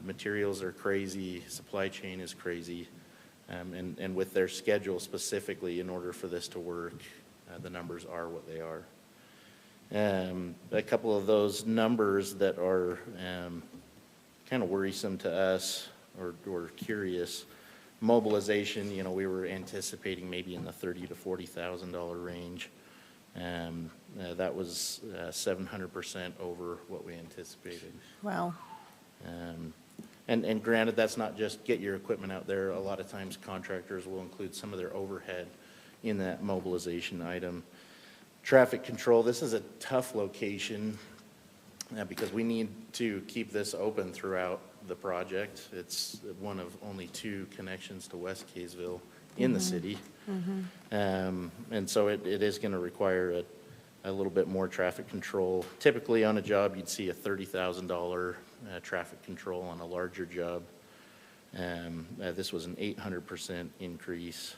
Materials are crazy, supply chain is crazy. And with their schedule specifically, in order for this to work, the numbers are what they are. A couple of those numbers that are kind of worrisome to us or curious. Mobilization, you know, we were anticipating maybe in the $30,000 to $40,000 range. That was 700% over what we anticipated. Wow. And granted, that's not just get your equipment out there. A lot of times contractors will include some of their overhead in that mobilization item. Traffic control, this is a tough location because we need to keep this open throughout the project. It's one of only 2 connections to West Kaysville in the city. And so it is going to require a little bit more traffic control. Typically on a job, you'd see a $30,000 traffic control on a larger job. This was an 800% increase.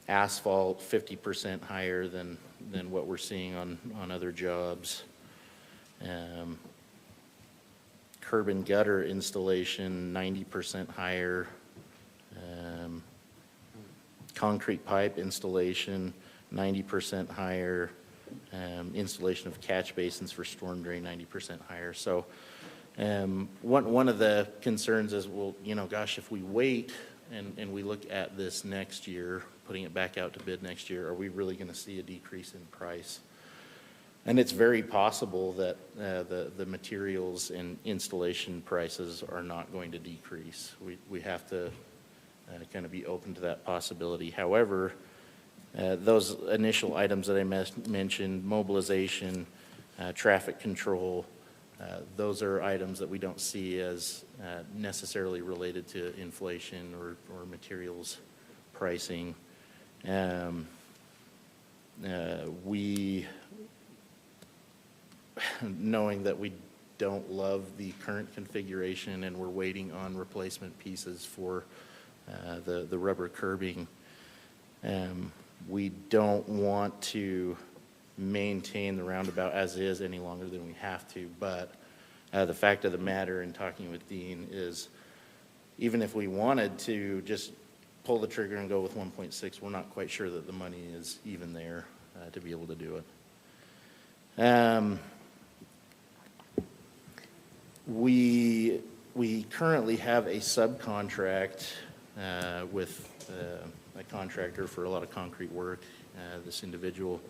Asphalt, 50% higher than what we're seeing on other jobs. Curb and gutter installation, 90% higher. Concrete pipe installation, 90% higher. Installation of catch basins for storm drain, 90% higher. So one of the concerns is, well, you know, gosh, if we wait and we look at this next year, putting it back out to bid next year, are we really going to see a decrease in price? And it's very possible that the materials and installation prices are not going to decrease. We have to kind of be open to that possibility. However, those initial items that I mentioned, mobilization, traffic control, those are items that we don't see as necessarily related to inflation or materials pricing. We, knowing that we don't love the current configuration and we're waiting on replacement pieces for the rubber curbing, we don't want to maintain the roundabout as is any longer than we have to. But the fact of the matter in talking with Dean is, even if we wanted to just pull the trigger and go with 1.6, we're not quite sure that the money is even there to be able to do it. We currently have a subcontract with a contractor for a lot of concrete work. This individual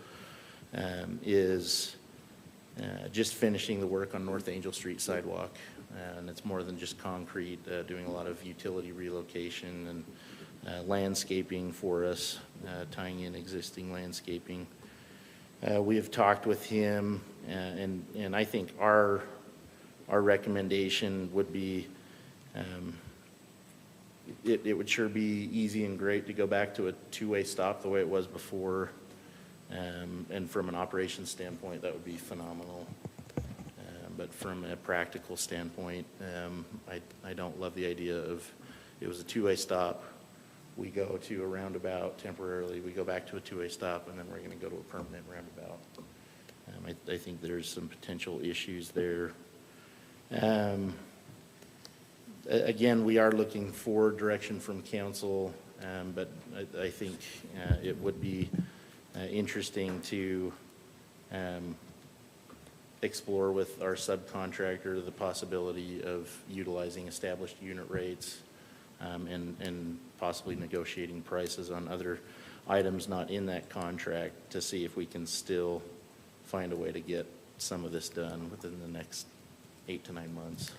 is just finishing the work on North Angel Street sidewalk, and it's more than just concrete, doing a lot of utility relocation and landscaping for us, tying in existing landscaping. We have talked with him, and I think our recommendation would be, it would sure be easy and great to go back to a two-way stop the way it was before, and from an operations standpoint, that would be phenomenal. But from a practical standpoint, I don't love the idea of, it was a two-way stop, we go to a roundabout temporarily, we go back to a two-way stop, and then we're going to go to a permanent roundabout. I think there's some potential issues there. Again, we are looking for direction from council, but I think it would be interesting to explore with our subcontractor the possibility of utilizing established unit rates and possibly negotiating prices on other items not in that contract to see if we can still find a way to get some of this done within the next 8 to 9 months.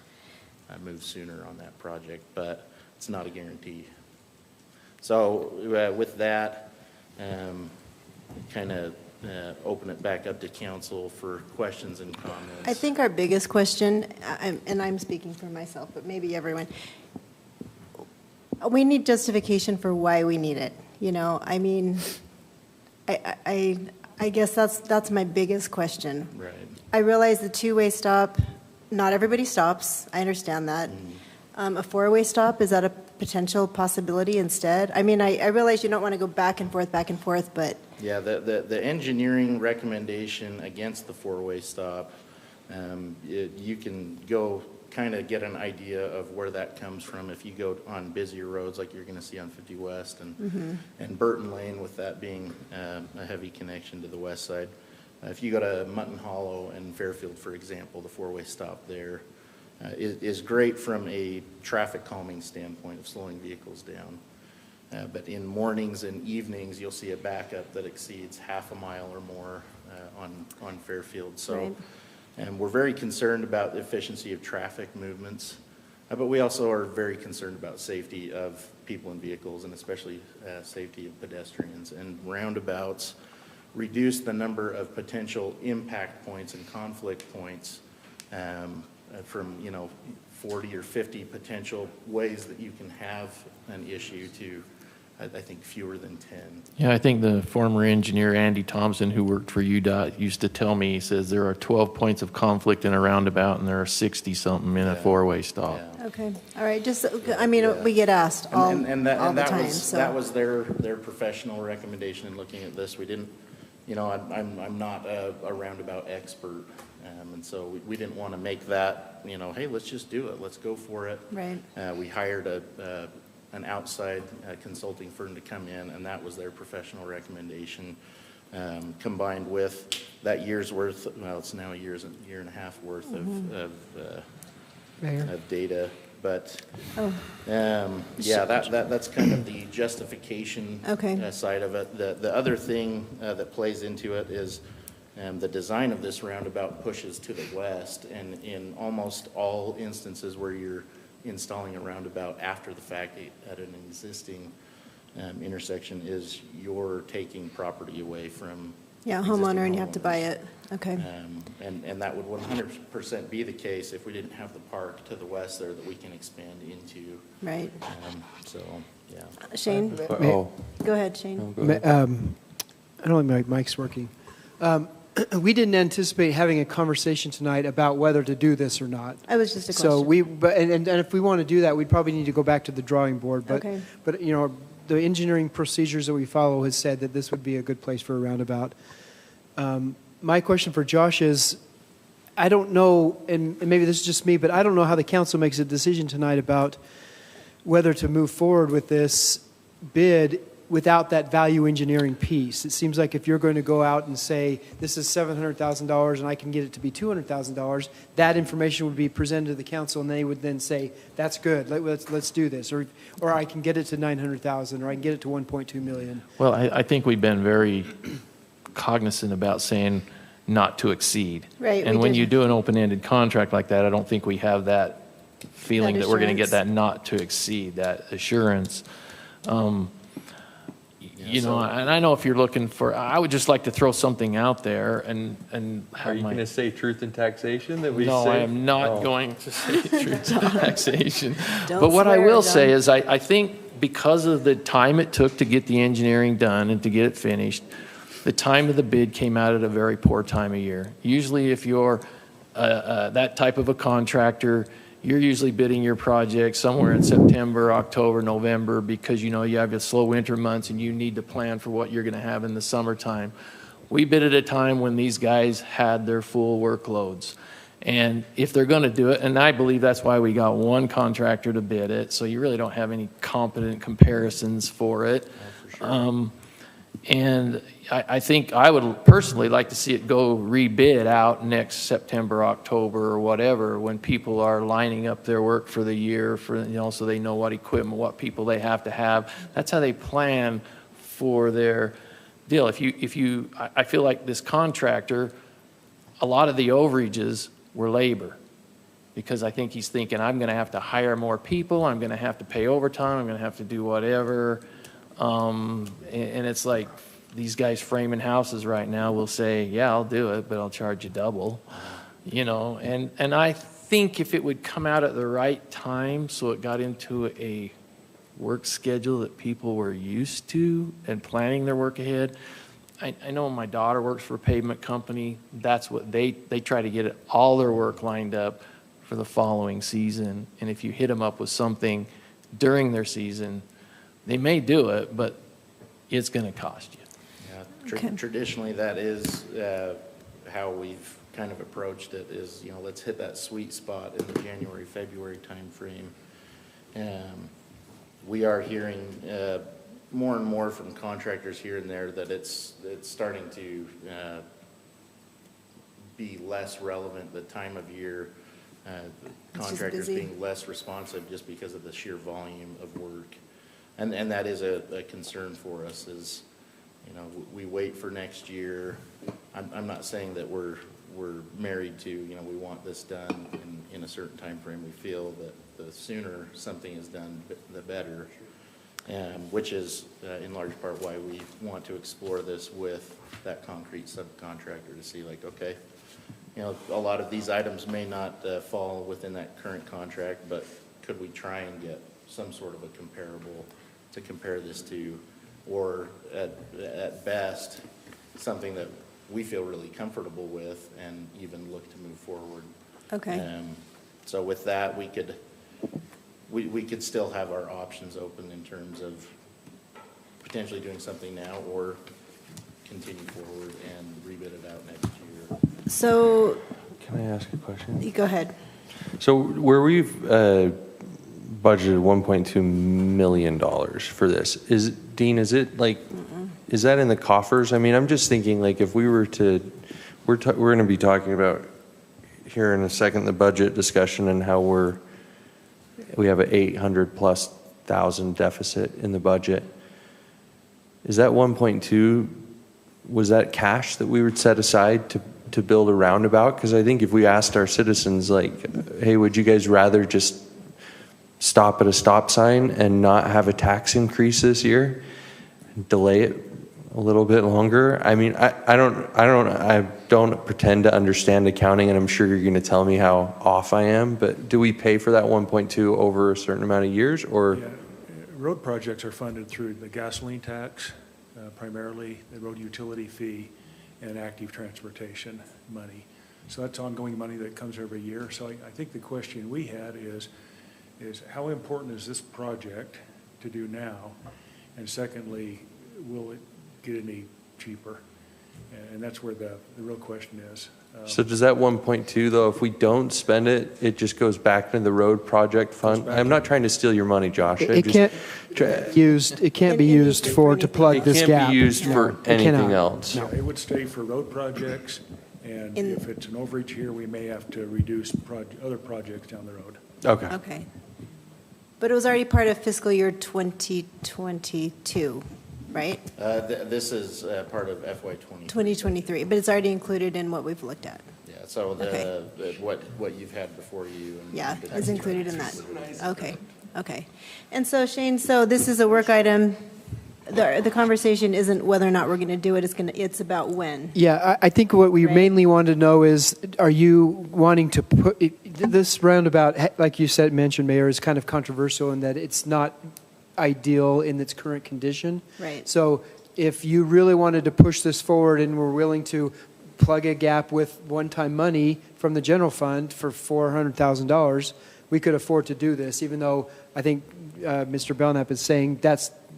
Move sooner on that project, but it's not a guarantee. So with that, kind of open it back up to council for questions and comments. I think our biggest question, and I'm speaking for myself, but maybe everyone, we need justification for why we need it. You know, I mean, I guess that's my biggest question. Right. I realize the two-way stop, not everybody stops. I understand that. A four-way stop, is that a potential possibility instead? I mean, I realize you don't want to go back and forth, but. Yeah, the engineering recommendation against the four-way stop, you can go kind of get an idea of where that comes from if you go on busier roads like you're going to see on 50 West and Burton Lane, with that being a heavy connection to the west side. If you go to Mutton Hollow and Fairfield, for example, the four-way stop there is great from a traffic calming standpoint of slowing vehicles down. But in mornings and evenings, you'll see a backup that exceeds half a mile or more on Fairfield. So, Right. And we're very concerned about the efficiency of traffic movements, but we also are very concerned about safety of people and vehicles, and especially safety of pedestrians. And roundabouts reduce the number of potential impact points and conflict points from 40 or 50 potential ways that you can have an issue to, I think, fewer than 10. Yeah, I think the former engineer, Andy Thompson, who worked for UDOT, used to tell me, he says there are 12 points of conflict in a roundabout and there are 60-something in a four-way stop. Okay, all right, just, I mean, we get asked all the time, so. That was their professional recommendation in looking at this. We didn't, I'm not a roundabout expert, and so we didn't want to make that, hey, let's just do it, let's go for it. Right. We hired an outside consulting firm to come in, and that was their professional recommendation, combined with that year's worth, well, it's now a year and a half worth of data. But yeah, that's kind of the justification side of it. The other thing that plays into it is the design of this roundabout pushes to the west, and in almost all instances where you're installing a roundabout after the fact at an existing intersection, is you're taking property away from homeowner, and you have to buy it. Okay. And that would 100% be the case if we didn't have the park to the west there that we can expand into. Right. So, yeah. Shane? Oh. Go ahead, Shane. I don't think my mic's working. We didn't anticipate having a conversation tonight about whether to do this or not. It was just a question. So and if we want to do that, we'd probably need to go back to the drawing board. But, Okay. but the engineering procedures that we follow has said that this would be a good place for a roundabout. My question for Josh is, I don't know, and maybe this is just me, but I don't know how the council makes a decision tonight about whether to move forward with this bid without that value engineering piece. It seems like if you're going to go out and say, this is $700,000 and I can get it to be $200,000, that information would be presented to the council and they would then say, that's good, let's do this. Or I can get it to $900,000, or I can get it to $1.2 million. Well, I think we've been very cognizant about saying not to exceed. Right, And we when did. you do an open-ended contract like that, I don't think we have that feeling that we're going to get that not to exceed, that assurance. And I know if you're looking for, I would just like to throw something out there and have Are you going to say truth in taxation that we No, say? I am not going to say truth in taxation. Don't But what I swear, will John. say is I think because of the time it took to get the engineering done and to get it finished, the time of the bid came out at a very poor time of year. Usually if you're that type of a contractor, you're usually bidding your project somewhere in September, October, November, because you have your slow winter months and you need to plan for what you're going to have in the summertime. We bid at a time when these guys had their full workloads. And if they're going to do it, and I believe that's why we got one contractor to bid it, so you really don't have any competent comparisons for it. And I think I would personally like to see it go rebid out next September, October, or whatever, when people are lining up their work for the year, so they know what equipment, what people they have to have. That's how they plan for their deal. I feel like this contractor, a lot of the overages were labor, because I think he's thinking, I'm going to have to hire more people, I'm going to have to pay overtime, I'm going to have to do whatever. And it's like, these guys framing houses right now will say, yeah, I'll do it, but I'll charge you double, you know? And I think if it would come out at the right time, so it got into a work schedule that people were used to and planning their work ahead. I know my daughter works for a pavement company. That's what they try to get all their work lined up for the following season. And if you hit them up with something during their season, they may do it, but it's going to cost you. Yeah, traditionally that is how we've kind of approached it is, you know, let's hit that sweet spot in the January, February timeframe. We are hearing more and more from contractors here and there that it's starting to be less relevant, the time of year, contractors being less responsive just because of the sheer volume of work. And that is a concern for us is, you know, we wait for next year. I'm not saying that we're married to, you know, we want this done in a certain time frame. We feel that the sooner something is done, the better. Which is in large part why we want to explore this with that concrete subcontractor to see like, okay, you know, a lot of these items may not fall within that current contract, but could we try and get some sort of a comparable to compare this to, or at best, something that we feel really comfortable with and even look to move forward. Okay. So with that, we could still have our options open in terms of potentially doing something now or continue forward and rebid it out next year. So, Can I ask a question? you go ahead. So where we've budgeted $1.2 million for this, Dean, is it like, is that in the coffers? I mean, I'm just thinking like if we were to, we're going to be talking about here in a second the budget discussion and how we have an 800,000+ deficit in the budget. Is that 1.2, was that cash that we would set aside to build a roundabout? Because I think if we asked our citizens like, hey, would you guys rather just stop at a stop sign and not have a tax increase this year, delay it a little bit longer? I mean, I don't pretend to understand accounting, and I'm sure you're going to tell me how off I am, but do we pay for that 1.2 over a certain amount of years, or? Yeah, road projects are funded through the gasoline tax, primarily the road utility fee, and active transportation money. So that's ongoing money that comes every year. So I think the question we had is how important is this project to do now? And secondly, will it get any cheaper? And that's where the real question is. So does that 1.2 though, if we don't spend it, it just goes back into the road project fund? I'm not trying to steal your money, Josh. It can't be used to plug this gap. It can't be used for anything else. No, it would stay for road projects, and if it's an overage here, we may have to reduce other projects down the road. Okay. Okay. But it was already part of fiscal year 2022, right? This is part of FY 2023, but it's already included in what we've looked at. Yeah, so what you've had before you. And Yeah, is included in that. Okay, okay. And so Shane, so this is a work item. The conversation isn't whether or not we're going to do it. It's about when. Yeah, I think what we mainly want to know is, are you wanting to put this roundabout, like you mentioned, Mayor, is kind of controversial in that it's not ideal in its current condition. Right. So if you really wanted to push this forward and were willing to plug a gap with one-time money from the general fund for $400,000, we could afford to do this, even though I think Mr. Belknap is saying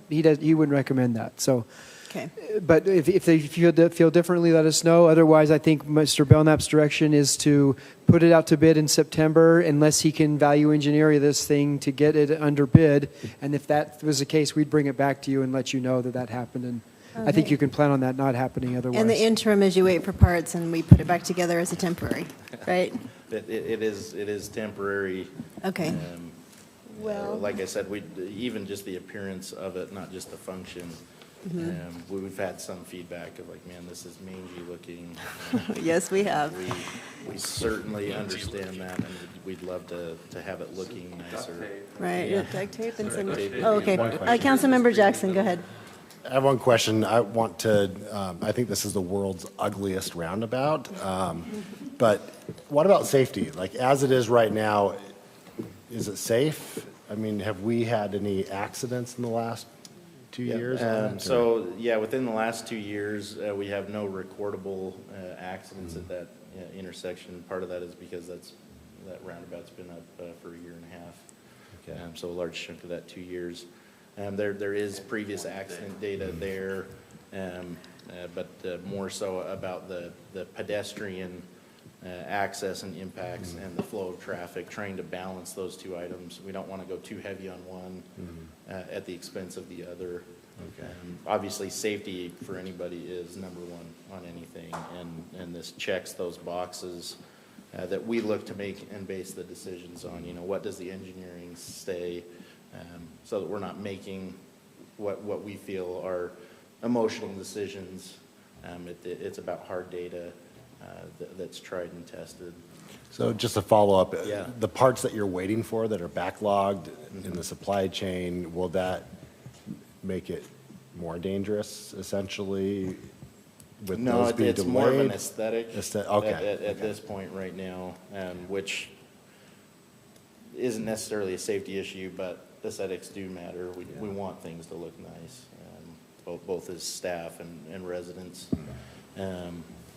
he wouldn't recommend that. So, okay. But if they feel differently, let us know. Otherwise, I think Mr. Belknap's direction is to put it out to bid in September, unless he can value engineer this thing to get it under bid. And if that was the case, we'd bring it back to you and let you know that happened. And I think you can plan on that not happening otherwise. And the interim is you wait for parts and we put it back together as a temporary, right? It is temporary. Okay. Well, like I said, even just the appearance of it, not just the function, We've had some feedback of like, man, this is mangy looking. Yes, we have. We certainly understand that, and we'd love to have it looking nicer. Right, Yeah. duct tape and some, Duct tape. oh, okay. Councilmember Jackson, go ahead. I have one question. I want to, I think this is the world's ugliest roundabout. But what about safety? Like, as it is right now, is it safe? I mean, have we had any accidents in the last 2 years? So, yeah, within the last 2 years, we have no recordable accidents at that intersection. Part of that is because that roundabout's been up for a year and a half. Okay. So a large chunk of that 2 years. There is previous accident data there, but more so about the pedestrian access and impacts and the flow of traffic, trying to balance those two items. We don't want to go too heavy on one at the expense of the other. Okay. Obviously, safety for anybody is number one on anything, and this checks those boxes that we look to make and base the decisions on. You know, what does the engineering say, so that we're not making what we feel are emotional decisions. It's about hard data that's tried and tested. So just to follow up, Yeah. the parts that you're waiting for that are backlogged in the supply chain, will that make it more dangerous, essentially, with No, those being it's more of an delayed? aesthetic Okay. at this point right now, which isn't necessarily a safety issue, but aesthetics do matter. We want things to look nice, both as staff and residents.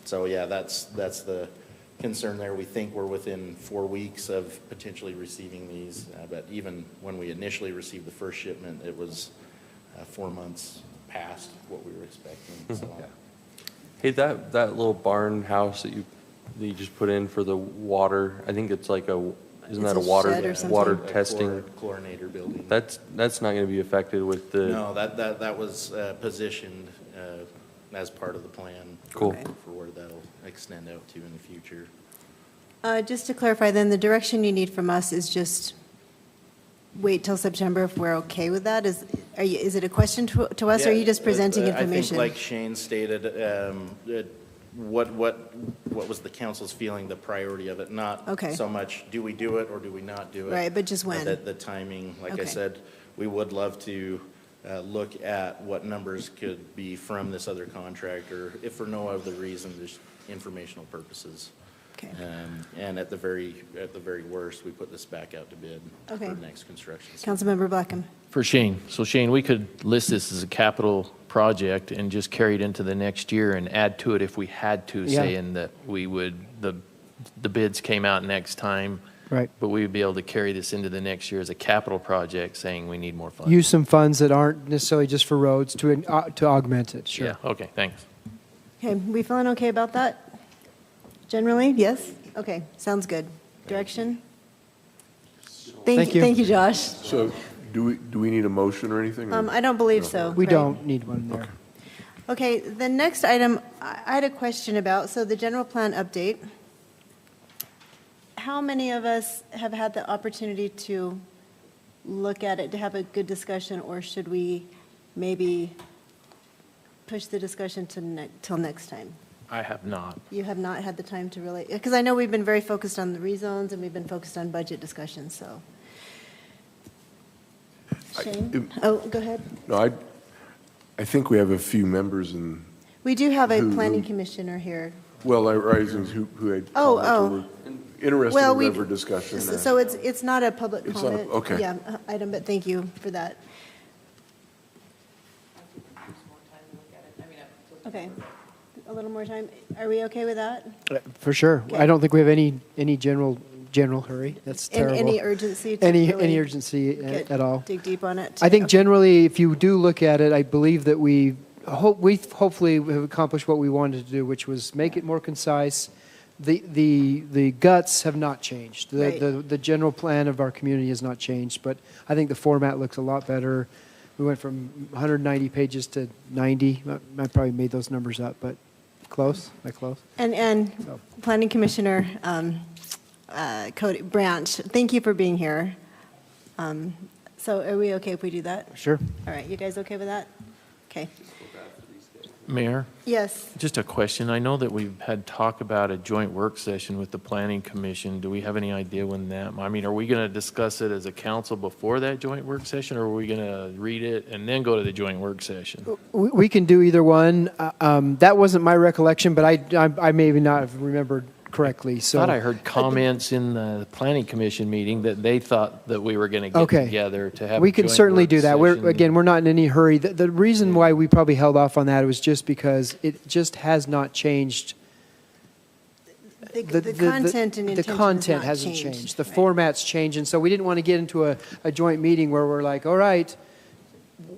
So yeah, that's the concern there. We think we're within 4 weeks of potentially receiving these, but even when we initially received the first shipment, it was 4 months past what we were expecting. So. Hey, that little barn house that you just put in for the water, I think it's like isn't that a water testing? Chlorinator building. That's not going to be affected with the. No, that was positioned as part of the plan. Cool. For where that'll extend out to in the future. Just to clarify, then, the direction you need from us is just wait till September if we're okay with that? Is it a question to us, or are you just presenting information? I think, like Shane stated, what was the council's feeling, the priority of it? Not Okay. so much, do we do it or do we not do it? Right, but just when? The timing, like I Okay. said, we would love to look at what numbers could be from this other contractor, if for no other reason, just informational purposes. Okay. And at the very worst, we put this back out to bid Okay. for next construction season. Councilmember Blackham. For Shane. So Shane, we could list this as a capital project and just carry it into the next year and add to it if we had to, Yeah. saying that we would, the bids came out next time. Right. But we would be able to carry this into the next year as a capital project, saying we need more funds. Use some funds that aren't necessarily just for roads to augment it, sure. Yeah, okay, thanks. Okay, we feeling okay about that? Generally, yes? Okay, sounds good. Direction? Thank you. Thank you, Josh. So do we need a motion or anything? or- I don't believe so. We right? don't need one there. Okay, the next item I had a question about, so the general plan update. How many of us have had the opportunity to look at it, to have a good discussion, or should we maybe push the discussion to till next time? I have not. You have not had the time to really, because I know we've been very focused on the rezones and we've been focused on budget discussions, so. Shane? Oh, go ahead. No, I think we have a few members in, We do have a Who- planning commissioner here. well, I realize who had Oh, comments or were interested Well, in we- whatever discussion. So it's not a public It's not a- comment. okay. Yeah, item, but thank you for that. Okay, a little more time. Are we okay with that? For sure. Okay. I don't think we have any general hurry. That's terrible. Any urgency to Any really urgency get- at all. dig deep on it? I think Okay. generally, if you do look at it, I believe that we hopefully have accomplished what we wanted to do, which was make it more concise. The guts have not changed. Right. The general plan of our community has not changed, but I think the format looks a lot better. We went from 190 pages to 90. I probably made those numbers up, but close. Am I close? And So. Planning Commissioner Cody Branch, thank you for being here. So are we okay if we do that? Sure. All right, you guys okay with that? Okay. Mayor? Yes. Just a question. I know that we've had talk about a joint work session with the Planning Commission. Do we have any idea when that, I mean, are we going to discuss it as a council before that joint work session, or are we going to read it and then go to the joint work session? We can do either one. That wasn't my recollection, but I maybe not have remembered correctly. So I thought I heard comments in the Planning Commission meeting that they thought that we were going to get together to have we a can joint certainly work do that. session. We're not in any hurry. The reason why we probably held off on that was just because it just has not changed. The content and the intention content has hasn't not changed. The format's changed, and so we didn't want to get into a joint meeting where we're like, all right,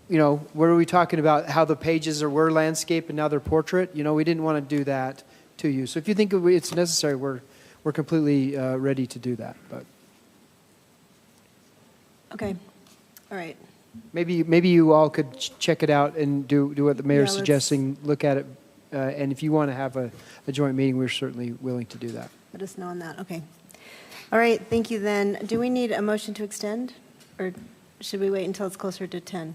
what are we talking about? How the pages were landscape and now they're portrait? We didn't want to do that to you. So if you think it's necessary, we're completely ready to do that. But Okay. All right. maybe you all could check it out and do what the mayor's Yeah, suggesting. Look at it, and if you want to have a joint meeting, we're certainly willing to do that. Let us know on that. Okay. All right. Thank you then. Do we need a motion to extend, or should we wait until it's closer to 10?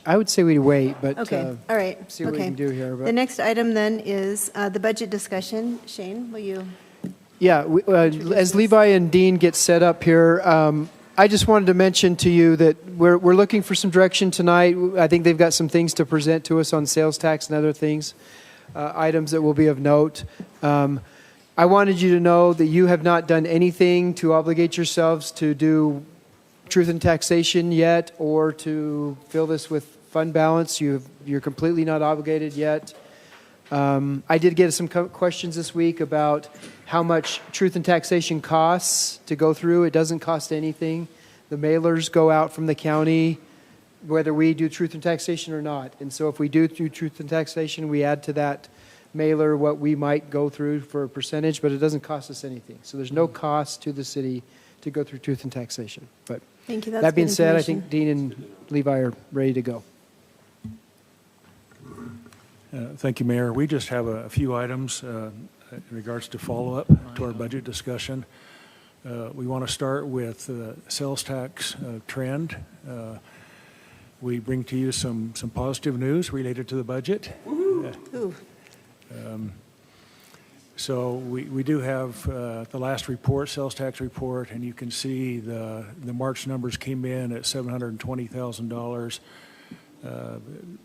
I would say we wait, but Okay. All right. see what we Okay. can do here. But The next item then is the budget discussion. Shane, will you? yeah, as Levi and Dean get set up here, I just wanted to mention to you that we're looking for some direction tonight. I think they've got some things to present to us on sales tax and other things, items that will be of note. I wanted you to know that you have not done anything to obligate yourselves to do truth and taxation yet, or to fill this with fund balance. You're completely not obligated yet. I did get some questions this week about how much truth and taxation costs to go through. It doesn't cost anything. The mailers go out from the county, whether we do truth and taxation or not. And so if we do truth and taxation, we add to that mailer what we might go through for a percentage, but it doesn't cost us anything. So there's no cost to the city to go through truth and taxation. But Thank you. That's that being good said, I information. think Dean and Levi are ready to go. Thank you, Mayor. We just have a few items in regards to follow-up to our budget discussion. We want to start with sales tax trend. We bring to you some positive news related to the budget. Ooh. So we do have the last report, sales tax report, and you can see the March numbers came in at $720,000.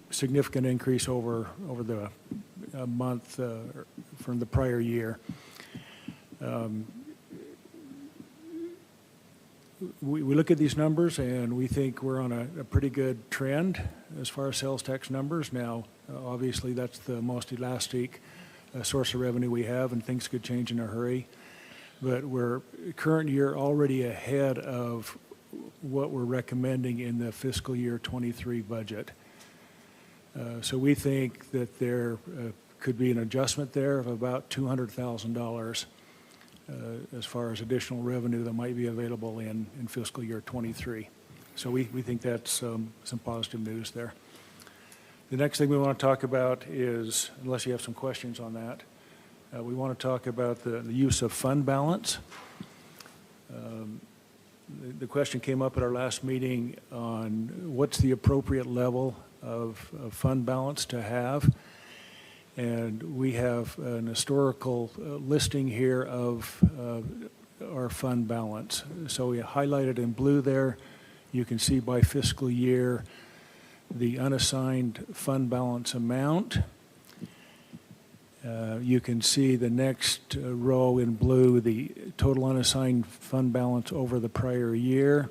Significant increase over the month from the prior year. We look at these numbers and we think we're on a pretty good trend as far as sales tax numbers. Now, obviously, that's the most elastic source of revenue we have, and things could change in a hurry. But we're current year already ahead of what we're recommending in the fiscal year 23 budget. So we think that there could be an adjustment there of about $200,000 as far as additional revenue that might be available in fiscal year 23. So we think that's some positive news there. The next thing we want to talk about is, unless you have some questions on that, we want to talk about the use of fund balance. The question came up at our last meeting on what's the appropriate level of fund balance to have. And we have an historical listing here of our fund balance. So we highlighted in blue there. You can see by fiscal year the unassigned fund balance amount. You can see the next row in blue, the total unassigned fund balance over the prior year.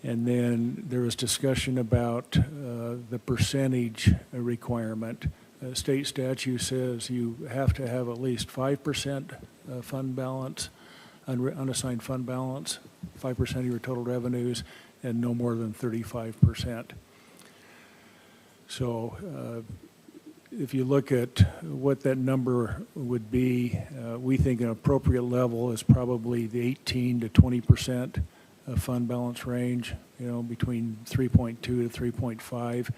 And then there was discussion about the percentage requirement. State statute says you have to have at least 5% fund balance, unassigned fund balance, 5% of your total revenues, and no more than 35%. So if you look at what that number would be, we think an appropriate level is probably the 18 to 20% fund balance range. Between 3.2 to 3.5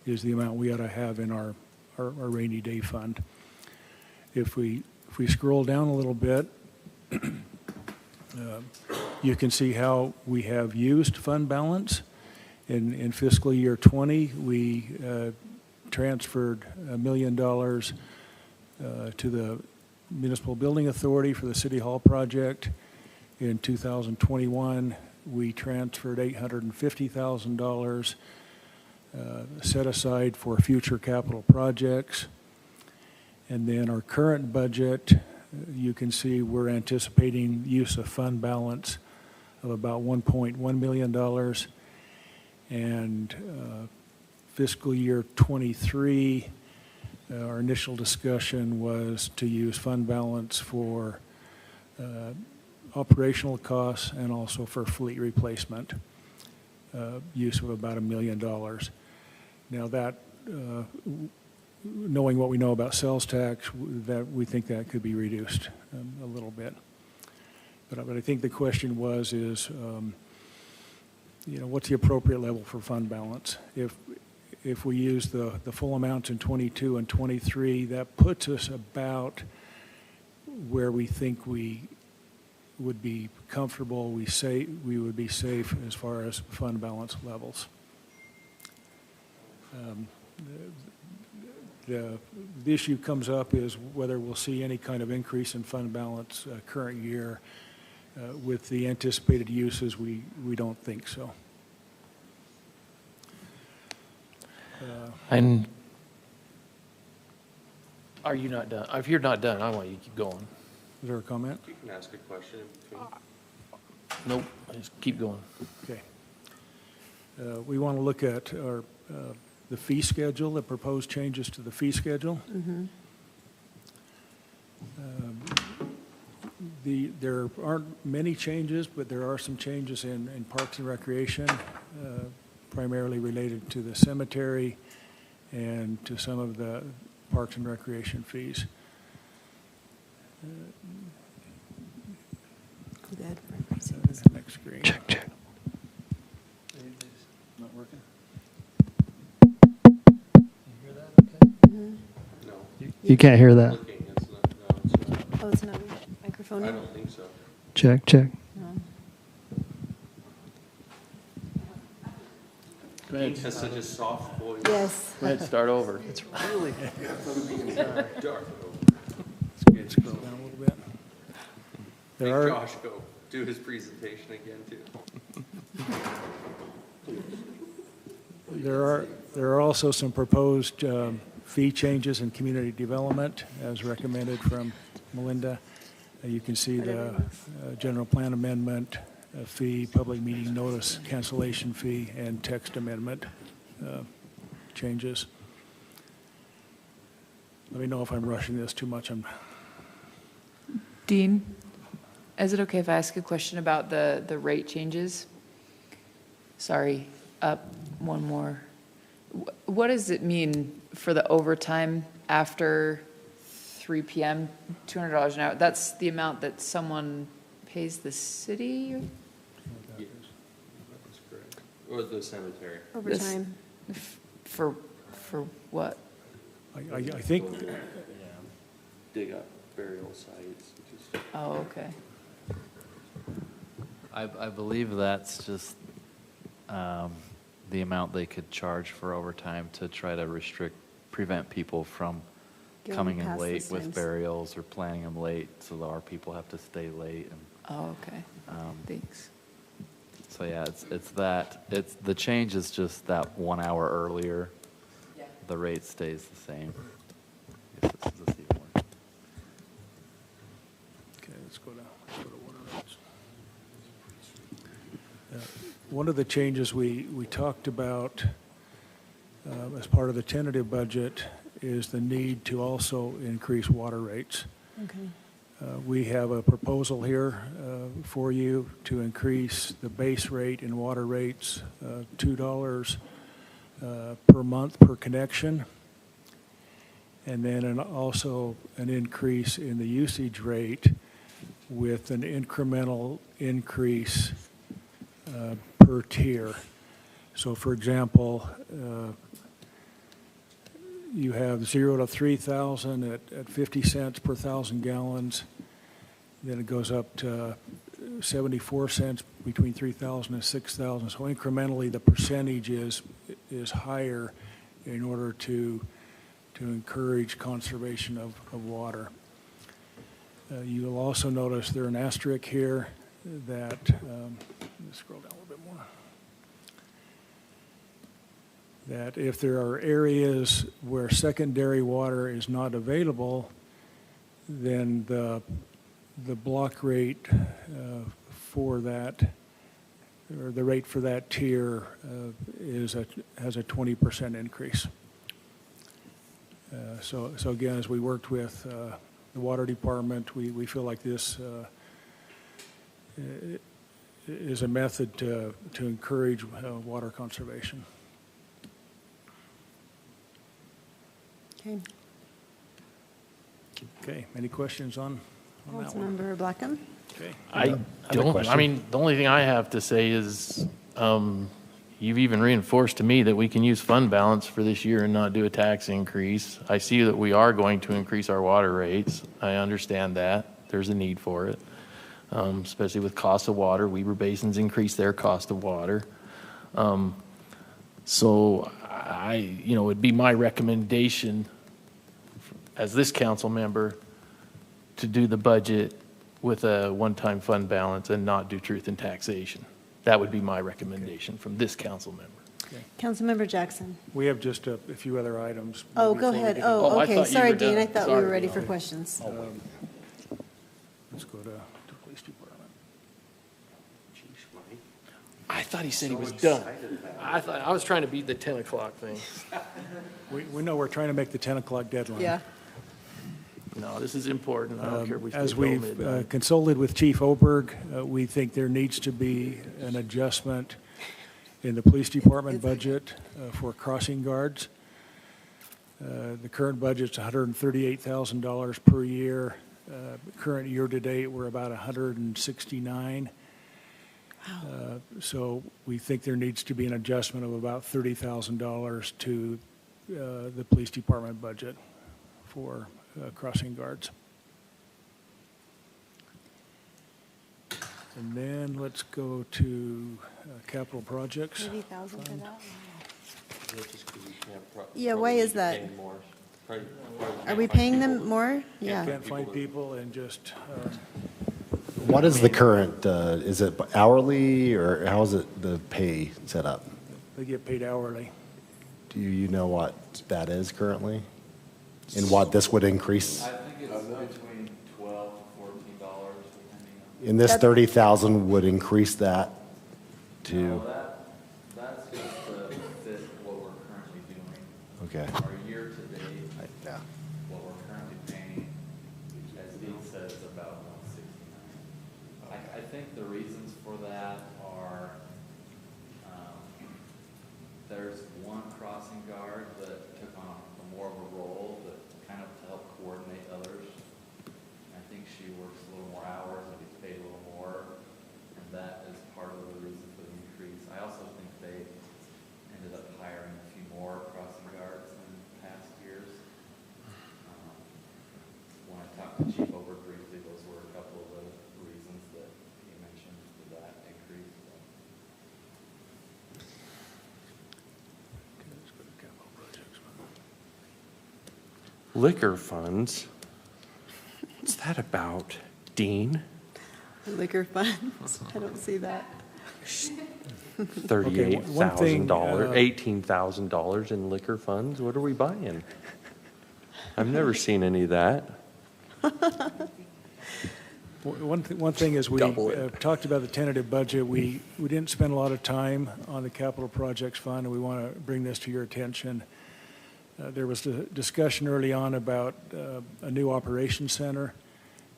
is the amount we ought to have in our rainy day fund. If we scroll down a little bit, you can see how we have used fund balance. In fiscal year '20, we transferred $1 million to the Municipal Building Authority for the City Hall project. In 2021, we transferred $850,000 set aside for future capital projects. And then our current budget, you can see we're anticipating use of fund balance of about $1.1 million. And fiscal year '23, our initial discussion was to use fund balance for operational costs and also for fleet replacement, use of about $1 million. Now that, knowing what we know about sales tax, that we think that could be reduced a little bit. But I think the question is, what's the appropriate level for fund balance? If we use the full amount in '22 and '23, that puts us about where we think we would be comfortable, we would be safe as far as fund balance levels. The issue comes up is whether we'll see any kind of increase in fund balance current year. With the anticipated uses, we don't think so. And are you not done? If you're not done, I want you to keep going. Is there a comment? You can ask a question in between. Nope, just keep going. Okay. We want to look at the fee schedule, the proposed changes to the fee schedule. There aren't many changes, but there are some changes in Parks and Recreation, primarily related to the cemetery and to some of the Parks and Recreation fees. Good. Next screen. Check. Not working? No. You can't hear that. Looking, it's not, no, it's not. Oh, it's not a microphone? I don't think so. Check. No. Go ahead. He has such a soft voice. Yes. Go ahead, start over. It's really Dark. Let's scroll down a little bit. Make Josh go do his presentation again too. There are also some proposed fee changes in community development as recommended from Melinda. You can see the general plan amendment fee, public meeting notice cancellation fee, and text amendment changes. Let me know if I'm rushing this too much. Dean, is it okay if I ask a question about the rate changes? Sorry, up one more. What does it mean for the overtime after 3 p.m., $200 an hour? That's the amount that someone pays the city? Yes, that's correct. Or the cemetery. Overtime. For what? I think. Dig up burial sites. Oh, okay. I believe that's just the amount they could charge for overtime to try to prevent people from coming in late with burials or planning them late, so that our people have to stay late. And, oh, okay. Thanks. So yeah, it's that. The change is just that 1 hour earlier. Yeah. The rate stays the same. I guess this is even more. Okay, let's go down. Let's go to water rates. One of the changes we talked about as part of the tentative budget is the need to also increase water rates. Okay. We have a proposal here for you to increase the base rate in water rates $2 per month per connection, and then also an increase in the usage rate with an incremental increase per tier. So for example, you have 0 to 3,000 at 50 cents per 1,000 gallons. Then it goes up to 74 cents between 3,000 and 6,000. So incrementally, the percentage is higher in order to encourage conservation of water. You'll also notice there's an asterisk here that, let's scroll down a little bit more, that if there are areas where secondary water is not available, then the block rate for that, or the rate for that tier has a 20% increase. So again, as we worked with the water department, we feel like this is a method to encourage water conservation. Okay. Okay, any questions on that one? Councilmember Blackham? Okay. I mean, the only thing I have to say is, you've even reinforced to me that we can use fund balance for this year and not do a tax increase. I see that we are going to increase our water rates. I understand that. There's a need for it, especially with cost of water. Weber Basin's increased their cost of water. So it'd be my recommendation as this council member to do the budget with a one-time fund balance and not do truth and taxation. That would be my recommendation from this council member. Okay. Councilmember Jackson? We have just a few other items. Oh, maybe go before we ahead. get Oh, into- okay. Sorry, Dean. I thought we were ready for Okay. questions. Let's go to police department. I thought he said he was done. I was trying to beat the 10 o'clock thing. We know we're trying to make the 10 o'clock deadline. Yeah. No, this is important. I don't care if we stay As till we've midnight. consulted with Chief Oberg, we think there needs to be an adjustment in the police department budget for crossing guards. The current budget's $138,000 per year. Current year-to-date, we're about $169,000. So we think there needs to be an adjustment of about $30,000 to the police department budget for crossing guards. And then let's go to capital projects. 30,000 for that? Yeah, why is that? Are we paying them more? Yeah. Can't find people and just, What is the current, is it hourly or how is it the pay set up? they get paid hourly. Do you know what that is currently? And what this would increase? I think it's between $12 to $14, depending on. And this 30,000 would increase that to, No, that's just to fit what we're currently doing. okay. Our year-to-date, Yeah. what we're currently paying, as Dean said, is about $169. I think the reasons for that are, there's one crossing guard that took on more of a role that kind of to help coordinate others. I think she works a little more hours and gets paid a little more, and that is part of the reason for the increase. I also think they ended up hiring a few more crossing guards in past years. When I talked to Chief Oberg briefly, those were a couple of the reasons that he mentioned for that increase. Liquor funds, what's that about, Dean? Liquor funds. I don't see that. $38,000, $18,000 in liquor funds? What are we buying? I've never seen any of that. One thing is we talked about the tentative budget. We didn't spend a lot of time on the capital projects fund, and we want to bring this to your attention. There was a discussion early on about a new operations center,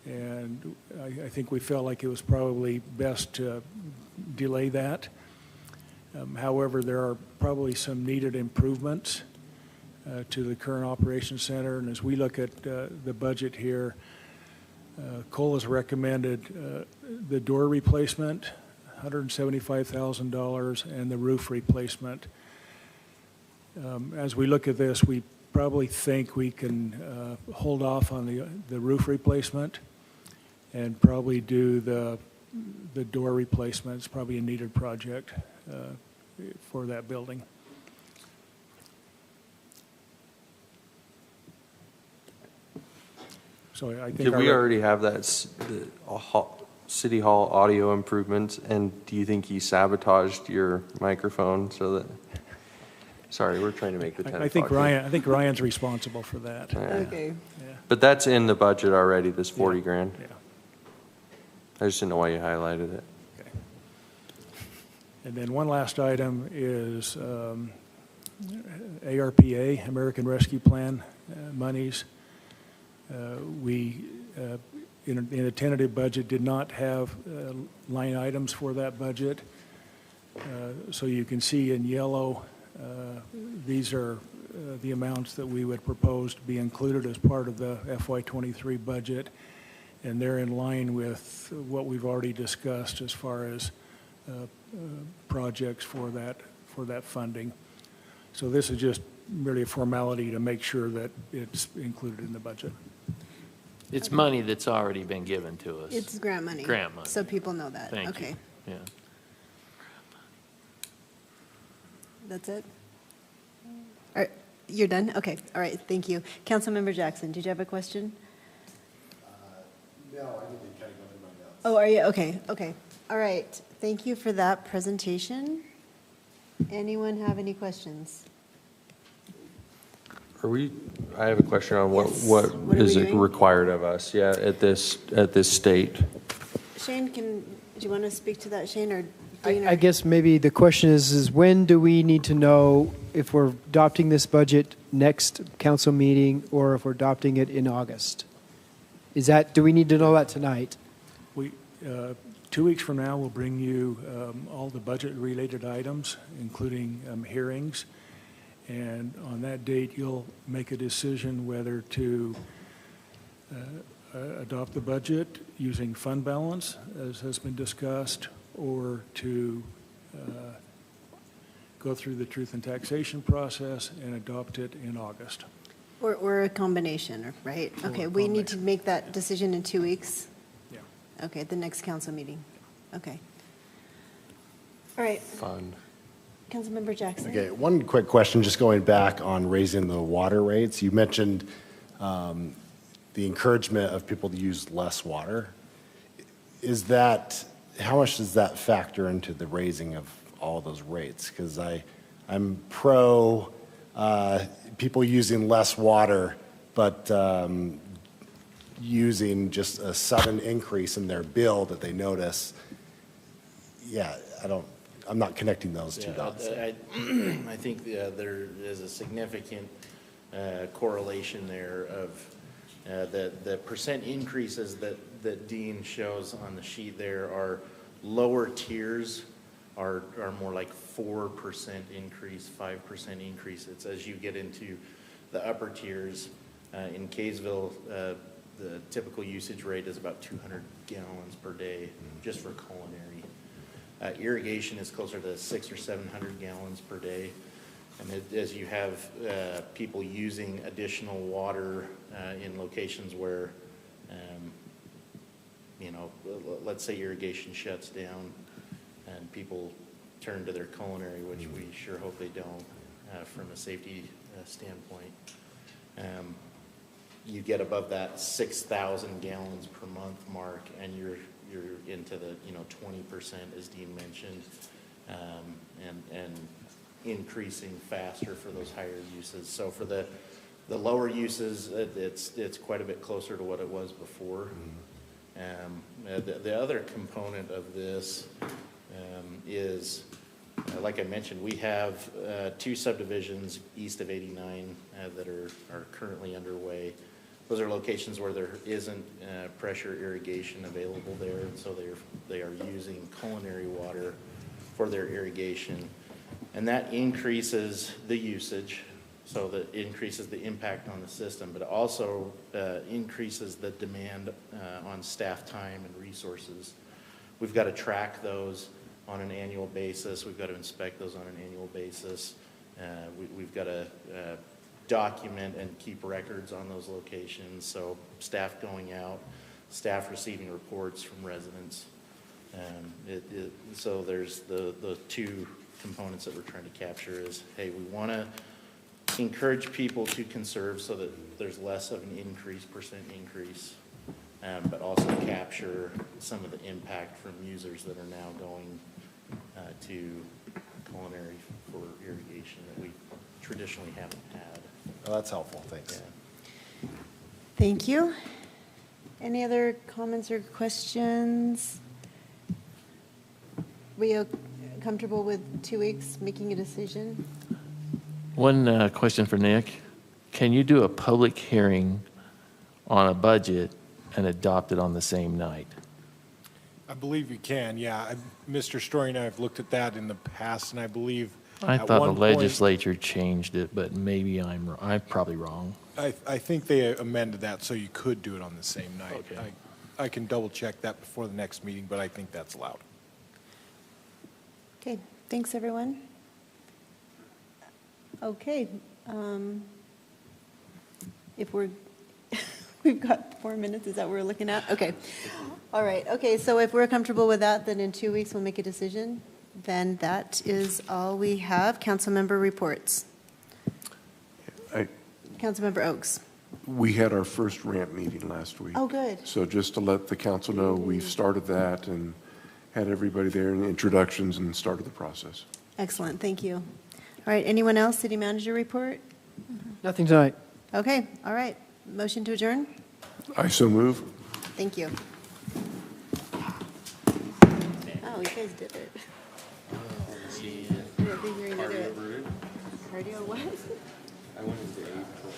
and I think we felt like it was probably best to delay that. However, there are probably some needed improvements to the current operations center, and as we look at the budget here, Cole has recommended the door replacement, $175,000, and the roof replacement. As we look at this, we probably think we can hold off on the roof replacement and probably do the the door replacement is probably a needed project for that building. So I think. Did we already have that City Hall audio improvements, and do you think he sabotaged your microphone so that, sorry, we're trying to make the 10 I think o'clock. I think Ryan's responsible for that. Okay. But that's in the budget already, this 40 grand? Yeah. I just didn't know why you highlighted it. Okay. And then one last item is ARPA, American Rescue Plan monies. We, in a tentative budget, did not have line items for that budget. So you can see in yellow, these are the amounts that we would propose to be included as part of the FY23 budget. And they're in line with what we've already discussed as far as projects for that funding. So this is just merely a formality to make sure that it's included in the budget. It's money that's already been given to us. It's grant money. Grant money. So people know that. Thank Okay. you. Yeah. That's it? All right, you're done? Okay, all right, thank you. Councilmember Jackson, did you have a question? No, I need to kind of go through my notes. Oh, are you? Okay, okay. All right, thank you for that presentation. Anyone have any questions? I have a question on what What are is we it doing? required of us, at this state? Shane, do you want to speak to that, Shane, or? I guess maybe the question is when do we need to know if we're adopting this budget next council meeting or if we're adopting it in August? Do we need to know that tonight? 2 weeks from now, we'll bring you all the budget-related items, including hearings. And on that date, you'll make a decision whether to adopt the budget using fund balance, as has been discussed, or to go through the truth and taxation process and adopt it in August. Or a combination, right? Or a Okay, we need to make that decision in 2 weeks? Yeah. Okay, the next council meeting. Okay. All right. Fun. Councilmember Jackson. Okay, one quick question, just going back on raising the water rates. You mentioned the encouragement of people to use less water. How much does that factor into the raising of all those rates? Because I'm pro people using less water, but using just a sudden increase in their bill that they notice. Yeah, I'm not connecting those two dots. I think there is a significant correlation there of the percent increases that Dean shows on the sheet there are lower tiers are more like 4% increase, 5% increase. It's as you get into the upper tiers. In Kaysville, the typical usage rate is about 200 gallons per day just for culinary. Irrigation is closer to 600 or 700 gallons per day. And as you have people using additional water in locations where, let's say irrigation shuts down and people turn to their culinary, which we sure hope they don't from a safety standpoint. You get above that 6,000 gallons per month mark, and you're into the 20%, as Dean mentioned, and increasing faster for those higher uses. So for the lower uses, it's quite a bit closer to what it was before. The other component of this is, like I mentioned, we have 2 subdivisions east of 89 that are currently underway. Those are locations where there isn't pressure irrigation available there, and so they are using culinary water for their irrigation. And that increases the usage, so that increases the impact on the system, but it also increases the demand on staff time and resources. We've got to track those on an annual basis. We've got to inspect those on an annual basis. We've got to document and keep records on those locations. So staff going out, staff receiving reports from residents. So there's the two components that we're trying to capture is, hey, we want to encourage people to conserve so that there's less of an percent increase, but also capture some of the impact from users that are now going to culinary for irrigation that we traditionally haven't had. Oh, that's helpful, thanks. Yeah. Thank you. Any other comments or questions? We comfortable with 2 weeks making a decision? One question for Nick. Can you do a public hearing on a budget and adopt it on the same night? I believe you can, yeah. Mr. Story and I have looked at that in the past, and I believe I at thought one the point- legislature changed it, but maybe I'm probably wrong. I think they amended that so you could do it on the same night. Okay. I can double check that before the next meeting, but I think that's allowed. Okay, thanks, everyone. Okay, if we're, we've got 4 minutes, is that what we're looking at? Okay, all right, okay, so if we're comfortable with that, then in 2 weeks we'll make a decision. Then that is all we have. Councilmember reports. Councilmember Oaks. We had our first ramp meeting last week. Oh, good. So just to let the council know, we've started that and had everybody there in introductions and started the process. Excellent, thank you. All right, anyone else? City manager report? Nothing tonight. Okay, all right. Motion to adjourn? I so move. Thank you. Oh, you guys did it. I didn't think you were going to do it. Cardio what?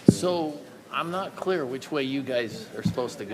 So I'm not clear which way you guys are supposed to go.